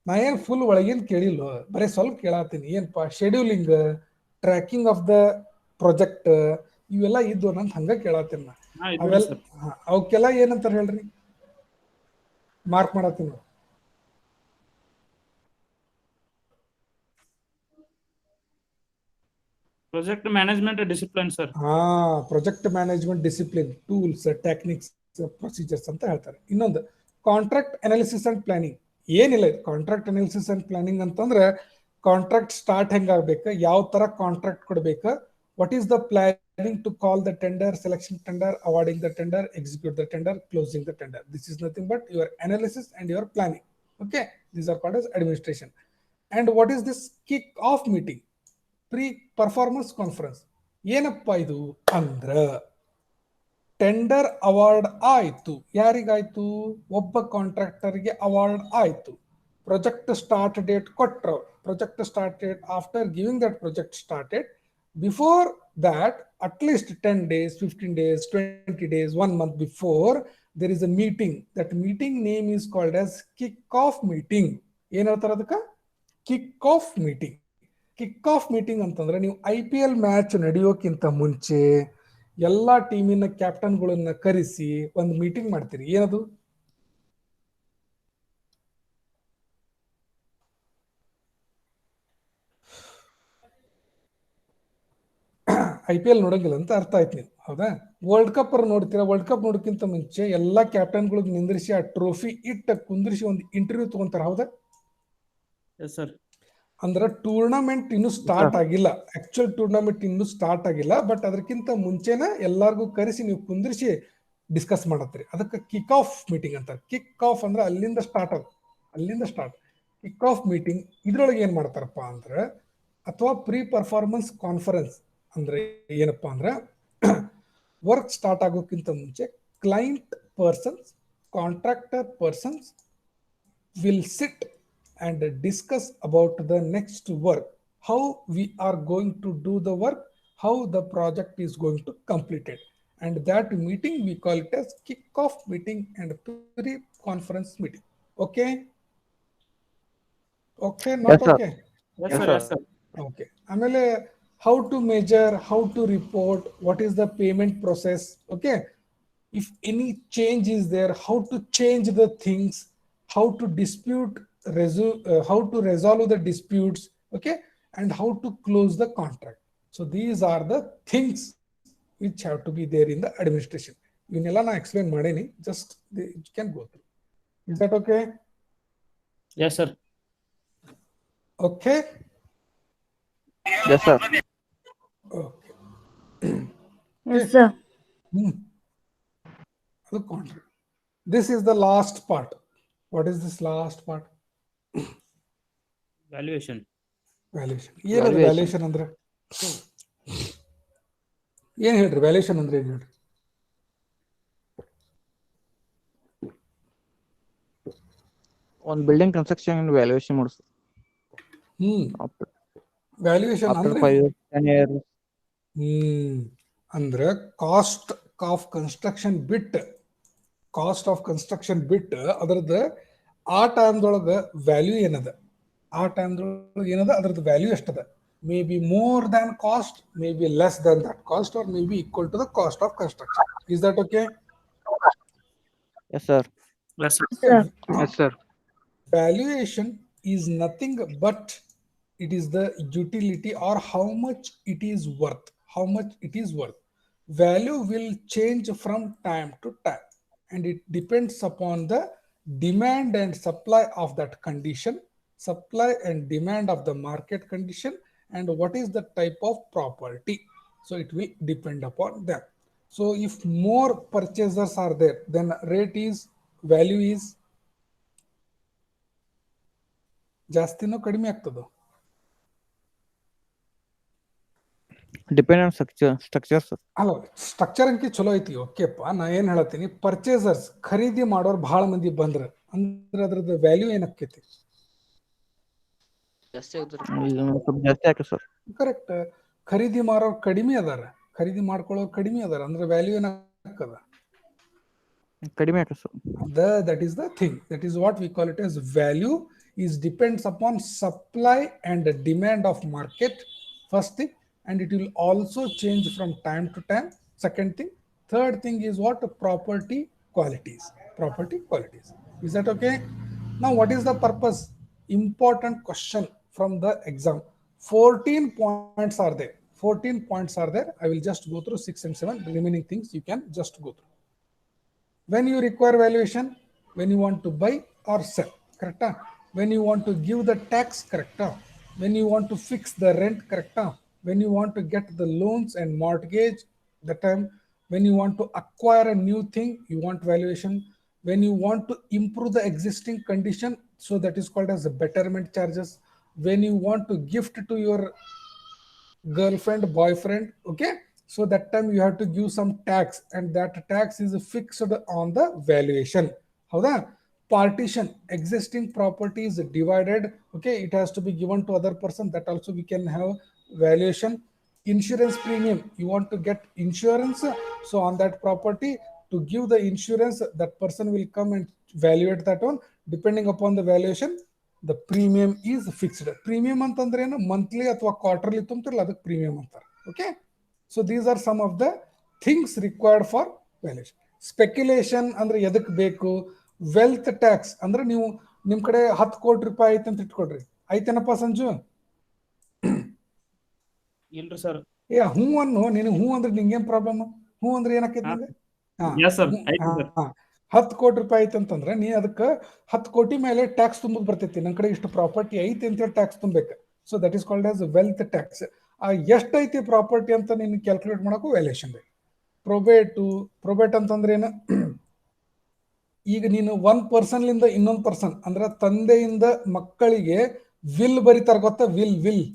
ನಾ ಏನು ಫುಲ್ ಒಳಗೇನು ಕೇಳಿಲ್ಲ, ಬರೀ ಸ್ವಲ್ಪ ಕೇಳತ್ತೀನಿ. ಏನಪ್ಪ scheduling, tracking of the project ಇವೆಲ್ಲ ಇದ್ವು ನಂತ ಹಂಗ ಕೇಳತ್ತೀನಿ ನಾ. ಅವೆಲ್ಲ ಅವಕ್ಕೆಲ್ಲ ಏನಂತಾರ ಹೇಳ್ರಿ? ಮಾರ್ಕ್ ಮಾಡತ್ತೀನಿ. Project management discipline, sir. Project management discipline, tools, techniques, procedures ಅಂತ ಹೇಳ್ತಾರೆ. ಇನ್ನೊಂದು ಕಾಂಟ್ರಾಕ್ಟ್ ಅನಾಲಿಸಿಸ್ ಅಂಡ್ ಪ್ಲಾನಿಂಗ್. ಏನಿಲ್ಲ ಇದು ಕಾಂಟ್ರಾಕ್ಟ್ ಅನಾಲಿಸಿಸ್ ಅಂಡ್ ಪ್ಲಾನಿಂಗ್ ಅಂತಂದ್ರೆ, ಕಾಂಟ್ರಾಕ್ಟ್ ಸ್ಟಾರ್ಟ್ ಹೆಂಗಾಗ್ಬೇಕು, ಯಾವ ತರ ಕಾಂಟ್ರಾಕ್ಟ್ ಕೊಡ್ಬೇಕು, what is the planning to call the tender, selection tender, awarding the tender, execute the tender, closing the tender. This is nothing but your analysis and your planning. Okay, these are called as administration. And what is this kick off meeting, pre performance conference? ಏನಪ್ಪ ಇದು ಅಂದ್ರ, ಟೆಂಡರ್ ಅವಾರ್ಡ್ ಆಯ್ತು, ಯಾರಿಗಾಯ್ತು? ಒಬ್ಬ ಕಾಂಟ್ರಾಕ್ಟರ್ಗೆ ಅವಾರ್ಡ್ ಆಯ್ತು. ಪ್ರಾಜೆಕ್ಟ್ ಸ್ಟಾರ್ಟ್ ಡೇಟ್ ಕೊಟ್ರು. Project start date, after giving that project started, before that at least 10 days, 15 days, 20 days, 1 month before, there is a meeting. That meeting name is called as kick-off meeting. ಏನು ಹೇಳ್ತಾರೆ ಅದಕ್ಕೆ? Kick-of meeting. ಕಿಕ್-ಆಫ್ ಮೀಟಿಂಗ್ ಅಂತಂದ್ರೆ, ನೀವು IPL ಮ್ಯಾಚ್ ನಡೆಯೋಕ್ಕಿಂತ ಮುಂಚೆ ಎಲ್ಲ ಟೀಮಿನ ಕ್ಯಾಪ್ಟನ್ಗಳನ್ನ ಕರೆಸಿ ಒಂದು ಮೀಟಿಂಗ್ ಮಾಡ್ತೀರಿ. ಏನದು? IPL ನೋಡಂಗಿಲ್ಲ ಅಂತ ಅರ್ಥ ಆಯ್ತು ನೀವು, ಹೌದಾ? ವರ್ಲ್ಡ್ ಕಪ್ ನೋಡ್ತೀರಾ? ವರ್ಲ್ಡ್ ಕಪ್ ನೋಡೋಕ್ಕಿಂತ ಮುಂಚೆ ಎಲ್ಲಾ ಕ್ಯಾಪ್ಟನ್ಗಳಿಗೆ ನಿಂದ್ರಿಸಿ ಆ ಟ್ರೋಫಿ ಇಟ್ಟ ಕುಂದ್ರಿಸಿ ಒಂದು ಇಂಟರ್ವ್ಯೂ ತಗೊಂತಾರ, ಹೌದಾ? Yes, sir. ಅಂದ್ರೆ ಟೂರ್ನಮೆಂಟ್ ಇನ್ನು ಸ್ಟಾರ್ಟ್ ಆಗಿಲ್ಲ, ಆಕ್ಚುಯಲ್ ಟೂರ್ನಮೆಂಟ್ ಇನ್ನು ಸ್ಟಾರ್ಟ್ ಆಗಿಲ್ಲ, ಬಟ್ ಅದಕ್ಕಿಂತ ಮುಂಚೆನ ಎಲ್ಲಾರ್ಗು ಕರೆಸಿ ನೀವು ಕುಂದ್ರಿಸಿ ಡಿಸ್ಕಸ್ ಮಾಡತ್ರಿ, ಅದಕ್ಕೆ ಕಿಕ್ ಆಫ್ ಮೀಟಿಂಗ್ ಅಂತಾರೆ. ಕಿಕ್ ಆಫ್ ಅಂದ್ರೆ ಅಲ್ಲಿಂದ ಸ್ಟಾರ್ಟ್ ಕಿಕ್ ಆಫ್ ಮೀಟಿಂಗ್. ಇದ್ರೊಳಗೆ ಏನ್ ಮಾಡ್ತಾರಪ್ಪ ಅಂದ್ರೆ, ಅಥವಾ ಪ್ರೀ ಪರ್ಫಾರ್ಮೆನ್ಸ್ ಕಾನ್ಫರೆನ್ಸ್ ಅಂದ್ರೆ ಏನಪ್ಪಾ ಅಂದ್ರೆ, ವರ್ಕ್ ಸ್ಟಾರ್ಟ್ ಆಗೋಕ್ಕಿಂತ ಮುಂಚೆ client persons, contractor persons will sit and discuss about the next work, how we are going to do the work, how the project is going to complete it. And that meeting we call it as kick-off meeting and pre-conference meeting. Okay? Okay, not Yes, sir. okay? Yes, Yes, sir. sir. Yes, sir. Okay. ಆಮೇಲೆ how to measure, how to report, what is the payment process, okay? If any change is there, how to change the things, how to how to resolve the disputes, okay? And how to close the contract. So these are the things which have to be there in the administration. ಇವನ್ನೆಲ್ಲ ನಾ ಎಕ್ಸ್ಪ್ಲೇನ್ ಮಾಡೇನಿ, just you can go through. Is that okay? Yes, sir. Okay? Yes, sir. Okay. Yes, sir. The contract. This is the last part. What is this last part? Valuation. Valuation. ಏನದು ವ್ಯಾಲ್ಯೂಯೇಷನ್ ಅಂದ್ರೆ? ಏನ್ ಹೇಳ್ರಿ ವ್ಯಾಲ್ಯೂಯೇಷನ್ ಅಂದ್ರೆ ಏನ್ ಹೇಳ್ರಿ? ಒಂದು ಬಿಲ್ಡಿಂಗ್ ಕನ್ಸ್ಟ್ರಕ್ಷನ್ ವ್ಯಾಲ್ಯೂಯೇಷನ್ ಮಾಡಿಸ್. ವ್ಯಾಲ್ಯೂಯೇಷನ್ After ಅಂದ್ರೆ 5 years, 10 years. ಅಂದ್ರೆ ಕಾಸ್ಟ್ ಆಫ್ ಕನ್ಸ್ಟ್ರಕ್ಷನ್ ಬಿಟ್ ಅದರದ್ದು ಆ ಟೈಮ್ದೊಳಗ ವ್ಯಾಲ್ಯೂ ಏನದ, ಅದ್ರದ್ದು ವ್ಯಾಲ್ಯೂ ಎಷ್ಟದ, may be more than cost, may be less than that cost, or may be equal to the cost of construction. Is that okay? Yes, sir. Yes, sir. Sir. Yes, sir. Valuation is nothing but it is the utility or how much it is worth. Value will change from time to time, and it depends upon the demand and supply of that condition, supply and demand of the market condition, and what is the type of property. So it will depend upon them. So if more purchasers are there, then value is ಜಾಸ್ತಿನೋ ಕಡಿಮೆ ಆಗ್ತದೋ? Depend on structure, sir. ಅಲ್ಲ, ಸ್ಟ್ರಕ್ಚರ್ ಅಂಕಿ ಚಲೋ ಐತಿ, ಓಕೆಪ್ಪ. ನಾ ಏನ್ ಹೇಳತ್ತೀನಿ, ಪರ್ಚೇಸರ್ಸ್ ಖರೀದಿ ಮಾಡೋರು ಬಹಳ ಮಂದಿ ಬಂದ್ರ ಅಂದ್ರೆ ಅದ್ರದ್ದು ವ್ಯಾಲ್ಯೂ ಏನಾಕೈತಿ? ಸ್ವಲ್ಪ ಜಾಸ್ತಿ ಆಯ್ತು ಸರ್. ಕರೆಕ್ಟ್. ಖರೀದಿ ಮಾರೋರು ಕಡಿಮೆ ಅದಾರ, ಖರೀದಿ ಮಾಡ್ಕೊಳ್ಳೋರು ಕಡಿಮೆ ಅದಾರ ಅಂದ್ರೆ ವ್ಯಾಲ್ಯೂ ಏನಾಗ್ತದ? ಕಡಿಮೆ ಆಯ್ತು sir. That is the thing. That is what we call it as value. Is depends upon supply and the demand of market, first thing, and it will also change from time to time, second thing. Third thing is what? Property qualities. Is that okay? Now what is the purpose? Important question from the exam. 14 points are there. I will just go through 6 and 7. The remaining things you can just go through. When you require valuation, when you want to buy or sell, correct? When you want to give the tax, correct? When you want to fix the rent, correct? When you want to get the loans and mortgage, the time when you want to acquire a new thing, you want valuation. When you want to improve the existing condition, so that is called as the betterment charges. When you want to gift to your girlfriend, boyfriend, okay, so that time you have to give some tax, and that tax is fixed on the valuation. Howda? Partition, existing property is divided, okay, it has to be given to other person, that also we can have valuation. Insurance premium, you want to get insurance, so on that property, to give the insurance, that person will come and valuate that one. Depending upon the valuation, the premium is fixed. Premium ಅಂತಂದ್ರೆ ಏನು? ಮಂತ್ಲಿ ಅಥವಾ ಕ್ವಾರ್ಟರ್ಲಿ ತುಂಬ್ತಿರಲ್ಲ, ಅದಕ್ಕೆ ಪ್ರೀಮಿಯಂ ಅಂತಾರೆ. Okay, so these are some of the things required for valuation. Speculation ಅಂದ್ರೆ ಎದಕ್ಕೆ ಬೇಕು? ವೆಲ್ತ್ ಟ್ಯಾಕ್ಸ್ ಅಂದ್ರೆ ನೀವು ನಿಮ್ ಕಡೆ 10 ಕೋಟಿ ರೂಪಾಯಿ ಐತೆ ಅಂತ ಇಟ್ಕೊಡ್ರಿ, ಐತೇನಪ್ಪ ಸಂಜು? ಇಲ್ರಿ ಸರ್. ಹೂ ಅನ್ನು, ನೀನು ಹೂ ಅಂದ್ರೆ ನಿಂಗೇನ್ ಪ್ರಾಬ್ಲಮ್? ಹೂ ಅಂದ್ರೆ ಏನಾಕೈತಿ ನಿಂಗೆ? 10 ಕೋಟಿ ರೂಪಾಯಿ ಐತೆ ಅಂತಂದ್ರೆ ನೀ ಅದಕ್ಕೆ 10 ಕೋಟಿ ಮೇಲೆ ಟ್ಯಾಕ್ಸ್ ತುಂಬದ್ ಬರ್ತೈತಿ. ನನ್ ಕಡೆ ಇಷ್ಟು ಪ್ರಾಪರ್ಟಿ ಐತಿ ಅಂತೇಳಿ ಟ್ಯಾಕ್ಸ್ ತುಂಬಬೇಕು. So that is called as wealth tax. ಎಷ್ಟೈತಿ ಪ್ರಾಪರ್ಟಿ ಅಂತ ನೀನು ಕ್ಯಾಲ್ಕುಲೇಟ್ ಮಾಡಕ್ಕೂ ವ್ಯಾಲ್ಯೂಯೇಷನ್ ಬೇಕು. ಪ್ರೊಬೇಟ್ ಅಂತಂದ್ರೆ ಏನು? ಈಗ ನೀನು ಒನ್ ಪರ್ಸನ್ಲಿಂದ ಇನ್ನೊಂದು ಪರ್ಸನ್ ಅಂದ್ರೆ ತಂದೆಯಿಂದ ಮಕ್ಕಳಿಗೆ ವಿಲ್ ಬರೀತಾರ ಗೊತ್ತಾ? ವಿಲ್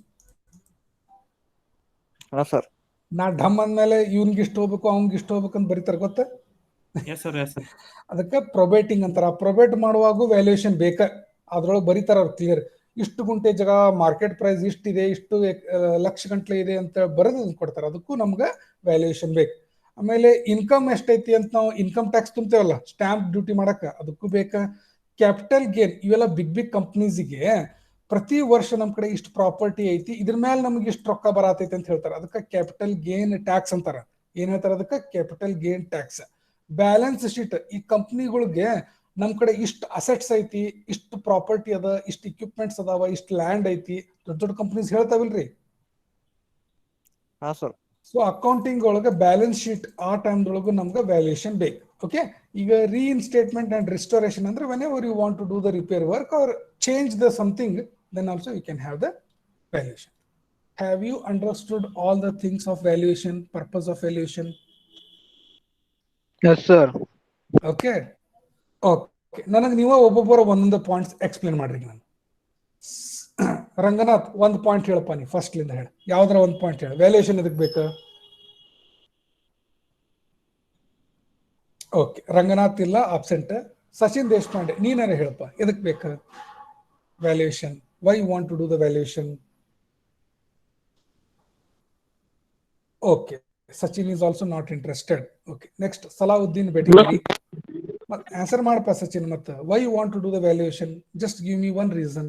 ಹಾ ಸರ್. ನಾ ಢಮ್ ಅಂದ್ಮೇಲೆ ಇವ್ನಿಗೆ ಇಷ್ಟು ಹೋಗ್ಬೇಕು ಅವ್ನಿಗೆ ಇಷ್ಟು ಹೋಗ್ಬೇಕು ಅಂತ ಬರೀತಾರ ಗೊತ್ತಾ? ಎಸ್ ಸರ್ ಎಸ್ ಸರ್ ಅದಕ್ಕೆ ಪ್ರೊಬೇಟಿಂಗ್ ಅಂತಾರ. ಪ್ರೊಬೇಟ್ ಮಾಡುವಾಗ ವ್ಯಾಲ್ಯೂಯೇಷನ್ ಬೇಕ, ಅದ್ರೊಳಗೆ ಬರೀತಾರ ಅವ್ರು ಕ್ಲಿಯರ್. ಇಷ್ಟು ಗುಂಟೆ ಜಾಗ ಮಾರ್ಕೆಟ್ ಪ್ರೈಸ್ ಇಷ್ಟಿದೆ, ಇಷ್ಟು ಲಕ್ಷ ಗಂಟ್ಲೆ ಇದೆ ಅಂತ ಬರೆದು ಕೊಡ್ತಾರೆ. ಅದಕ್ಕೂ ನಮ್ಗೆ ವ್ಯಾಲ್ಯೂಯೇಷನ್ ಬೇಕು. ಆಮೇಲೆ ಇನ್ಕಮ್ ಎಷ್ಟೈತಿ ಅಂತ ನಾವು ಇನ್ಕಮ್ ಟ್ಯಾಕ್ಸ್ ತುಂಬ್ತೇವಲ್ಲ ಸ್ಟ್ಯಾಂಪ್ ಡ್ಯೂಟಿ ಮಾಡಕ್ಕೆ, ಅದಕ್ಕೂ ಬೇಕಾ. ಕ್ಯಾಪಿಟಲ್ ಗೇನ್, ಇವೆಲ್ಲ ಬಿಗ್ ಕಂಪ್ನೀಸ್ಗೆ ಪ್ರತಿ ವರ್ಷ ನಮ್ಮ ಕಡೆ ಇಷ್ಟು ಪ್ರಾಪರ್ಟಿ ಐತಿ, ಇದ್ರ ಮೇಲೆ ನಮ್ಗೆ ಇಷ್ಟು ರೊಕ್ಕ ಬರತೈತಿ ಅಂತ ಹೇಳ್ತಾರೆ. ಅದಕ್ಕೆ ಕ್ಯಾಪಿಟಲ್ ಗೇನ್ ಟ್ಯಾಕ್ಸ್ ಅಂತಾರ. ಏನ್ ಹೇಳ್ತಾರ ಅದಕ್ಕೆ? Capital gain tax. Balance sheet, ಈ ಕಂಪ್ನಿಗಳಿಗೆ ನಮ್ ಕಡೆ ಇಷ್ಟು ಅಸೆಟ್ಸ್ ಐತಿ, ಇಷ್ಟು ಪ್ರಾಪರ್ಟಿ ಅದ, ಇಷ್ಟು ಇಕ್ವಿಪ್ಮೆಂಟ್ಸ್ ಅದಾವ, ಇಷ್ಟು ಲ್ಯಾಂಡ್ ಐತಿ, ದೊಡ್ಡ ದೊಡ್ಡ ಕಂಪ್ನೀಸ್ ಹೇಳ್ತಾವಿಲ್ರಿ. ಹಾ ಸರ್. ಸೊ ಅಕೌಂಟಿಂಗ್ ಒಳಗೆ ಬ್ಯಾಲೆನ್ಸ್ ಶೀಟ್ ಆ ಟೈಮ್ದೊಳಗೂ ನಮ್ಗೆ ವ್ಯಾಲ್ಯೂಯೇಷನ್ ಬೇಕು. ಓಕೆ, ಈಗ ರೀಇನ್ಸ್ಟೇಟ್ಮೆಂಟ್ ಅಂಡ್ ರಿಸ್ಟೋರೇಷನ್ ಅಂದ್ರೆ whenever you want to do the repair work or change the something, then also you can have the valuation. Have you understood all the things of valuation, purpose of valuation? Yes, sir. Okay. ನನಗೆ ನೀವು ಒಬ್ಬೊಬ್ಬರ ಒಂದೊಂದು ಪಾಯಿಂಟ್ಸ್ ಎಕ್ಸ್ಪ್ಲೇನ್ ಮಾಡ್ರಿ. ನಾನು ರಂಗನಾಥ್ ಒಂದು ಪಾಯಿಂಟ್ ಹೇಳಪ್ಪ, ನೀ ಫಸ್ಟ್ ಲಿಂದ ಹೇಳ. ಯಾವ್ದಾರ ಒಂದು ಪಾಯಿಂಟ್ ಹೇಳ. ವ್ಯಾಲ್ಯೂಯೇಷನ್ ಎದಕ್ ಬೇಕಾ? ಓಕೆ, ರಂಗನಾಥ್ ಇಲ್ಲ, ಆಬ್ಸೆಂಟ್. ಸಚಿನ್ ದೇಶಪಾಂಡೆ, ನೀನಾರ ಹೇಳಪ್ಪ, ಎದಕ್ ಬೇಕಾ valuation? Why you want to do the valuation? Okay, Sachin is also not interested. Okay, next Salahuddin Betigiri. Answer ಮಾಡಪ್ಪ ಸಚಿನ್. ಮತ್ತೆ why you want to do the valuation? Just give me one reason.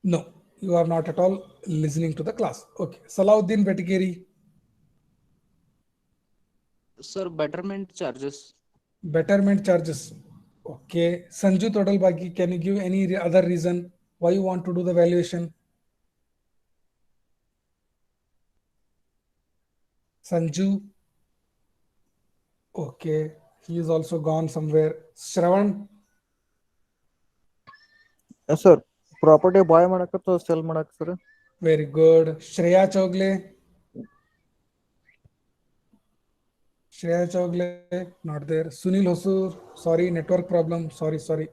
No, you are not at all listening to the class. Okay, Salahuddin Betigiri. Sir, betterment charges. Betterment charges. Okay, Sanju Todal Bagi, can you give any other reason why you want to do the valuation? Sanju. Okay, he is also gone somewhere. Shravan. Yes sir. Property buy ಮಾಡಕ ಅಥವಾ sell ಮಾಡಕ sir? Very good. Shreya Chogle. Shreya Chogle, not there. Sunil Hosur, sorry, network problem. Sorry,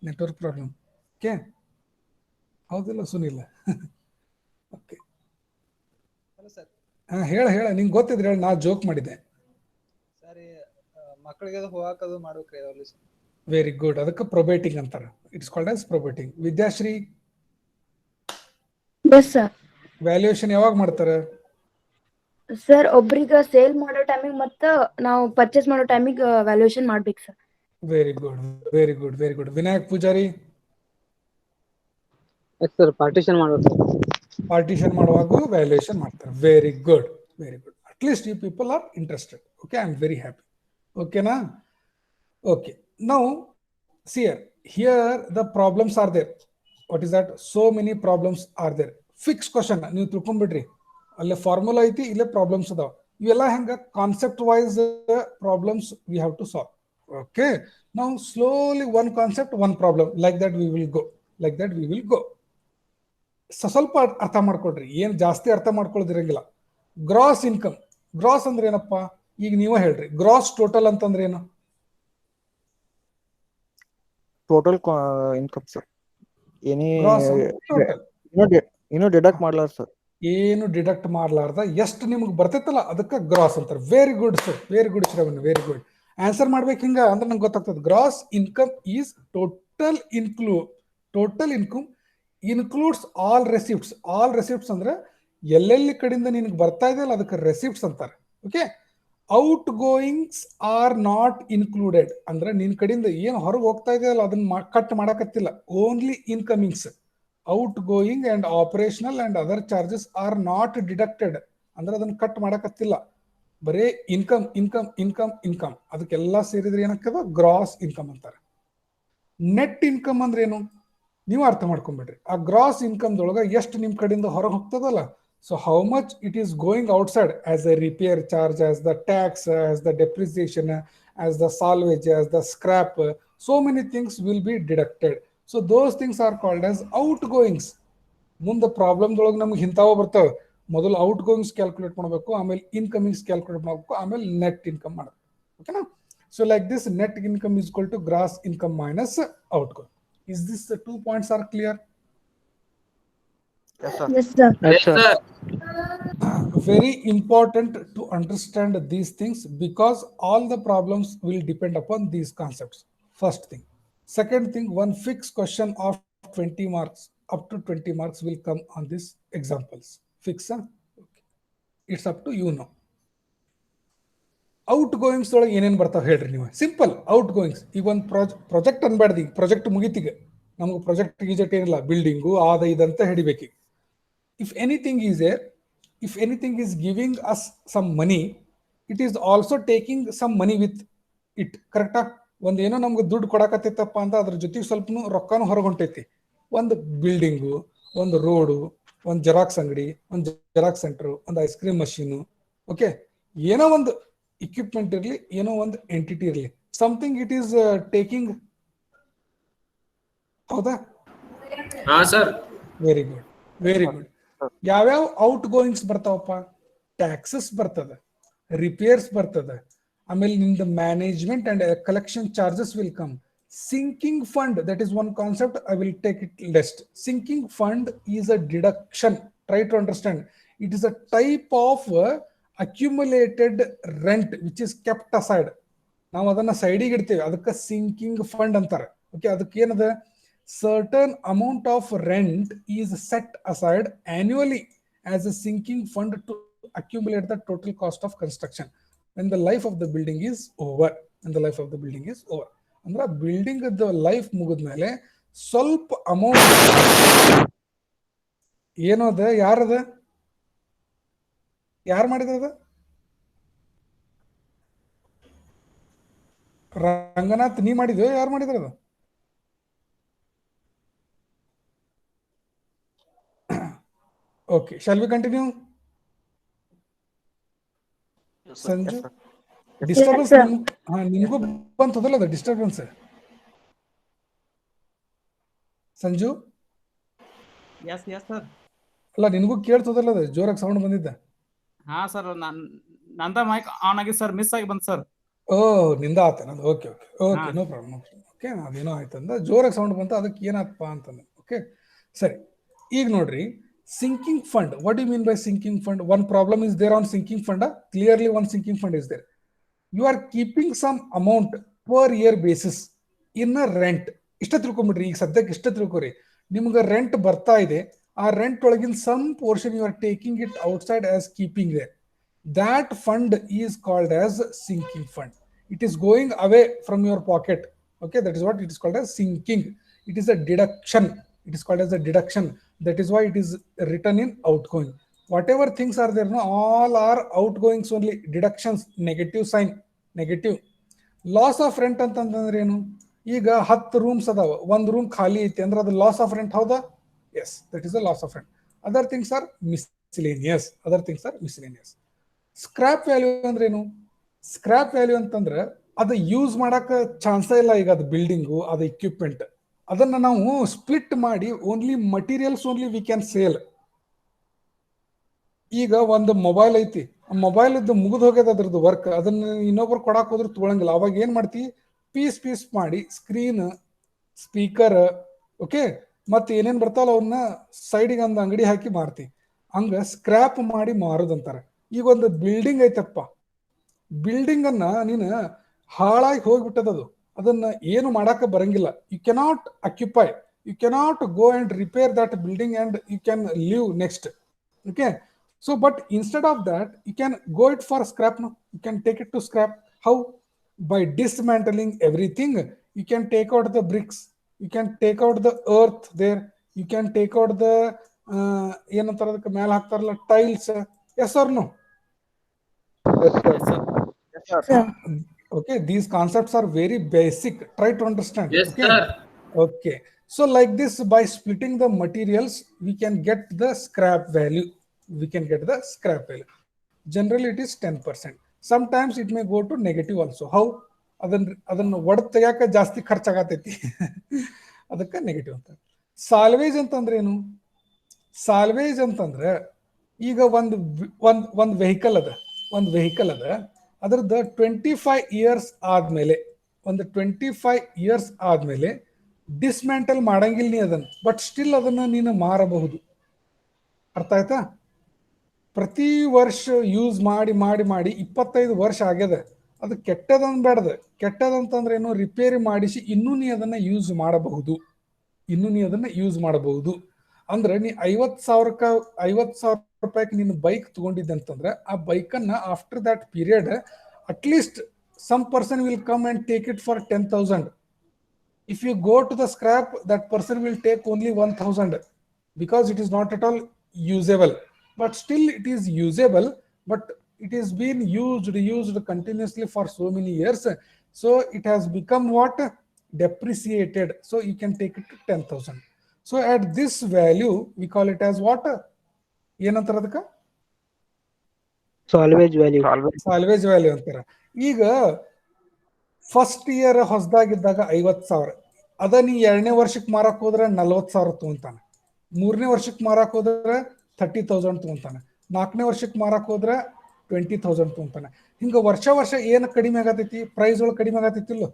network problem. Okay. ಹೌದಿಲ್ಲ ಸುನಿಲ್? ಓಕೆ, ಹೇಳ ನಿಂಗೆ ಗೊತ್ತಿದ್ರೆ ಹೇಳಿ. ನಾ ಜೋಕ್ ಮಾಡಿದ್ದೆ. ಸರಿ, ಮಕ್ಕಳಿಗೆ ಹೋಗಾಕದು ಮಾಡ್ಬೇಕ್ರಿ ಅವ್ರಲ್ಲಿ. ವೆರಿ ಗುಡ್, ಅದಕ್ಕೆ ಪ್ರೊಬೇಟಿಂಗ್ ಅಂತಾರೆ. It's called as probating. Vidyashree, yes sir. Valuation ಯಾವಾಗ ಮಾಡ್ತಾರೆ ಸರ್? ಒಬ್ರಿಗೆ ಸೇಲ್ ಮಾಡೋ ಟೈಮಿಗೆ ಮತ್ತು ನಾವು ಪರ್ಚೇಸ್ ಮಾಡೋ ಟೈಮಿಗೆ ವ್ಯಾಲ್ಯೂಯೇಷನ್ ಮಾಡ್ಬೇಕು sir. Very good. Vinayak Pujari, Yes, sir. Partition ಮಾಡ್ಬೇಕು. ಪಾರ್ಟಿಷನ್ ಮಾಡುವಾಗ ವ್ಯಾಲ್ಯೂಯೇಷನ್ ಮಾಡ್ತಾರೆ. Very good. At least you people are interested. Okay, I am very happy. ಓಕೆನಾ? Okay, now see here the problems are there. What is that? So many problems are there. Fixed question ನೀವು ತಿಳ್ಕೊಂಡ್ಬಿಡ್ರಿ. ಅಲ್ಲೇ ಫಾರ್ಮುಲಾ ಐತಿ, ಇಲ್ಲೇ ಪ್ರಾಬ್ಲಮ್ಸ್ ಅದಾವ. ಇವೆಲ್ಲ ಹೆಂಗ concept wise problems we have to solve. Okay, ನಾವು slowly one concept one problem like that we will go. ಸ್ವಲ್ಪ ಅರ್ಥ ಮಾಡ್ಕೊಡ್ರಿ, ಏನ್ ಜಾಸ್ತಿ ಅರ್ಥ ಮಾಡ್ಕೊಳ್ದಿರಂಗಿಲ್ಲ. Gross income. ಗ್ರಾಸ್ ಅಂದ್ರೆ ಏನಪ್ಪ? ಈಗ ನೀವೇ ಹೇಳ್ರಿ. ಗ್ರಾಸ್ ಟೋಟಲ್ ಅಂತಂದ್ರೆ ಏನು? Total income sir. ಏನು ಡಿಡಕ್ಟ್ ಮಾಡ್ಲಾರ ಸರ್. ಏನು ಡಿಡಕ್ಟ್ ಮಾಡ್ಲಾರ್ದ ಎಷ್ಟು ನಿಮ್ಗೆ ಬರ್ತೈತಲ್ಲ ಅದಕ್ಕೆ ಗ್ರಾಸ್ ಅಂತಾರೆ. Very good sir, very good Shravan, very good. Answer ಮಾಡ್ಬೇಕು ಹಿಂಗ ಅಂದ್ರೆ ನಂಗೆ ಗೊತ್ತಾಗ್ತದೆ. Gross income is total income includes all receipts. All receipts ಅಂದ್ರೆ ಎಲ್ಲೆಲ್ಲಿ ಕಡೆಯಿಂದ ನಿನಗೆ ಬರ್ತಾ ಇದೆಯಲ್ಲ ಅದಕ್ಕೆ ರೆಸಿಪ್ಟ್ಸ್ ಅಂತಾರೆ. Okay, outgoings are not included ಅಂದ್ರೆ ನಿನ್ ಕಡೆಯಿಂದ ಏನು ಹೊರಗೆ ಹೋಗ್ತಾ ಇದೆಯಲ್ಲ ಅದನ್ನ ಕಟ್ ಮಾಡಕತ್ತಿಲ್ಲ. Only ಇನ್ಕಮಿಂಗ್ಸ್. Outgoing and operational and other charges are not deducted ಅಂದ್ರೆ ಅದನ್ನ ಕಟ್ ಮಾಡಕತ್ತಿಲ್ಲ. ಬರೇ ಇನ್ಕಮ್ ಅದಕ್ಕೆಲ್ಲ ಸೇರಿದ್ರೆ ಏನಾಗ್ತದ? ಗ್ರಾಸ್ ಇನ್ಕಮ್ ಅಂತಾರೆ. ನೆಟ್ ಇನ್ಕಮ್ ಅಂದ್ರೆ ಏನು? ನೀವು ಅರ್ಥ ಮಾಡ್ಕೊಂಡ್ಬಿಡ್ರಿ. ಆ ಗ್ರಾಸ್ ಇನ್ಕಮ್ದೊಳಗೆ ಎಷ್ಟು ನಿಮ್ ಕಡೆಯಿಂದ ಹೊರಗೆ ಹೋಗ್ತದಲ್ಲ, so how much it is going outside as a repair charge, as the tax, as the depreciation, as the salvage, as the scrap, so many things will be deducted. So those things are called as outgoings. ಮುಂದೆ ಪ್ರಾಬ್ಲಮ್ದೊಳಗೆ ನಮ್ಗೆ ಇಂಥವ ಬರ್ತಾವೆ. ಮೊದಲು ಔಟ್ ಗೋಯಿಂಗ್ಸ್ ಕ್ಯಾಲ್ಕುಲೇಟ್ ಮಾಡಬೇಕು, ಆಮೇಲೆ ಇನ್ಕಮಿಂಗ್ಸ್ ಕ್ಯಾಲ್ಕುಲೇಟ್ ಮಾಡಬೇಕು, ಆಮೇಲೆ ನೆಟ್ ಇನ್ಕಮ್ ಮಾಡಬೇಕು. ಓಕೆನಾ? So like this net income is equal to gross income minus outgoing. Is this 2 points are clear? Yes, sir. Yes, sir. Yes, sir. Very important to understand these things because all the problems will depend upon these concepts. First thing. Second thing, one fixed question of 20 marks, up to 20 marks will come on these examples. Fix, huh? Okay. It's up to you now. Outgoings ಒಳಗೆ ಏನೇನು ಬರ್ತಾವೆ ಹೇಳ್ರಿ ನೀವು. Simple outgoings. ಈಗ ಒಂದು ಪ್ರಾಜೆಕ್ಟ್ ಅನ್ಬಾರ್ದು, ಈಗ ಪ್ರಾಜೆಕ್ಟ್ ಮುಗಿತೀಗ ನಮಗೆ ಪ್ರಾಜೆಕ್ಟ್ ಗೀಜೆಕ್ಟ್ ಏನಿಲ್ಲ, ಬಿಲ್ಡಿಂಗು ಆದ ಇದಂತ ಹಿಡಿಬೇಕೀಗ. If anything is there, if anything is giving us some money, it is also taking some money with it. ಕರೆಕ್ಟಾ? ಒಂದು ಏನೋ ನಮ್ಗೆ ದುಡ್ಡು ಕೊಡಕತ್ತೈತಪ್ಪ ಅಂತ ಅದ್ರ ಜೊತೆಗೆ ಸ್ವಲ್ಪ ರೊಕ್ಕನೂ ಹೊರಗೊಂಟೈತಿ. ಒಂದು ಬಿಲ್ಡಿಂಗು, ಒಂದು ರೋಡು, ಒಂದು ಜೆರಾಕ್ಸ್ ಅಂಗಡಿ, ಒಂದು ಜೆರಾಕ್ಸ್ ಸೆಂಟರ್, ಒಂದು ಐಸ್ ಕ್ರೀಮ್ ಮಷೀನು, ಓಕೆ, ಏನೋ ಒಂದು ಇಕ್ವಿಪ್ಮೆಂಟ್ ಇರಲಿ, ಏನೋ ಒಂದು ಎಂಟಿಟಿ ಇರಲಿ, ಸಮಥಿಂಗ್ ಇಟ್ ಈಸ್ ಟೇಕಿಂಗ್. ಹೌದಾ? ಹಾ sir. Very good, very good. ಯಾವ್ಯಾವ ಔಟ್ ಗೋಯಿಂಗ್ಸ್ ಬರ್ತಾವಪ್ಪ? ಟ್ಯಾಕ್ಸಸ್ ಬರ್ತದ, ರಿಪೇರ್ಸ್ ಬರ್ತದ, ಆಮೇಲೆ ನಿಮ್ದು management and collection charges will come. Sinking fund, that is one concept, I will take it last. Sinking fund is a deduction. Try to understand. It is a type of accumulated rent which is kept aside. ನಾವು ಅದನ್ನ ಸೈಡಿಗೆ ಇಡ್ತೇವೆ, ಅದಕ್ಕೆ ಸಿಂಕಿಂಗ್ ಫಂಡ್ ಅಂತಾರೆ. ಓಕೆ, ಅದಕ್ಕೆ ಏನದ? Certain amount of rent is set aside annually as a sinking fund to accumulate the total cost of construction when the life of the building is over. When the life of the building is over, ಅಂದ್ರೆ ಬಿಲ್ಡಿಂಗ್ ಲೈಫ್ ಮುಗಿದ್ಮೇಲೆ ಸ್ವಲ್ಪ ಅಮೌಂಟ್ ಏನದ? ಯಾರದ? ಯಾರು ಮಾಡಿದ್ರದ? ರಂಗನಾಥ್, ನೀ ಮಾಡಿದ್ಯೋ? ಯಾರು ಮಾಡಿದ್ರದ? Okay, shall we continue? Sanju, disturbance ನಿಮಗೂ ಬಂತದಲ್ಲ ಅದು disturbance? Sanju, yes yes sir. ಅಲ್ಲ ನಿನಗೂ ಕೇಳ್ತದಲ್ಲ ಅದು ಜೋರಾಗಿ ಸೌಂಡ್ ಬಂದಿದ್ದ? ಹಾ ಸರ್, ನಂದ ಮೈಕ್ ಆನ್ ಆಗಿ ಸರ್, ಮಿಸ್ ಆಗಿ ಬಂತು ಸರ್. ಓ, ನಿಂದ ಆತನದು. Okay okay okay, no problem. Okay, ಅದೇನೋ ಆಯ್ತಂದ, ಜೋರಾಗಿ ಸೌಂಡ್ ಬಂತ, ಅದಕ್ಕೆ ಏನಾತಪ್ಪ ಅಂತಂದ. ಓಕೆ, ಸರಿ. ಈಗ ನೋಡ್ರಿ, sinking fund. What do you mean by sinking fund? One problem is there on sinking fund. Clearly one sinking fund is there. You are keeping some amount per year basis in a rent. ಇಷ್ಟ ತಿಳ್ಕೊಂಬಿಡ್ರಿ. ಈಗ ಸದ್ಯಕ್ಕೆ ಇಷ್ಟ ತಿಳ್ಕೊರಿ, ನಿಮ್ಗೆ ರೆಂಟ್ ಬರ್ತಾ ಇದೆ, ಆ ರೆಂಟ್ ಒಳಗಿನ some portion you are taking it outside as keeping there. That fund is called as sinking fund. It is going away from your pocket. Okay, that is what it is called as sinking. It is a deduction. It is called as a deduction. That is why it is written in outgoing. Whatever things are there, no, all are outgoings only. Deductions, negative sign, negative. Loss of rent ಅಂತಂದ್ರೆ ಏನು? ಈಗ 10 ರೂಮ್ಸ್ ಅದಾವ, ಒಂದು ರೂಮ್ ಖಾಲಿ ಐತಿ ಅಂದ್ರೆ ಅದು ಲಾಸ್ ಆಫ್ ರೆಂಟ್. ಹೌದಾ? Yes, that is a loss of rent. Other things are miscellaneous. Other things are miscellaneous. Scrap value ಅಂದ್ರೆ ಏನು? ಸ್ಕ್ರಾಪ್ ವ್ಯಾಲ್ಯೂ ಅಂತಂದ್ರೆ ಅದು ಯೂಸ್ ಮಾಡಕ್ಕೆ ಚಾನ್ಸೇ ಇಲ್ಲ. ಈಗ ಅದು ಬಿಲ್ಡಿಂಗು, ಅದು ಇಕ್ವಿಪ್ಮೆಂಟ್, ಅದನ್ನ ನಾವು ಸ್ಪ್ಲಿಟ್ ಮಾಡಿ only materials only we can sale. ಈಗ ಒಂದು ಮೊಬೈಲ್ ಐತಿ, ಮೊಬೈಲ್ ಮುಗಿದು ಹೋಗ್ಯದ ಅದ್ರದ್ದು ವರ್ಕ್, ಅದನ್ನ ಇನ್ನೊಬ್ರು ಕೊಡಾಕ್ ಹೋದ್ರೆ ತಗೊಳಂಗಿಲ್ಲ. ಅವಾಗ ಏನ್ ಮಾಡ್ತಿ? ಪೀಸ್ ಪೀಸ್ ಮಾಡಿ ಸ್ಕ್ರೀನ್, ಸ್ಪೀಕರ್, ಓಕೆ, ಮತ್ತೆ ಏನೇನ್ ಬರ್ತಾವಲ್ಲ ಅವನ್ನ ಸೈಡಿಗೆ ಒಂದು ಅಂಗಡಿ ಹಾಕಿ ಮಾರ್ತಿ. ಹಂಗ ಸ್ಕ್ರಾಪ್ ಮಾಡಿ ಮಾರೋದಂತಾರೆ. ಈಗ ಒಂದು ಬಿಲ್ಡಿಂಗ್ ಐತಪ್ಪ, ಬಿಲ್ಡಿಂಗ್ ಅನ್ನ ನೀನು ಹಾಳಾಗಿ ಹೋಗ್ಬಿಟ್ಟದದು, ಅದನ್ನ ಏನು ಮಾಡಾಕ ಬರಂಗಿಲ್ಲ. You cannot occupy, you cannot go and repair that building and you can live next. Okay, so but instead of that you can go it for scrap. No, you can take it to scrap. How? By dismantling everything. You can take out the bricks, you can take out the earth there, you can take out the ಏನಂತಾರ ಅದಕ್ಕೆ ಮೇಲೆ ಹಾಕ್ತಾರಲ್ಲ tiles. Yes or no? Okay, these concepts are very basic. Try to understand. Yes, okay? sir. Okay, so like this, by splitting the materials, we can get the scrap value. We can get the scrap value. Generally, it is 10%. Sometimes it may go to negative also. How? ಅದನ್ನ ಒಡೆದು ತೆಗ್ಯಾಕ ಜಾಸ್ತಿ ಖರ್ಚಾಗತೈತಿ, ಅದಕ್ಕೆ ನೆಗೆಟಿವ್ ಅಂತ. ಸಾಲ್ವೇಜ್ ಅಂತಂದ್ರೆ ಏನು? ಸಾಲ್ವೇಜ್ ಅಂತಂದ್ರೆ ಈಗ ಒಂದು ವೆಹಿಕಲ್ ಅದ, ಅದ್ರದ್ದು 25 ಇಯರ್ಸ್ ಆದ್ಮೇಲೆ, ಒಂದು 25 ಇಯರ್ಸ್ ಆದ್ಮೇಲೆ ಡಿಸ್ಮ್ಯಾಂಟಲ್ ಮಾಡಂಗಿಲ್ಲ ನೀ ಅದನ್ನ, ಬಟ್ ಸ್ಟಿಲ್ ಅದನ್ನ ನೀನು ಮಾರಬಹುದು. ಅರ್ಥ ಆಯ್ತಾ? ಪ್ರತಿ ವರ್ಷ ಯೂಸ್ ಮಾಡಿ 25 ವರ್ಷ ಆಗ್ಯದ, ಅದು ಕೆಟ್ಟದಂದ್ ಬೇಡದ. ಕೆಟ್ಟದಂತಂದ್ರೆ ಏನು, ರಿಪೇರಿ ಮಾಡಿಸಿ ಇನ್ನೂ ನೀ ಅದನ್ನ ಯೂಸ್ ಮಾಡಬಹುದು. ಅಂದ್ರೆ ನೀ 50,000 ರೂಪಾಯಿಗೆ ನೀನು ಬೈಕ್ ತಗೊಂಡಿದ್ದೆ ಅಂತಂದ್ರೆ ಆ ಬೈಕನ್ನ after that period at least some person will come and take it for 10,000. If you go to the scrap, that person will take only 1,000 because it is not at all usable. But still it is usable, but it is been used continuously for so many years. So it has become what? Depreciated. So you can take it to 10,000. So at this value, we call it as what? ಏನಂತಾರ ಅದಕ್ಕ? Salvage value. ಸಾಲ್ವೇಜ್ ವ್ಯಾಲ್ಯೂ ಅಂತಾರ. ಈಗ ಫಸ್ಟ್ ಇಯರ್ ಹೊಸದಾಗಿದ್ದಾಗ 50,000, ಅದ ನೀ 2ನೇ ವರ್ಷಕ್ಕೆ ಮಾರಕ್ ಹೋದ್ರೆ 40,000 ತಗೊಂತಾನೆ, 3ನೇ ವರ್ಷಕ್ಕೆ ಮಾರಕ್ ಹೋದ್ರೆ 30,000 ತಗೊಂತಾನೆ, 4ನೇ ವರ್ಷಕ್ಕೆ ಮಾರಕ್ ಹೋದ್ರೆ 20,000 ತಗೊಂತಾನೆ. ಹಿಂಗ ವರ್ಷ ಏನು ಕಡಿಮೆ ಆಗತೈತಿ, ಪ್ರೈಸ್ ಒಳಗೆ ಕಡಿಮೆ ಆಗತೈತಿಲ್ಲ.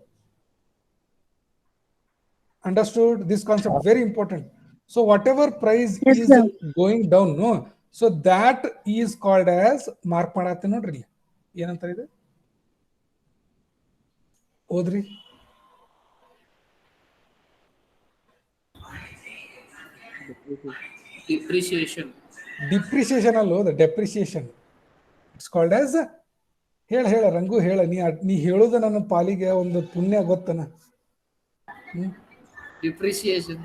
Understood this concept? Very important. So whatever price Yes, is sir. going down, no, so that is called as mark ಮಾಡತ್ತೆ ನೋಡ್ರಿ. ಏನಂತಾರೆ ಇದು? ಓದ್ರಿ. Depreciation. ಡಿಪ್ರಿಸಿಯೇಷನ್ ಅಲ್ಲ, ಡೆಪ್ರಿಸಿಯೇಷನ್. ಇಟ್ಸ್ ಕಾಲ್ಡ್ ಆಸ್, ಹೇಳ ರಂಗು ಹೇಳ, ನೀ ಹೇಳೋದು ನನ್ನ ಪಾಲಿಗೆ ಒಂದು ಪುಣ್ಯ ಗೊತ್ತನ. Depreciation.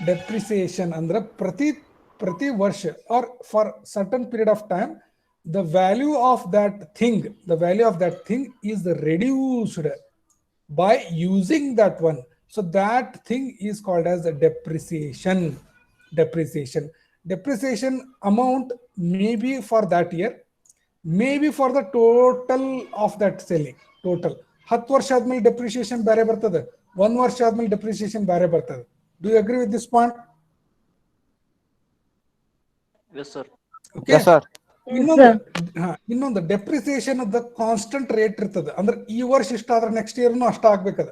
ಡೆಪ್ರಿಸಿಯೇಷನ್ ಅಂದ್ರೆ ಪ್ರತಿ ವರ್ಷ or for certain period of time the value of that thing is reduced by using that one. So that thing is called as a depreciation. Depreciation amount may be for that year, maybe for the total of that selling. Total 10 ವರ್ಷ ಆದ್ಮೇಲೆ ಡೆಪ್ರಿಸಿಯೇಷನ್ ಬೇರೆ ಬರ್ತದೆ, 1 ವರ್ಷ ಆದ್ಮೇಲೆ ಡೆಪ್ರಿಸಿಯೇಷನ್ ಬೇರೆ ಬರ್ತದೆ. Do you agree with this point? Yes, sir. Okay. Yes, sir. ಇನ್ನೊಂದು ಡೆಪ್ರಿಸಿಯೇಷನ್ ಕಾನ್ಸ್ಟೆಂಟ್ ರೇಟ್ ಇರ್ತದೆ. ಅಂದ್ರೆ ಈ ವರ್ಷ ಇಷ್ಟ ಆದ್ರೆ ನೆಕ್ಸ್ಟ್ ಇಯರ್ನು ಅಷ್ಟ ಆಗ್ಬೇಕದ,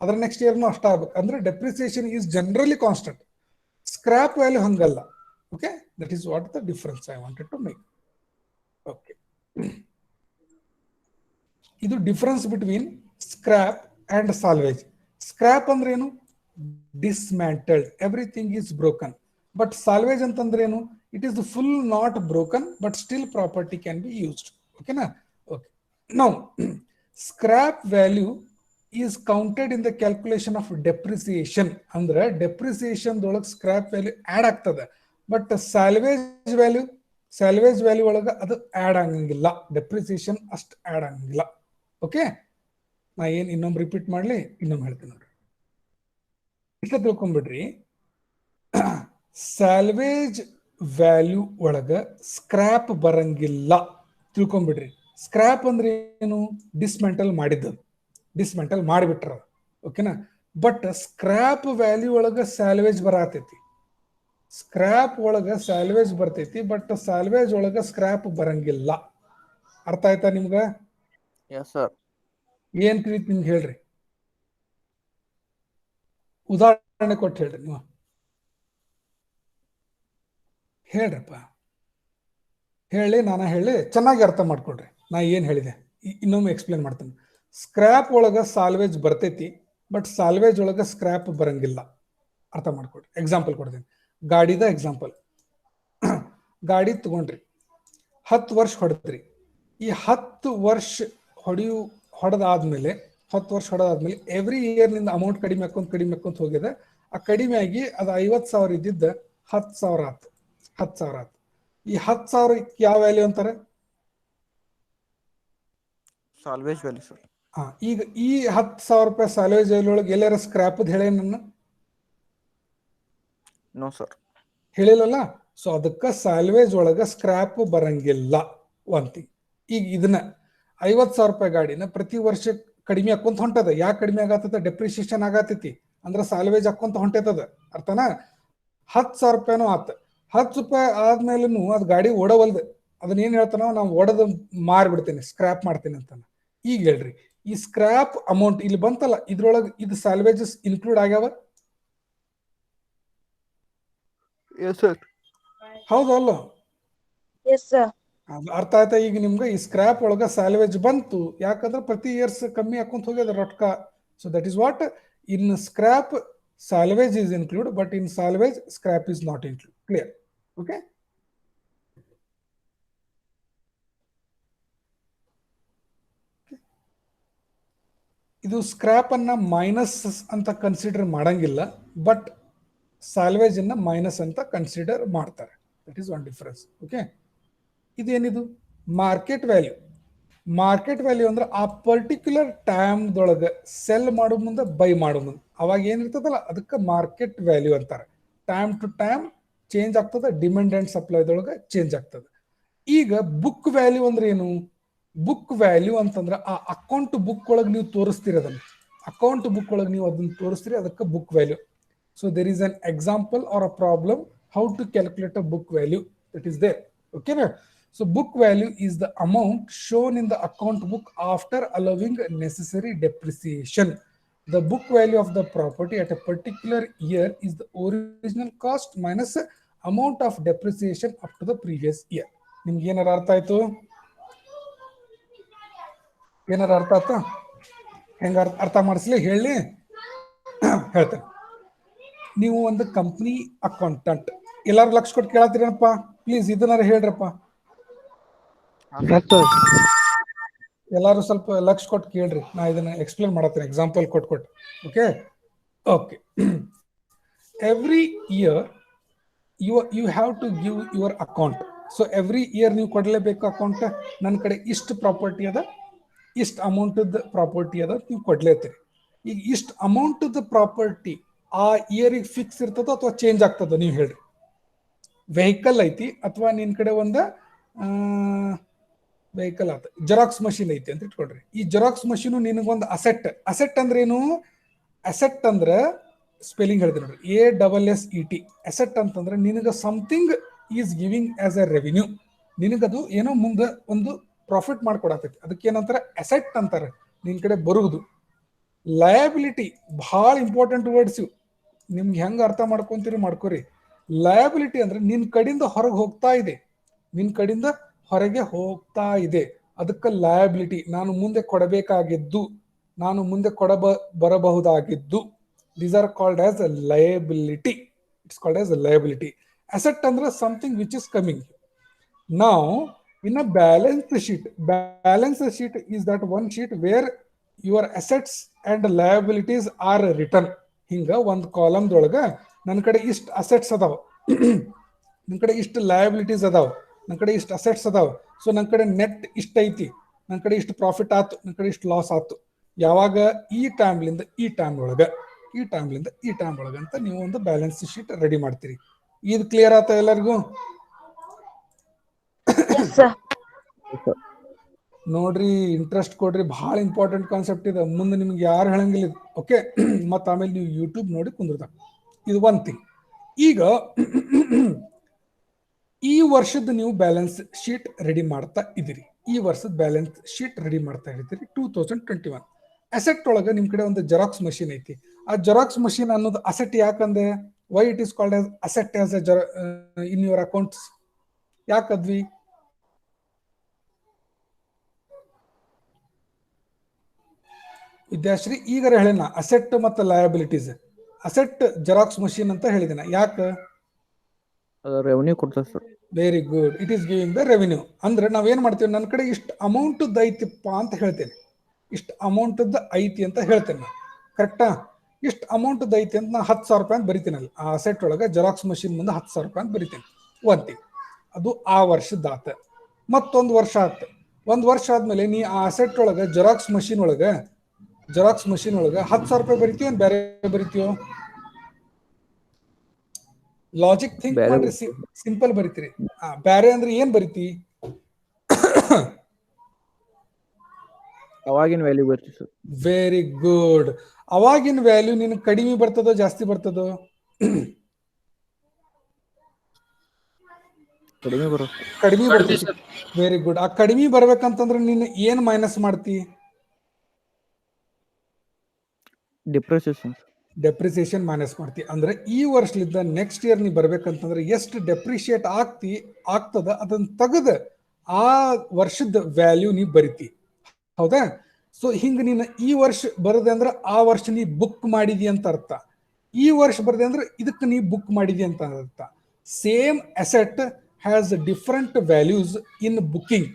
ಅದ್ರ ನೆಕ್ಸ್ಟ್ ಇಯರ್ನು ಅಷ್ಟ ಆಗ್ಬೇಕು. ಅಂದ್ರೆ depreciation is generally constant. Scrap value ಹಂಗಲ್ಲ. Okay, that is what the difference I wanted to make. Okay, ಇದು difference between scrap and salvage. Scrap ಅಂದ್ರೆ ಏನು? Dismantled, everything is broken. But salvage ಅಂತಂದ್ರೆ ಏನು? It is the full not broken, but still property can be used. Okay, na? Okay. Now, scrap value is counted in the calculation of depreciation. Andre depreciation dolog scrap value add ಆಗ್ತದೆ, but salvage value ಒಳಗ ಅದು add ಆಗಂಗಿಲ್ಲ. depreciation ಅಷ್ಟು add ಆಗಂಗಿಲ್ಲ. ಓಕೆ, ನಾ ಏನ್ ಇನ್ನೊಮ್ಮೆ ರಿಪೀಟ್ ಮಾಡ್ಲಿ, ಇನ್ನೊಮ್ಮೆ ಹೇಳ್ತೀನಿ ನೋಡ್ರಿ. ಇಷ್ಟ ತಿಳ್ಕೊಂಡ್ಬಿಡ್ರಿ. salvage ವ್ಯಾಲ್ಯೂ ಒಳಗ ಸ್ಕ್ರಾಪ್ ಬರಂಗಿಲ್ಲ, ತಿಳ್ಕೊಂಡ್ಬಿಡ್ರಿ. ಸ್ಕ್ರಾಪ್ ಅಂದ್ರೆ ಏನು? ಡಿಸ್ಮೆಂಟಲ್ ಮಾಡಿಬಿಟ್ರ. ಓಕೆನಾ? ಬಟ್ ಸ್ಕ್ರಾಪ್ ವ್ಯಾಲ್ಯೂ ಒಳಗ ಸ್ಯಾಲ್ವೇಜ್ ಬರತೈತಿ. ಸ್ಕ್ರಾಪ್ ಒಳಗ ಸ್ಯಾಲ್ವೇಜ್ ಬರ್ತೈತಿ, ಬಟ್ ಸ್ಯಾಲ್ವೇಜ್ ಒಳಗ ಸ್ಕ್ರಾಪ್ ಬರಂಗಿಲ್ಲ. ಅರ್ಥ ಆಯ್ತಾ ನಿಮ್ಗ? Yes, sir. ಏನ್ ತಿಳಿತ್ ನಿಮ್ಗೆ ಹೇಳ್ರಿ, ಉದಾಹರಣೆ ಕೊಟ್ಟು ಹೇಳ್ರಿ. ನೀವು ಹೇಳ್ರಪ್ಪ, ಹೇಳಿ, ಹೇಳಿ, ಚೆನ್ನಾಗಿ ಅರ್ಥ ಮಾಡ್ಕೊಡ್ರಿ. ನಾ ಏನ್ ಹೇಳಿದೆ ಇನ್ನೊಮ್ಮೆ ಎಕ್ಸ್ಪ್ಲೇನ್ ಮಾಡ್ತೇನೆ. ಸ್ಕ್ರಾಪ್ ಒಳಗ ಸಾಲ್ವೇಜ್ ಬರ್ತೈತಿ, ಬಟ್ ಸಾಲ್ವೇಜ್ ಒಳಗ ಸ್ಕ್ರಾಪ್ ಬರಂಗಿಲ್ಲ. ಅರ್ಥ ಮಾಡ್ಕೊಡ್ರಿ. ಎಕ್ಸಾಂಪಲ್ ಕೊಡ್ತೀನಿ, ಗಾಡಿದ ಎಕ್ಸಾಂಪಲ್. ಗಾಡಿ ತಗೊಂಡ್ರಿ, 10 ವರ್ಷ ಹೊಡೆದ್ರಿ. ಈ 10 ವರ್ಷ ಹೊಡೆದಾದ್ಮೇಲೆ ಎವ್ರಿ ಇಯರ್ ನಿಂದ ಅಮೌಂಟ್ ಕಡಿಮೆ ಹಾಕೊಂತ ಹೋಗಿದೆ. ಆ ಕಡಿಮೆ ಆಗಿ ಅದು 50,000 ಇದ್ದಿದ್ದ 10,000 ಆಯ್ತು. 10,000 ಆಯ್ತು. ಈ 10,000 ಯಾವ ವ್ಯಾಲ್ಯೂ ಅಂತಾರೆ? Salvage value, sir. ಈಗ ಈ 10,000 ರೂಪಾಯಿ ಸಾಲ್ವೇಜ್ ವ್ಯಾಲ್ಯೂ ಒಳಗೆ ಎಲ್ಲಾರ ಸ್ಕ್ರಾಪ್ ಹೇಳೇ ನನ್ನ? No, sir. ಹೇಳಿಲ್ಲಲ್ಲ. ಸೊ ಅದಕ್ಕೆ ಸಾಲ್ವೇಜ್ ಒಳಗ ಸ್ಕ್ರಾಪ್ ಬರಂಗಿಲ್ಲ. One thing. ಈಗ ಇದನ್ನ 50,000 ರೂಪಾಯಿ ಗಾಡಿನ ಪ್ರತಿ ವರ್ಷ ಕಡಿಮೆ ಹಾಕೊಂತ ಹೊಂಟದ. ಯಾಕೆ ಕಡಿಮೆ ಆಗತ್ತದ? ಡೆಪ್ರಿಸಿಯೇಷನ್ ಆಗತೈತಿ, ಅಂದ್ರೆ ಸಾಲ್ವೇಜ್ ಹಾಕೊಂತ ಹೊಂಟೈತದ. ಅರ್ಥನಾ? 10,000 ರೂಪಾಯಿನೂ ಆತ. ₹10 ಆದ್ಮೇಲೂ ಅದು ಗಾಡಿ ಓಡವಲ್ದು. ಅದನ್ನ ಏನ್ ಹೇಳ್ತಾನ, ನಾವು ಓಡೋದು ಮಾರ್ಬಿಡ್ತೇನೆ, ಸ್ಕ್ರಾಪ್ ಮಾಡ್ತೇನೆ ಅಂತಾನ. ಈಗ ಹೇಳ್ರಿ, ಈ ಸ್ಕ್ರಾಪ್ ಅಮೌಂಟ್ ಇಲ್ಲಿ ಬಂತಲ್ಲ, ಇದ್ರೊಳಗೆ ಇದು ಸಾಲ್ವೇಜಸ್ ಇನ್ಕ್ಲೂಡ್ ಆಗ್ಯಾವ? Yes sir. ಹೌದಲ್ಲ? Yes sir. ಅದು ಅರ್ಥ ಆಯ್ತಾ ಈಗ ನಿಮ್ಗೆ? ಈ ಸ್ಕ್ರಾಪ್ ಒಳಗ ಸಾಲ್ವೇಜ್ ಬಂತು, ಯಾಕಂದ್ರೆ ಪ್ರತಿ ಇಯರ್ಸ್ ಕಮ್ಮಿ ಹಾಕೊಂತ ಹೋಗ್ಯದ ರೊಕ್ಕ. So that is what in scrap salvage is included, but in salvage scrap is not included. Clear? Okay. ಇದು ಸ್ಕ್ರಾಪ್ ಅನ್ನ ಮೈನಸ್ ಅಂತ ಕನ್ಸಿಡರ್ ಮಾಡಂಗಿಲ್ಲ, ಬಟ್ ಸಾಲ್ವೇಜ್ ಅನ್ನ ಮೈನಸ್ ಅಂತ ಕನ್ಸಿಡರ್ ಮಾಡ್ತಾರೆ. That is one difference. Okay, ಇದೇನಿದು ಮಾರ್ಕೆಟ್ ವ್ಯಾಲ್ಯೂ. ಮಾರ್ಕೆಟ್ ವ್ಯಾಲ್ಯೂ ಅಂದ್ರೆ ಆ ಪರ್ಟಿಕ್ಯುಲರ್ ಟೈಮ್ದೊಳಗೆ ಸೆಲ್ ಮಾಡೋ ಮುಂದೆ ಬೈ ಮಾಡೋ ಮುಂದೆ ಅವಾಗ ಏನಿರ್ತದಲ್ಲ ಅದಕ್ಕೆ ಮಾರ್ಕೆಟ್ ವ್ಯಾಲ್ಯೂ ಅಂತಾರೆ. ಟೈಮ್ ಟು ಟೈಮ್ ಚೇಂಜ್ ಆಗ್ತದೆ, ಡಿಮ್ಯಾಂಡ್ ಅಂಡ್ ಸಪ್ಲೈದೊಳಗೆ ಚೇಂಜ್ ಆಗ್ತದೆ. ಈಗ ಬುಕ್ ವ್ಯಾಲ್ಯೂ ಅಂದ್ರೆ ಏನು? ಬುಕ್ ವ್ಯಾಲ್ಯೂ ಅಂತಂದ್ರೆ ಆ ಅಕೌಂಟ್ ಬುಕ್ ಒಳಗೆ ನೀವು ತೋರಿಸ್ತೀರಿ, ಅದನ್ನು ಅಕೌಂಟ್ ಬುಕ್ ಒಳಗೆ ನೀವು ಅದನ್ನ ತೋರಿಸ್ತೀರಿ, ಅದಕ್ಕೆ book value. So there is an example or a problem how to calculate a book value that is there. Okay na? So book value is the amount shown in the account book after allowing necessary depreciation. The book value of the property at a particular year is the original cost minus amount of depreciation up to the previous year. ನಿಮ್ಗೆ ಏನಾರ ಅರ್ಥ ಆಯ್ತು? ಏನಾರ ಅರ್ಥ ಆಯ್ತಾ? ಹೆಂಗ ಅರ್ಥ ಮಾಡಿಸ್ಲಿ ಹೇಳಿ? ಹೇಳ್ತೇನೆ. ನೀವು ಒಂದು ಕಂಪ್ನಿ ಅಕೌಂಟೆಂಟ್, ಎಲ್ಲಾರು ಲಕ್ಷ ಕೊಟ್ಟು ಕೇಳತ್ತೀರಪ್ಪ, ಪ್ಲೀಸ್ ಇದನ್ನಾರ ಹೇಳ್ರಪ್ಪ. ಎಲ್ಲಾರು ಸ್ವಲ್ಪ ಲಕ್ಷ ಕೊಟ್ಟು ಕೇಳ್ರಿ, ನಾ ಇದನ್ನ ಎಕ್ಸ್ಪ್ಲೇನ್ ಮಾಡತ್ತೇನೆ ಎಕ್ಸಾಂಪಲ್ ಕೊಟ್ಟು. Okay okay. Every year you have to give your account. So every year ನೀವು ಕೊಡಲೇಬೇಕು ಅಕೌಂಟ್. ನನ್ನ ಕಡೆ ಇಷ್ಟು ಪ್ರಾಪರ್ಟಿ ಅದ, ಇಷ್ಟು ಅಮೌಂಟದ ಪ್ರಾಪರ್ಟಿ ಅದ, ನೀವು ಕೊಡ್ಲೇತೀರಿ. ಈಗ ಇಷ್ಟು ಅಮೌಂಟದ ಪ್ರಾಪರ್ಟಿ ಆ ಇಯರಿಗೆ ಫಿಕ್ಸ್ ಇರ್ತದ ಅಥವಾ ಚೇಂಜ್ ಆಗ್ತದ? ನೀವು ಹೇಳ್ರಿ. ವೆಹಿಕಲ್ ಐತಿ ಅಥವಾ ನಿನ್ ಕಡೆ ಒಂದು ವೆಹಿಕಲ್ ಆತ, ಜೆರಾಕ್ಸ್ ಮಷಿನ್ ಐತಿ ಅಂತ ಇಟ್ಕೊಳ್ರಿ. ಈ ಜೆರಾಕ್ಸ್ ಮಷೀನು ನಿನಗೊಂದು ಅಸೆಟ್. ಅಸೆಟ್ ಅಂದ್ರೆ ಏನು? ಅಸೆಟ್ ಅಂದ್ರೆ ಸ್ಪೆಲ್ಲಿಂಗ್ ಹೇಳ್ತೀನಿ ನೋಡ್ರಿ, ASSET. ಅಸೆಟ್ ಅಂತಂದ್ರೆ ನಿನಗೆ something is giving as a revenue. ನಿನಗದು ಏನೋ ಮುಂದೆ ಒಂದು ಪ್ರಾಫಿಟ್ ಮಾಡ್ಕೊಡತೈತಿ, ಅದಕ್ಕೆ ಏನಂತಾರೆ? ಅಸೆಟ್ ಅಂತಾರೆ. ನಿನ್ ಕಡೆ ಬರುವುದು. ಲಯಬಿಲಿಟಿ ಬಹಳ ಇಂಪಾರ್ಟೆಂಟ್ ವರ್ಡ್ಸ್ ಇವು. ನಿಮ್ಗೆ ಹೆಂಗೆ ಅರ್ಥ ಮಾಡ್ಕೊಂತೀರಿ ಮಾಡ್ಕೋರಿ. ಲಯಬಿಲಿಟಿ ಅಂದ್ರೆ ನಿನ್ ಕಡೆಯಿಂದ ಹೊರಗೆ ಹೋಗ್ತಾ ಇದೆ, ನಿನ್ ಕಡೆಯಿಂದ ಹೊರಗೆ ಹೋಗ್ತಾ ಇದೆ, ಅದಕ್ಕೆ ಲಯಬಿಲಿಟಿ. ನಾನು ಮುಂದೆ ಕೊಡಬೇಕಾಗಿದ್ದು, ನಾನು ಮುಂದೆ ಬರಬಹುದಾಗಿದ್ದು, these are called as a liability. It's called as a liability. Asset ಅಂದ್ರೆ something which is coming. Now in a balance sheet is that one sheet where your assets and liabilities are written. ಹಿಂಗ ಒಂದು ಕಾಲಮ್ದೊಳಗ ನನ್ನ ಕಡೆ ಇಷ್ಟು ಅಸೆಟ್ಸ್ ಅದಾವ, ನನ್ನ ಕಡೆ ಇಷ್ಟು ಲಯಬಿಲಿಟೀಸ್ ಅದಾವ, ನನ್ನ ಕಡೆ ಇಷ್ಟು ಅಸೆಟ್ಸ್ ಅದಾವ. ಸೊ ನನ್ನ ಕಡೆ ನೆಟ್ ಇಷ್ಟ ಐತಿ, ನನ್ನ ಕಡೆ ಇಷ್ಟು ಪ್ರಾಫಿಟ್ ಆಯ್ತು, ನನ್ನ ಕಡೆ ಇಷ್ಟು ಲಾಸ್ ಆಯ್ತು. ಯಾವಾಗ? ಈ ಟೈಮ್ಲಿಂದ ಈ ಟೈಮ್ ಒಳಗೆ, ಈ ಟೈಮ್ಲಿಂದ ಈ ಟೈಮ್ ಒಳಗೆ ಅಂತ ನೀವು ಒಂದು ಬ್ಯಾಲೆನ್ಸ್ ಶೀಟ್ ರೆಡಿ ಮಾಡ್ತೀರಿ. ಇದು ಕ್ಲಿಯರ್ ಆತ ಎಲ್ಲರಿಗೂ? ನೋಡ್ರಿ, ಇಂಟ್ರೆಸ್ಟ್ ಕೊಡ್ರಿ, ಬಹಳ ಇಂಪಾರ್ಟೆಂಟ್ ಕಾನ್ಸೆಪ್ಟ್ ಇದೆ. ಮುಂದೆ ನಿಮ್ಗೆ ಯಾರು ಹೇಳಂಗಿಲ್ಲ. ಓಕೆ, ಮತ್ತೆ ಆಮೇಲೆ ನೀವು ಯೂಟ್ಯೂಬ್ ನೋಡಿ ಕುಂದಿರ್ತಾರ. ಇದು ಒನ್ ಥಿಂಗ್. ಈಗ ಈ ವರ್ಷದ ನೀವು ಬ್ಯಾಲೆನ್ಸ್ ಶೀಟ್ ರೆಡಿ ಮಾಡ್ತಾ ಇದ್ದೀರಿ. ಈ ವರ್ಷದ ಬ್ಯಾಲೆನ್ಸ್ ಶೀಟ್ ರೆಡಿ ಮಾಡ್ತಾ ಇರ್ತೀರಿ 2021. ಅಸೆಟ್ ಒಳಗೆ ನಿಮ್ ಕಡೆ ಒಂದು ಜೆರಾಕ್ಸ್ ಮಷೀನ್ ಐತಿ. ಆ ಜೆರಾಕ್ಸ್ ಮಷೀನ್ ಅನ್ನೋದು ಅಸೆಟ್. ಯಾಕಂದ್ರೆ why it is called as asset as a in your accounts? ಯಾಕದ್ವಿ? ವಿದ್ಯಾಶ್ರೀ ಈಗಾರ ಹೇಳಿನ ಅಸೆಟ್ ಮತ್ತು ಲಯಬಿಲಿಟೀಸ್. ಅಸೆಟ್ ಜೆರಾಕ್ಸ್ ಮಷೀನ್ ಅಂತ ಹೇಳಿದಿನ. ಯಾಕೆ? ರೆವೆನ್ಯೂ ಕೊಡ್ತದೆ sir. Very good, it is giving the revenue. ಅಂದ್ರೆ ನಾವೇನ್ ಮಾಡ್ತೀವಿ, ನನ್ನ ಕಡೆ ಇಷ್ಟು ಅಮೌಂಟ್ ಐತಿಪ್ಪ ಅಂತ ಹೇಳ್ತೇನೆ, ಇಷ್ಟು ಅಮೌಂಟ್ ಐತಿ ಅಂತ ಹೇಳ್ತೇನೆ ನಾನು. ಕರೆಕ್ಟಾ? ಇಷ್ಟು ಅಮೌಂಟ್ ಐತಿ ಅಂತ ನಾನು 10,000 ರೂಪಾಯಿ ಅಂತ ಬರಿತೀನಿ. ಅಲ್ಲಿ ಆ ಅಸೆಟ್ ಒಳಗೆ ಜೆರಾಕ್ಸ್ ಮಷೀನ್ ಮುಂದೆ 10,000 ರೂಪಾಯಿ ಅಂತ ಬರಿತೀನಿ. ಒನ್ ಥಿಂಗ್, ಅದು ಆ ವರ್ಷದ ಆತ. ಮತ್ತೊಂದು ವರ್ಷ ಆತ. ಒಂದು ವರ್ಷ ಆದ್ಮೇಲೆ ನೀ ಆ ಅಸೆಟ್ ಒಳಗೆ ಜೆರಾಕ್ಸ್ ಮಷೀನ್ ಒಳಗೆ 10,000 ರೂಪಾಯಿ ಬರಿತೀವೋ ಬೇರೆ ಬರಿತೀವೋ? ಲಾಜಿಕ್ ಥಿಂಕ್ ಮಾಡ್ರಿ, ಸಿಂಪಲ್ ಬರಿತೀರಿ. ಬ್ಯಾರೆ ಅಂದ್ರೆ ಏನ್ ಬರಿತಿ? ಅವಾಗಿನ ವ್ಯಾಲ್ಯೂ ಬರ್ತೀವಿ ಸರ್. Very good. ಅವಾಗಿನ ವ್ಯಾಲ್ಯೂ ನಿನ್ ಕಡಿಮೆ ಬರ್ತದೋ ಜಾಸ್ತಿ ಬರ್ತದೋ? ಕಡಿಮೆ ಬರುತ್ತೆ. ಕಡಿಮೆ ಕಡಿಮೆ ಬರ್ತೈತಿ. ಸರ್. Very good. ಆ ಕಡಿಮೆ ಬರ್ಬೇಕಂತಂದ್ರೆ ನೀನು ಏನ್ ಮೈನಸ್ ಮಾಡ್ತಿ? ಡಿಪ್ರಿಸಿಯೇಷನ್. ಡೆಪ್ರಿಸಿಯೇಷನ್ ಮೈನಸ್ ಮಾಡ್ತಿ. ಅಂದ್ರೆ ಈ ವರ್ಷಲಿದ್ದ ನೆಕ್ಸ್ಟ್ ಇಯರ್ ನೀ ಬರ್ಬೇಕಂತಂದ್ರೆ ಎಷ್ಟು ಡೆಪ್ರಿಷಿಯೇಟ್ ಆಗ್ತದ ಅದನ್ನ ತೆಗೆದ ಆ ವರ್ಷದ ವ್ಯಾಲ್ಯೂ ನೀ ಬರಿತಿ. ಹೌದಾ? ಸೊ ಹಿಂಗ ನೀನು ಈ ವರ್ಷ ಬರದೆ ಅಂದ್ರೆ ಆ ವರ್ಷ ನೀ ಬುಕ್ ಮಾಡಿದಿ ಅಂತ ಅರ್ಥ. ಈ ವರ್ಷ ಬರದೆ ಅಂದ್ರೆ ಇದಕ್ಕೆ ನೀ ಬುಕ್ ಮಾಡಿದಿ ಅಂತ ಅರ್ಥ. Same asset has different values in booking.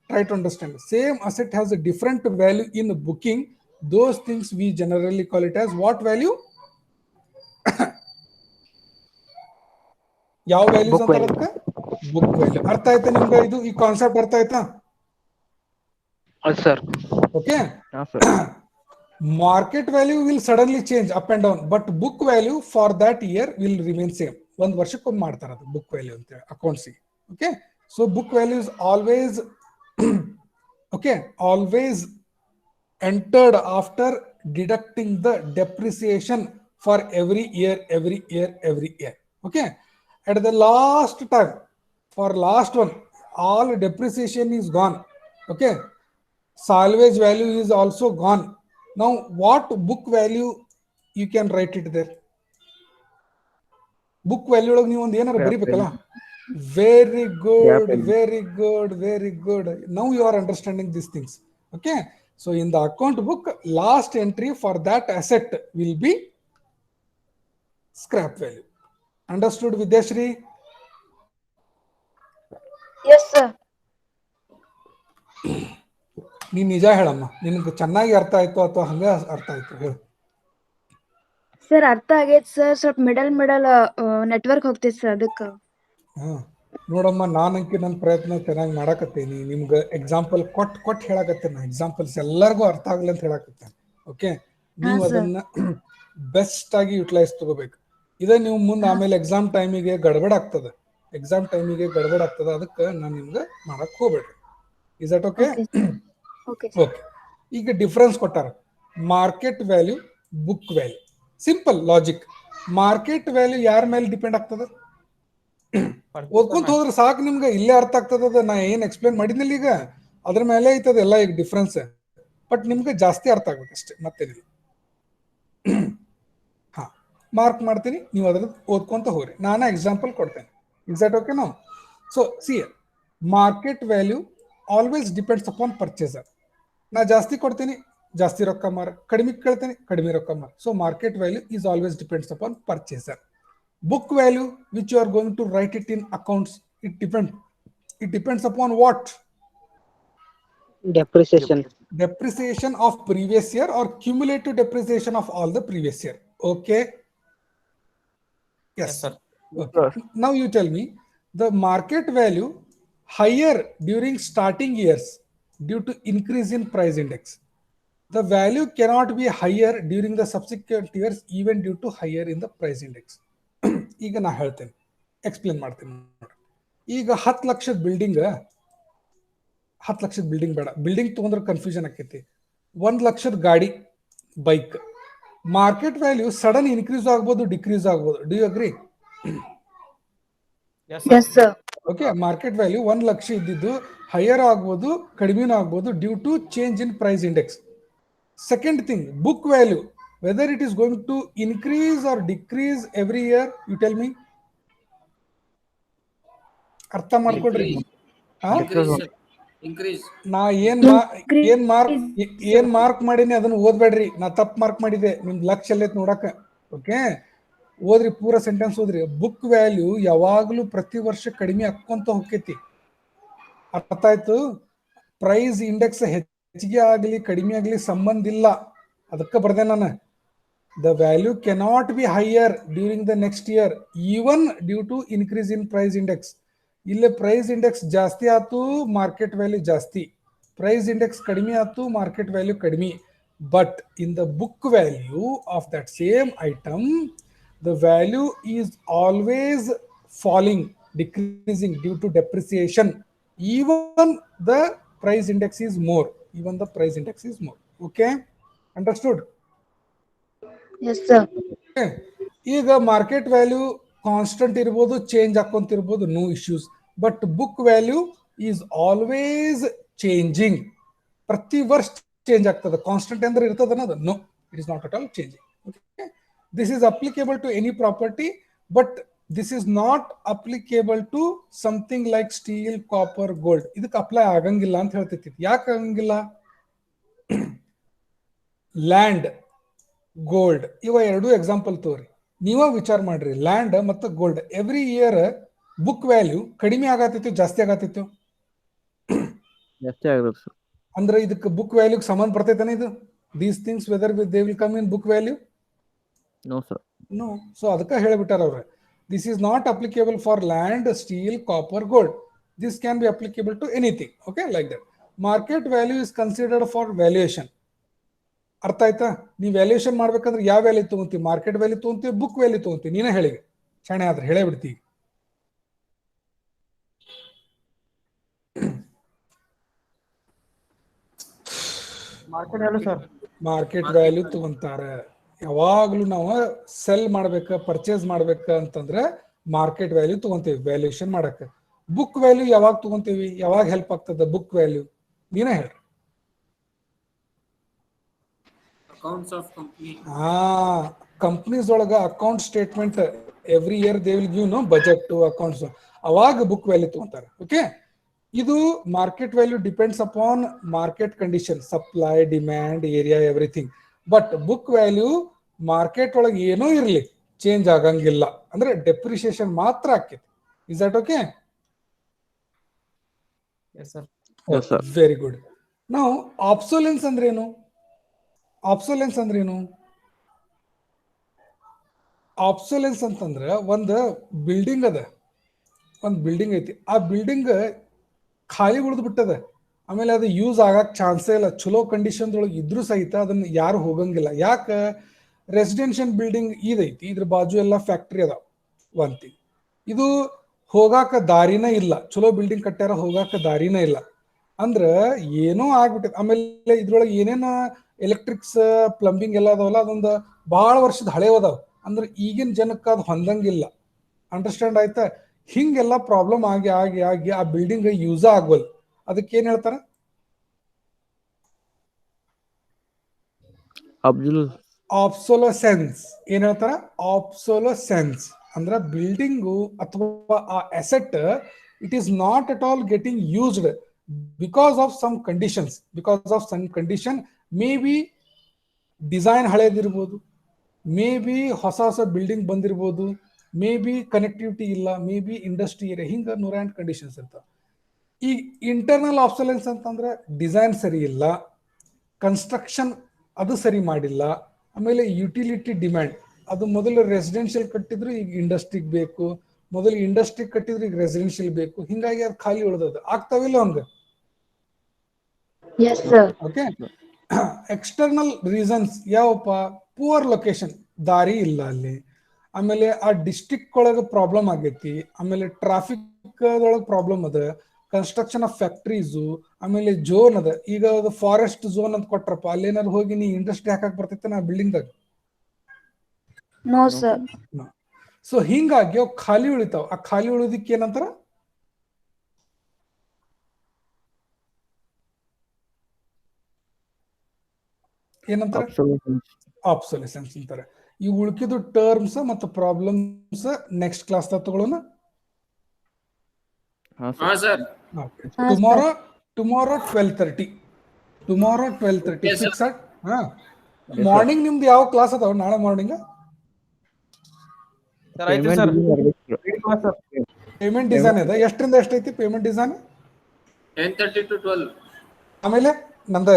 Try to understand. Same asset has a different value in booking. Those things we generally call it as what value? ಯಾವ ವ್ಯಾಲ್ಯೂಸ್ ಅಂತ ಅದಕ್ಕೆ? Book value. ಅರ್ಥ ಆಯ್ತಾ ನಿಮ್ಗೆ? ಇದು ಈ ಕಾನ್ಸೆಪ್ಟ್ ಅರ್ಥ ಆಯ್ತಾ? ಹೌದು ಸರ್. ಓಕೆ. ಹಾಂ sir. Market value will suddenly change up and down, but book value for that year will remain same. ಒಂದ್ ವರ್ಷಕ್ಕೊಮ್ಮೆ ಮಾಡ್ತಾರೆ ಅದು ಬುಕ್ ವ್ಯಾಲ್ಯೂ ಅಂತ ಅಕೌಂಟ್ಸಿಗೆ. Okay. So book value is always okay, always entered after deducting the depreciation for every year. Okay. At the last time, for last one, all depreciation is gone. Okay. Salvage value is also gone. Now what book value you can write it there? Book value ಒಳಗೆ ನೀವು ಒಂದು ಏನಾರು ಬರಿಬೇಕಲ್ಲ. Very good, very good, very good. Now you are understanding these things. Okay. So in the account book, last entry for that asset will be scrap value. Understood, Vidyashri? Yes, sir. ನೀನ್ ನಿಜ ಹೇಳಮ್ಮ, ನಿನಗೆ ಚೆನ್ನಾಗಿ ಅರ್ಥ ಆಯ್ತು ಅಥವಾ ಹಂಗ ಅರ್ಥ ಆಯ್ತು ಹೇಳು. ಸರ್ ಅರ್ಥ ಆಗೈತೆ ಸರ್. ಸ್ವಲ್ಪ ಮಿಡಲ್ ನೆಟ್ವರ್ಕ್ ಹೋಗ್ತೈತೆ ಸರ್ ಅದಕ್ಕೆ. ಹಾ ನೋಡಮ್ಮ, ನಾನಂಕಿ ನನ್ನ ಪ್ರಯತ್ನ ಚೆನ್ನಾಗಿ ಮಾಡಾಕತ್ತೀನಿ. ನಿಮ್ಗೆ ಎಕ್ಸಾಂಪಲ್ ಕೊಟ್ಟು ಹೇಳಕತ್ತೇನೆ. ಎಕ್ಸಾಂಪಲ್ಸ್ ಎಲ್ಲರಿಗೂ ಅರ್ಥ ಆಗ್ಲಿ ಅಂತ ಹೇಳಕತ್ತೇನೆ. ಓಕೆ. ನೀವು ಅದನ್ನ ಬೆಸ್ಟ್ ಆಗಿ ಯುಟಿಲೈಸ್ ತಗೋಬೇಕು. ಇದೇ ನೀವು ಮುಂದೆ ಆಮೇಲೆ ಎಕ್ಸಾಮ್ ಟೈಮಿಗೆ ಗಡಬಡ ಆಗ್ತದೆ. ಅದಕ್ಕೆ ನಾನು ನಿಮ್ಗೆ ಮಾಡಕ್ ಹೋಗ್ಬೇಡ್ರಿ. Is that okay? ಓಕೆ. ಈಗ ಡಿಫರೆನ್ಸ್ ಕೊಟ್ಟಾರ. Market value, book value. Simple logic. Market value ಯಾರ ಮೇಲೆ ಡಿಪೆಂಡ್ ಆಗ್ತದೆ? ಓದ್ಕೊಂತ ಹೋದ್ರೆ ಸಾಕು, ನಿಮ್ಗೆ ಇಲ್ಲೇ ಅರ್ಥ ಆಗ್ತದ. ನಾ ಏನ್ ಎಕ್ಸ್ಪ್ಲೇನ್ ಮಾಡಿದ್ನಿಲ್ಲ ಈಗ ಅದ್ರ ಮೇಲೆ ಐತದ ಎಲ್ಲ ಈಗ ಡಿಫ್ರೆನ್ಸ್. ಬಟ್ ನಿಮ್ಗೆ ಜಾಸ್ತಿ ಅರ್ಥ ಆಗ್ಬೇಕಷ್ಟೇ, ಮತ್ತೇನಿಲ್ಲ. ಹಾ, ಮಾರ್ಕ್ ಮಾಡ್ತೀನಿ, ನೀವು ಅದ್ರ ಓದ್ಕೊಂತ ಹೋಗ್ರಿ. ನಾನು ಎಕ್ಸಾಂಪಲ್ ಕೊಡ್ತೇನೆ. Is that okay? No. So see, market value always depends upon purchaser. ನಾ ಜಾಸ್ತಿ ಕೊಡ್ತೀನಿ, ಜಾಸ್ತಿ ರೊಕ್ಕ ಮಾರ. ಕಡಿಮೆ ಕೇಳ್ತೇನೆ, ಕಡಿಮೆ ರೊಕ್ಕ ಮಾರ. So market value is always depends upon purchaser. Book value, which you are going to write it in accounts, it depends upon what? Depreciation of previous year or cumulative depreciation of all the previous year. Okay. Yes, sir. Okay. Now you tell me, the market value higher during starting years due to increase in price index. The value cannot be higher during the subsequent years even due to higher in the price index. ಈಗ ನಾ ಹೇಳ್ತೇನೆ, ಎಕ್ಸ್ಪ್ಲೇನ್ ಮಾಡ್ತೀನಿ. ಈಗ 10 ಲಕ್ಷದ ಬಿಲ್ಡಿಂಗ್ ಬೇಡ, ಬಿಲ್ಡಿಂಗ್ ತಗೊಂಡ್ರೆ ಕನ್ಫ್ಯೂಷನ್ ಆಕೈತಿ. 1 ಲಕ್ಷದ ಗಾಡಿ, bike. Market value sudden increase ಆಗ್ಬೋದು, ಡಿಕ್ರೀಸ್ ಆಗ್ಬೋದು. Do you agree? Okay. Market value 1 lakh ಇದ್ದಿದ್ದು ಹೈಯರ್ ಆಗ್ಬೋದು, ಕಡಿಮೆನೂ ಆಗ್ಬೋದು due to change in price index. Second thing, book value, whether it is going to increase or decrease every year. You tell me. ಅರ್ಥ ಮಾಡ್ಕೊಳ್ರಿ. ನಾ ಏನ್ ಮಾರ್ಕ್ ಮಾಡೀನಿ ಅದನ್ನ ಓದ್ಬೇಡ್ರಿ. ನಾ ತಪ್ಪು ಮಾರ್ಕ್ ಮಾಡಿದೆ, ನಿಮ್ದು ಲಕ್ಷ ಎಲ್ಲೈತ್ ನೋಡಕ. ಓಕೆ. ಓದ್ರಿ, ಪೂರ ಸೆಂಟೆನ್ಸ್ ಓದ್ರಿ. ಬುಕ್ ವ್ಯಾಲ್ಯೂ ಯಾವಾಗ್ಲೂ ಪ್ರತಿ ವರ್ಷ ಕಡಿಮೆ ಆಕ್ಕೊಂತ ಹೋಗ್ತೈತಿ. ಅರ್ಥ ಆಯ್ತು? ಪ್ರೈಸ್ ಇಂಡೆಕ್ಸ್ ಹೆಚ್ಚಿಗೆ ಆಗ್ಲಿ ಕಡಿಮೆ ಆಗ್ಲಿ ಸಂಬಂಧ ಇಲ್ಲ. ಅದಕ್ಕೆ ಬರ್ದೆ ನಾನು. The value cannot be higher during the next year even due to increase in price index. ಇಲ್ಲಿ ಪ್ರೈಸ್ ಇಂಡೆಕ್ಸ್ ಜಾಸ್ತಿ ಆತು, ಮಾರ್ಕೆಟ್ ವ್ಯಾಲ್ಯೂ ಜಾಸ್ತಿ. ಪ್ರೈಸ್ ಇಂಡೆಕ್ಸ್ ಕಡಿಮೆ ಆತು, ಮಾರ್ಕೆಟ್ ವ್ಯಾಲ್ಯೂ ಕಡಿಮೆ. But in the book value of that same item, the value is always falling, decreasing due to depreciation. Even the price index is more. Okay? Understood? Yes, sir. ಈಗ ಮಾರ್ಕೆಟ್ ವ್ಯಾಲ್ಯೂ ಕಾನ್ಸ್ಟೆಂಟ್ ಇರ್ಬೋದು, ಚೇಂಜ್ ಹಾಕೊಂತಿರ್ಬೋದು, no issues. But book value is always changing. ಪ್ರತಿ ವರ್ಷ ಚೇಂಜ್ ಆಗ್ತದೆ. ಕಾನ್ಸ್ಟೆಂಟ್ ಅಂದ್ರೆ ಇರ್ತದ ಅನ್ನೋದು no, it is not at all changing. Okay, this is applicable to any property, but this is not applicable to something like steel, copper, gold. ಇದಕ್ಕೆ ಅಪ್ಲೈ ಆಗಂಗಿಲ್ಲ ಅಂತ ಹೇಳ್ತೈತಿ. ಯಾಕೆ ಆಗಂಗಿಲ್ಲ? ಲ್ಯಾಂಡ್, ಗೋಲ್ಡ್ ಇವ ಎರಡು ಎಕ್ಸಾಂಪಲ್ ತೋರಿ, ನೀವ ವಿಚಾರ ಮಾಡ್ರಿ. ಲ್ಯಾಂಡ್ ಮತ್ತು gold every year book value ಕಡಿಮೆ ಆಗತ್ತಿತ್ತು, ಜಾಸ್ತಿ ಆಗತ್ತಿತ್ತು? ಜಾಸ್ತಿ ಆಗುತ್ತೆ ಸರ್. ಅಂದ್ರೆ ಇದಕ್ಕೆ ಬುಕ್ ವ್ಯಾಲ್ಯೂಗೆ ಸಂಬಂಧ ಬರ್ತೈತಾನೆ ಇದು? These things whether they will come in book value? No sir. No. So ಅದಕ್ಕೆ ಹೇಳಿಬಿಟ್ಟಾರ ಅವ್ರೆ, this is not applicable for land, steel, copper, gold. This can be applicable to anything. Okay, like that. Market value is considered for valuation. ಅರ್ಥ ಆಯ್ತಾ? ನೀವು ವ್ಯಾಲ್ಯೂಯೇಷನ್ ಮಾಡ್ಬೇಕಂದ್ರೆ ಯಾವ ವ್ಯಾಲ್ಯೂ ತಗೊಂತೀವಿ? ಮಾರ್ಕೆಟ್ ವ್ಯಾಲ್ಯೂ ತಗೊಂತೀವಿ, ಬುಕ್ ವ್ಯಾಲ್ಯೂ ತಗೊಂತೀವಿ? ನೀನೇ ಹೇಳಿ, ಶಾಣೆ ಆದ್ರೆ ಹೇಳೇ ಬಿಡ್ತೀವಿ. Market value sir. Market value ತಗೊಂತಾರ. ಯಾವಾಗ್ಲೂ ನಾವು ಸೆಲ್ ಮಾಡ್ಬೇಕ, ಪರ್ಚೇಸ್ ಮಾಡ್ಬೇಕ ಅಂತಂದ್ರೆ ಮಾರ್ಕೆಟ್ ವ್ಯಾಲ್ಯೂ ತಗೊಂತೀವಿ ವ್ಯಾಲ್ಯೂಯೇಷನ್ ಮಾಡಕ್ಕೆ. ಬುಕ್ ವ್ಯಾಲ್ಯೂ ಯಾವಾಗ ತಗೊಂತೀವಿ? ಯಾವಾಗ ಹೆಲ್ಪ್ ಆಗ್ತದ ಬುಕ್ ವ್ಯಾಲ್ಯೂ? ನೀನೇ ಹೇಳ್ರಿ. Accounts of company. ಕಂಪ್ನೀಸ್ ಒಳಗ account statement every year they will give no budget accounts, ಅವಾಗ ಬುಕ್ ವ್ಯಾಲ್ಯೂ ತಗೊಂತಾರೆ. ಓಕೆ, ಇದು market value depends upon market condition, supply, demand, area, everything. But book value market ಒಳಗೆ ಏನೋ ಇರಲಿ ಚೇಂಜ್ ಆಗಂಗಿಲ್ಲ, ಅಂದ್ರೆ ಡೆಪ್ರಿಸಿಯೇಷನ್ ಮಾತ್ರ ಆಕೈತಿ. Is that okay? Yes sir. Very good. ನಾವು ಆಬ್ಸೊಲೆನ್ಸ್ ಅಂದ್ರೇನು? ಆಬ್ಸೊಲೆನ್ಸ್ ಅಂದ್ರೇನು? ಆಬ್ಸೊಲೆನ್ಸ್ ಅಂತಂದ್ರೆ ಒಂದು ಬಿಲ್ಡಿಂಗ್ ಅದ, ಒಂದು ಬಿಲ್ಡಿಂಗ್ ಐತಿ, ಆ ಬಿಲ್ಡಿಂಗ್ ಖಾಲಿ ಉಳಿದು ಬಿಟ್ಟದ, ಆಮೇಲೆ ಅದು ಯೂಸ್ ಆಗಕ್ಕೆ ಚಾನ್ಸೇ ಇಲ್ಲ, ಚಲೋ ಕಂಡೀಷನ್ದೊಳಗೆ ಇದ್ರೂ ಸಹಿತ ಅದನ್ನ ಯಾರು ಹೋಗಂಗಿಲ್ಲ. ಯಾಕೆ? ರೆಸಿಡೆನ್ಷಿಯಲ್ ಬಿಲ್ಡಿಂಗ್ ಇದೈತಿ, ಇದ್ರ ಬಾಜು ಎಲ್ಲ ಫ್ಯಾಕ್ಟ್ರಿ ಅದಾವ, ಒಂದ್ ಥಿಂಗ್. ಇದು ಹೋಗಾಕ ದಾರಿನ ಇಲ್ಲ, ಚಲೋ ಬಿಲ್ಡಿಂಗ್ ಕಟ್ಟ್ಯಾರ, ಹೋಗಾಕ ದಾರಿನ ಇಲ್ಲ, ಅಂದ್ರೆ ಏನೋ ಆಗ್ಬಿಟ್ಟೈತಿ. ಆಮೇಲೆ ಇದ್ರೊಳಗೆ ಏನೇನ ಎಲೆಕ್ಟ್ರಿಕ್ಸ್, ಪ್ಲಂಬಿಂಗ್ ಎಲ್ಲ ಅದಾವಲ್ಲ, ಅದೊಂದು ಭಾಳ ವರ್ಷದ ಹಳೇವದಾವ, ಅಂದ್ರೆ ಈಗಿನ ಜನಕ್ಕೆ ಅದು ಹೊಂದಂಗಿಲ್ಲ. ಅಂಡರ್ಸ್ಟ್ಯಾಂಡ್ ಆಯ್ತಾ? ಹಿಂಗೆಲ್ಲ ಪ್ರಾಬ್ಲಮ್ ಆಗಿ ಆಗಿ ಆಗಿ ಆ ಬಿಲ್ಡಿಂಗ್ ಯೂಸ್ ಆಗವಲ್. ಅದಕ್ಕೆ ಏನ್ ಹೇಳ್ತಾರ? ಆಬ್ಸೊಲಸೆನ್ಸ್. ಏನ್ ಹೇಳ್ತಾರ? ಆಬ್ಸೊಲಸೆನ್ಸ್ ಅಂದ್ರ ಬಿಲ್ಡಿಂಗು ಅಥವಾ ಆ asset it is not at all getting used because of some conditions. Because of some condition, may be design ಹಳೇದಿರ್ಬೋದು, ಮೇ ಬಿ ಹೊಸ ಹೊಸ ಬಿಲ್ಡಿಂಗ್ ಬಂದಿರ್ಬೋದು, ಮೇ ಬಿ ಕನೆಕ್ಟಿವಿಟಿ ಇಲ್ಲ, ಮೇ ಬಿ ಇಂಡಸ್ಟ್ರಿ ಏರಿಯಾ, ಹಿಂಗೆ 108 ಕಂಡೀಷನ್ಸ್ ಇರ್ತಾವೆ. ಈ ಇಂಟರ್ನಲ್ ಆಬ್ಸೊಲೆನ್ಸ್ ಅಂತಂದ್ರೆ ಡಿಸೈನ್ ಸರಿ ಇಲ್ಲ, ಕನ್ಸ್ಟ್ರಕ್ಷನ್ ಅದು ಸರಿ ಮಾಡಿಲ್ಲ, ಆಮೇಲೆ ಯುಟಿಲಿಟಿ ಡಿಮ್ಯಾಂಡ್, ಅದು ಮೊದಲು ರೆಸಿಡೆನ್ಷಿಯಲ್ ಕಟ್ಟಿದ್ರು ಈಗ ಇಂಡಸ್ಟ್ರಿಗೆ ಬೇಕು, ಮೊದಲು ಇಂಡಸ್ಟ್ರಿ ಕಟ್ಟಿದ್ರು ಈಗ ರೆಸಿಡೆನ್ಷಿಯಲ್ ಬೇಕು, ಹಿಂಗಾಗಿ ಅದು ಖಾಲಿ ಉಳಿದದ. ಆಗ್ತಾವಿಲ್ಲ ಹಂಗ? Yes, sir. Okay. External reasons ಯಾವಪ್ಪ? ಪುವರ್ ಲೊಕೇಶನ್, ದಾರಿ ಇಲ್ಲ ಅಲ್ಲಿ, ಆಮೇಲೆ ಆ ಡಿಸ್ಟ್ರಿಕ್ಟ್ ಒಳಗೆ ಪ್ರಾಬ್ಲಮ್ ಆಗೈತಿ, ಆಮೇಲೆ ಟ್ರಾಫಿಕ್ ಒಳಗೆ ಪ್ರಾಬ್ಲಮ್ ಅದ, ಕನ್ಸ್ಟ್ರಕ್ಷನ್ ಆಫ್ ಫ್ಯಾಕ್ಟ್ರೀಸು, ಆಮೇಲೆ ಝೋನ್ ಅದ. ಈಗ ಅದು ಫಾರೆಸ್ಟ್ ಝೋನ್ ಅಂತ ಕೊಟ್ರಪ್ಪ, ಅಲ್ಲೇನಾದ್ರು ಹೋಗಿ ನೀ ಇಂಡಸ್ಟ್ರಿ ಹಾಕಕ್ ಬರ್ತೈತೆ ನಾ ಬಿಲ್ಡಿಂಗ್ದಾಗ? No, sir. ಸೊ ಹಿಂಗಾಗಿ ಅವು ಖಾಲಿ ಉಳಿತಾವ. ಆ ಖಾಲಿ ಉಳಿದಕ್ಕೆ ಏನಂತಾರ? ಏನಂತಾರ? ಆಬ್ಸೊಲೆಸೆನ್ಸ್ ಅಂತಾರೆ. ಈ ಉಳ್ಕಿದ್ದು ಟರ್ಮ್ಸ್ ಮತ್ತು ಪ್ರಾಬ್ಲಮ್ಸ್ ನೆಕ್ಸ್ಟ್ ಕ್ಲಾಸ್ ತಗೊಳ್ಳೋಣ. ಹಾ sir. Tomorrow 12:30. Tomorrow 12:30 Yes, sir. Fix at. ಹಾ, ಮಾರ್ನಿಂಗ್ ನಿಮ್ದು ಯಾವ ಕ್ಲಾಸ್ ಅದಾವ ನಾಳೆ ಮಾರ್ನಿಂಗ್? ಸರ್ ಆಯ್ತು ಸರ್. ಪೇಮೆಂಟ್ ಡಿಸೈನ್ ಇದೆ. ಎಷ್ಟರಿಂದ ಎಷ್ಟೈತಿ ಪೇಮೆಂಟ್ ಡಿಸೈನ್? 10:30 to 12. ಆಮೇಲೆ ನಂದ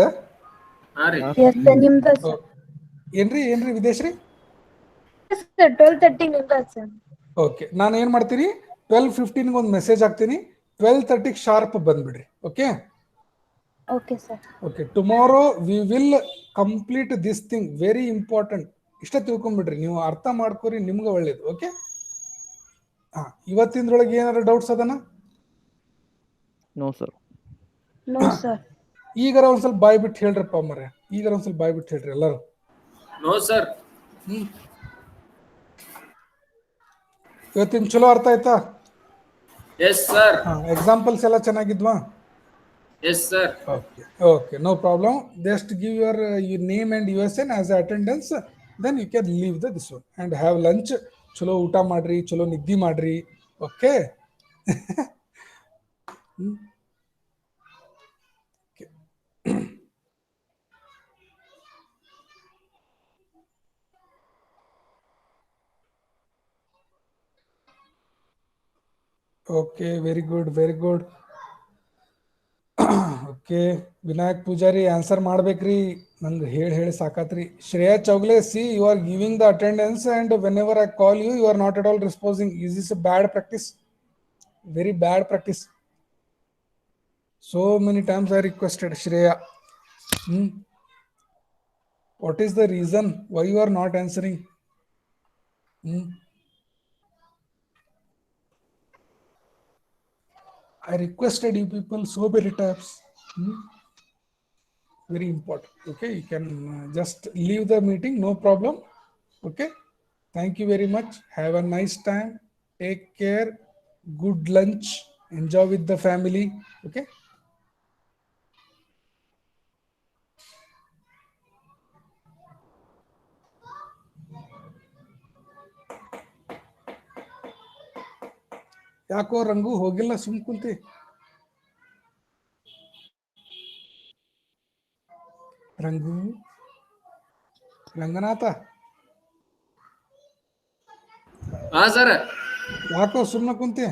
ಹಾ ರೀ. Yes, sir. ನಿಮ್ದು sir. ಏನ್ರಿ ವಿದೇಶ್ರೀ? Yes, sir. 12:30 ನಿಮ್ದು sir. ಓಕೆ, ನಾನು ಏನ್ ಮಾಡ್ತೀನಿ, 12:15 ಒಂದು ಮೆಸೇಜ್ ಹಾಕ್ತೀನಿ, 12:30 ಶಾರ್ಪ್ ಬಂದ್ಬಿಡ್ರಿ. Okay Okay, sir. Okay. Tomorrow we will complete this thing, very important. ಇಷ್ಟ ತಿಳ್ಕೊಂಡ್ಬಿಡ್ರಿ, ನೀವು ಅರ್ಥ ಮಾಡ್ಕೊರಿ, ನಿಮ್ಗೆ ಒಳ್ಳೇದು. ಓಕೆ, ಹಾ. ಇವತ್ತಿನೊಳಗೆ ಏನಾದ್ರು ಡೌಟ್ಸ್ ಅದನ್ನ? No sir. No, sir. ಈಗಾರ ಒಂದ್ ಸ್ವಲ್ಪ ಬಾಯ್ ಬಿಟ್ಟು ಹೇಳ್ರಪ್ಪ ಮರ್ಯ, ಈಗಾರ ಒಂದ್ ಸ್ವಲ್ಪ ಬಾಯ್ ಬಿಟ್ಟು ಹೇಳ್ರಿ ಎಲ್ಲರೂ. No sir. ಇವತ್ತಿನ ಚಲೋ ಅರ್ಥ ಆಯ್ತಾ? S sir. ಎಕ್ಸಾಂಪಲ್ಸ್ ಎಲ್ಲ ಚೆನ್ನಾಗಿದ್ವಾ? Yes sir. Okay, okay, no problem. Just give your name and USN as attendance. Then you can leave this one and have lunch. ಚಲೋ ಊಟ ಮಾಡ್ರಿ, ಚಲೋ ನಿದ್ದಿ ಮಾಡ್ರಿ. Okay. Okay, very good, very good. Okay, Vinayak Pujari answer ಮಾಡ್ಬೇಕ್ರಿ, ನಂಗೆ ಹೇಳಿ ಸಾಕಾತ್ರಿ. Shreya Chougle, see you are giving the attendance and whenever I call you, you are not at all responding. Is this a bad practice? Very bad practice. So many times I requested Shreya. What is the reason why you are not answering? I requested you people so many times. Very important. Okay, you can just leave the meeting, no problem. Okay, thank you very much. Have a nice time. Take care. Good lunch. Enjoy with the family. Okay. ಯಾಕೋ ರಂಗು ಹೋಗಿಲ್ಲ, ಸುಮ್ ಕುಂತಿ? ರಂಗು, ರಂಗನಾಥ, ಹಾ ಸರ್. ಯಾಕೋ ಸುಮ್ಮನೆ ಕುಂತಿ?